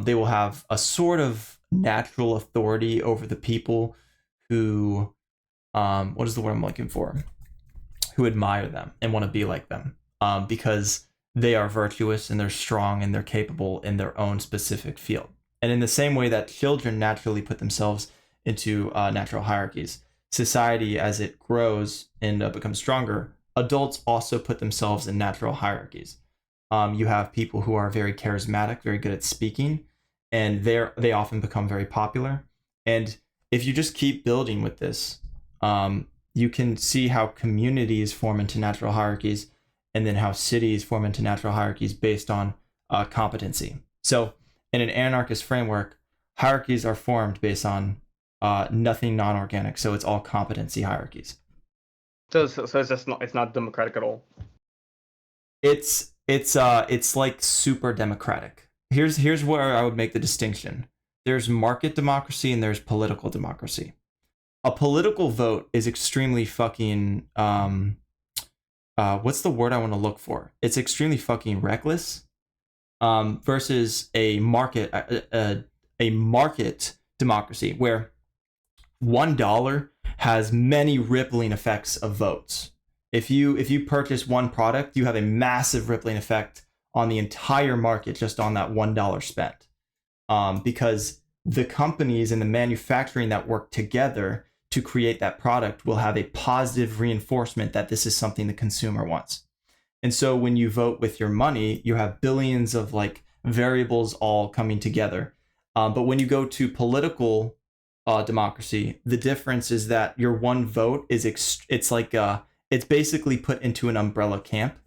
they will have a sort of natural authority over the people who, what is the word I'm looking for? Who admire them and want to be like them, because they are virtuous and they're strong and they're capable in their own specific field. And in the same way that children naturally put themselves into natural hierarchies, society, as it grows and becomes stronger, adults also put themselves in natural hierarchies. You have people who are very charismatic, very good at speaking, and they often become very popular. And if you just keep building with this, you can see how communities form into natural hierarchies, and then how cities form into natural hierarchies based on competency. So in an anarchist framework, hierarchies are formed based on nothing non-organic. So it's all competency hierarchies. So it's not democratic at all. It's like super democratic. Here's where I would make the distinction. There's market democracy and there's political democracy. A political vote is extremely fucking what's the word I want to look for? It's extremely fucking reckless. Versus a market democracy where $1 has many rippling effects of votes. If you purchase one product, you have a massive rippling effect on the entire market just on that $1 spent, because the companies and the manufacturing that work together to create that product will have a positive reinforcement that this is something the consumer wants. And so when you vote with your money, you have billions of like variables all coming together. But when you go to political democracy, the difference is that your one vote is it's like it's basically put into an umbrella camp,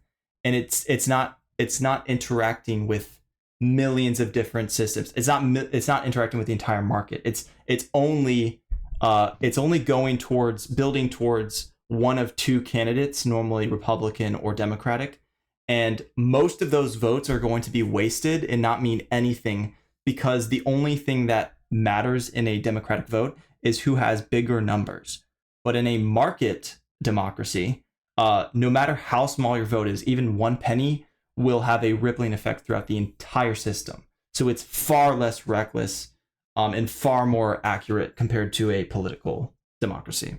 and it's not interacting with millions of different systems. It's not interacting with the entire market. It's only going towards building towards one of two candidates, normally Republican or Democratic. And most of those votes are going to be wasted and not mean anything, because the only thing that matters in a Democratic vote is who has bigger numbers. But in a market democracy, no matter how small your vote is, even 1 penny will have a rippling effect throughout the entire system. So it's far less reckless and far more accurate compared to a political democracy.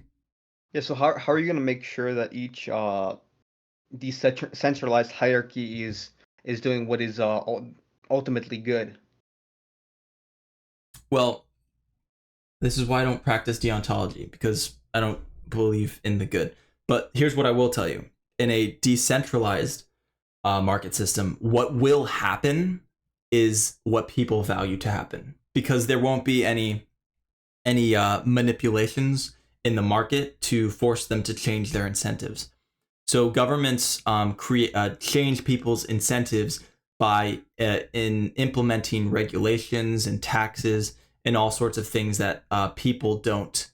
Yeah, so how are you going to make sure that each decentralized hierarchy is doing what is ultimately good? Well, this is why I don't practice deontology, because I don't believe in the good. But here's what I will tell you. In a decentralized market system, what will happen is what people value to happen, because there won't be any manipulations in the market to force them to change their incentives. So governments change people's incentives by in implementing regulations and taxes and all sorts of things that people don't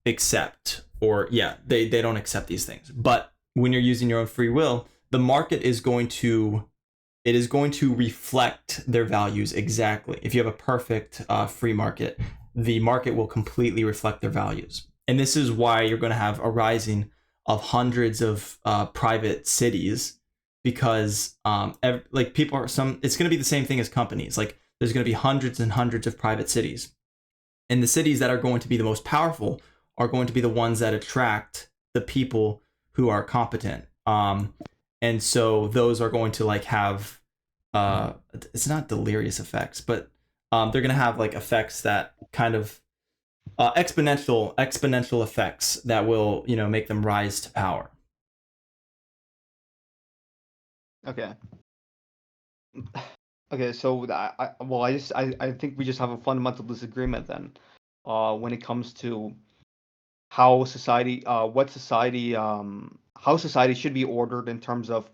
accept, or they don't accept these things. But when you're using your own free will, the market is going to reflect their values exactly. If you have a perfect free market, the market will completely reflect their values. And this is why you're going to have a rising of hundreds of private cities, because people are it's going to be the same thing as companies. Like there's going to be hundreds and hundreds of private cities. And the cities that are going to be the most powerful are going to be the ones that attract the people who are competent. And so those are going to like have it's not delirious effects, but they're going to have like effects that kind of exponential effects that will, make them rise to power. Okay. Okay, so I think we just have a fundamental disagreement then, when it comes to how society how society should be ordered in terms of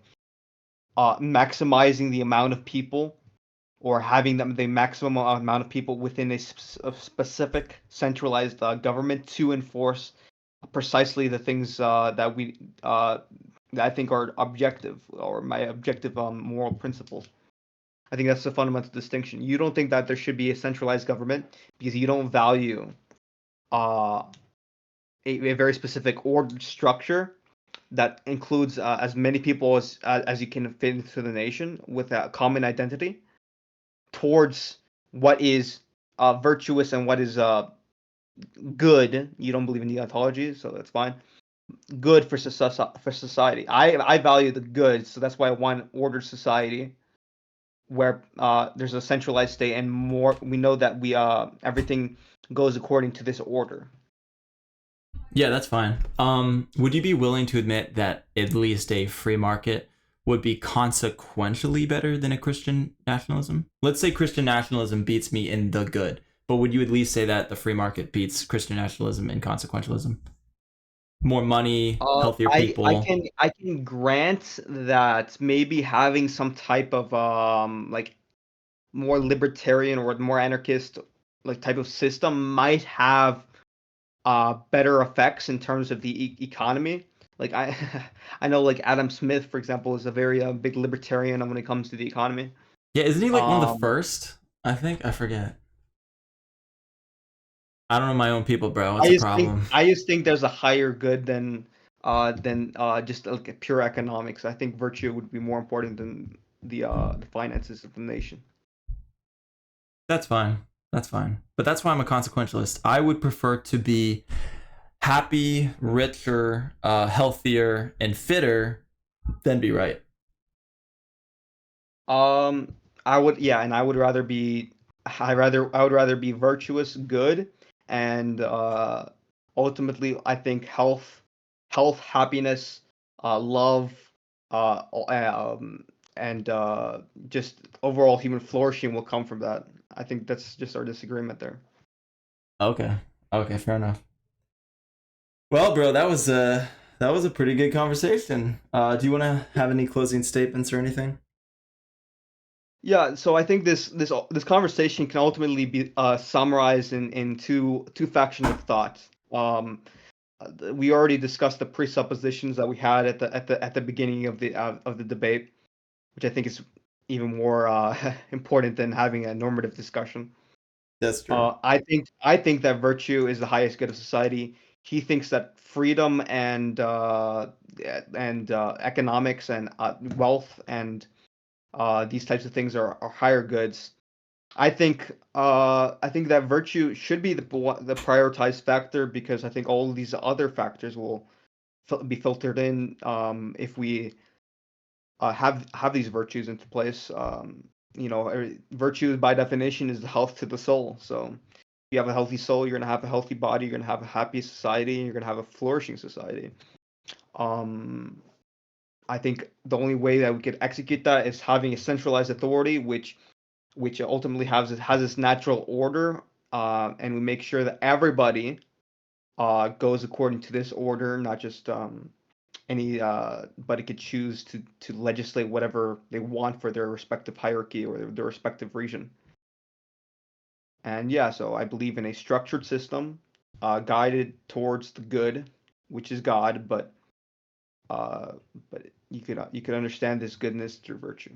maximizing the amount of people, or having the maximum amount of people within a specific centralized government to enforce precisely the things that I think are objective, or my objective moral principles. I think that's the fundamental distinction. You don't think that there should be a centralized government because you don't value a very specific ordered structure that includes as many people as you can fit into the nation with a common identity, towards what is virtuous and what is good. You don't believe in deontology, so that's fine. Good for society. I value the good, so that's why I want ordered society where there's a centralized state, and more we know that everything goes according to this order. Yeah, that's fine. Would you be willing to admit that at least a free market would be consequentially better than a Christian nationalism? Let's say Christian nationalism beats me in the good, but would you at least say that the free market beats Christian nationalism in consequentialism? More money, healthier people. I can grant that maybe having some type of like more libertarian or more anarchist like type of system might have better effects in terms of the economy. Like I know like Adam Smith, for example, is a very big libertarian when it comes to the economy. Yeah, isn't he like one of the first? I think I forget. I don't know my own people, bro. It's a problem. I just think there's a higher good than just like pure economics. I think virtue would be more important than the finances of the nation. That's fine. That's fine. But that's why I'm a consequentialist. I would prefer to happy, richer, healthier, and fitter, then be right. I would, yeah, and I would rather be, I would rather be virtuous, good, and ultimately, I think happiness, love, and just overall human flourishing will come from that. I think that's just our disagreement there. Okay. Okay, fair enough. Well, bro, that was a pretty good conversation. Do you want to have any closing statements or anything? Yeah, so I think this conversation can ultimately be summarized in two factions of thought. We already discussed the presuppositions that we had at the beginning of the debate, which I think is even more important than having a normative discussion. That's true. I think that virtue is the highest good of society. He thinks that freedom and economics and wealth and these types of things are higher goods. I think that virtue should be the prioritized factor because I think all of these other factors will be filtered in if we have these virtues into place. Virtue by definition is the health to the soul. So if you have a healthy soul, you're gonna have a healthy body, you're gonna have a happy society, and you're gonna have a flourishing society. Um, I think the only way that we could execute that is having a centralized authority, which ultimately has its natural order, and we make sure that everybody goes according to this order, not just anybody could choose to legislate whatever they want for their respective hierarchy or their respective region. And yeah, so I believe in a structured system, guided towards the good, which is God, but uh, but you could understand this goodness through virtue.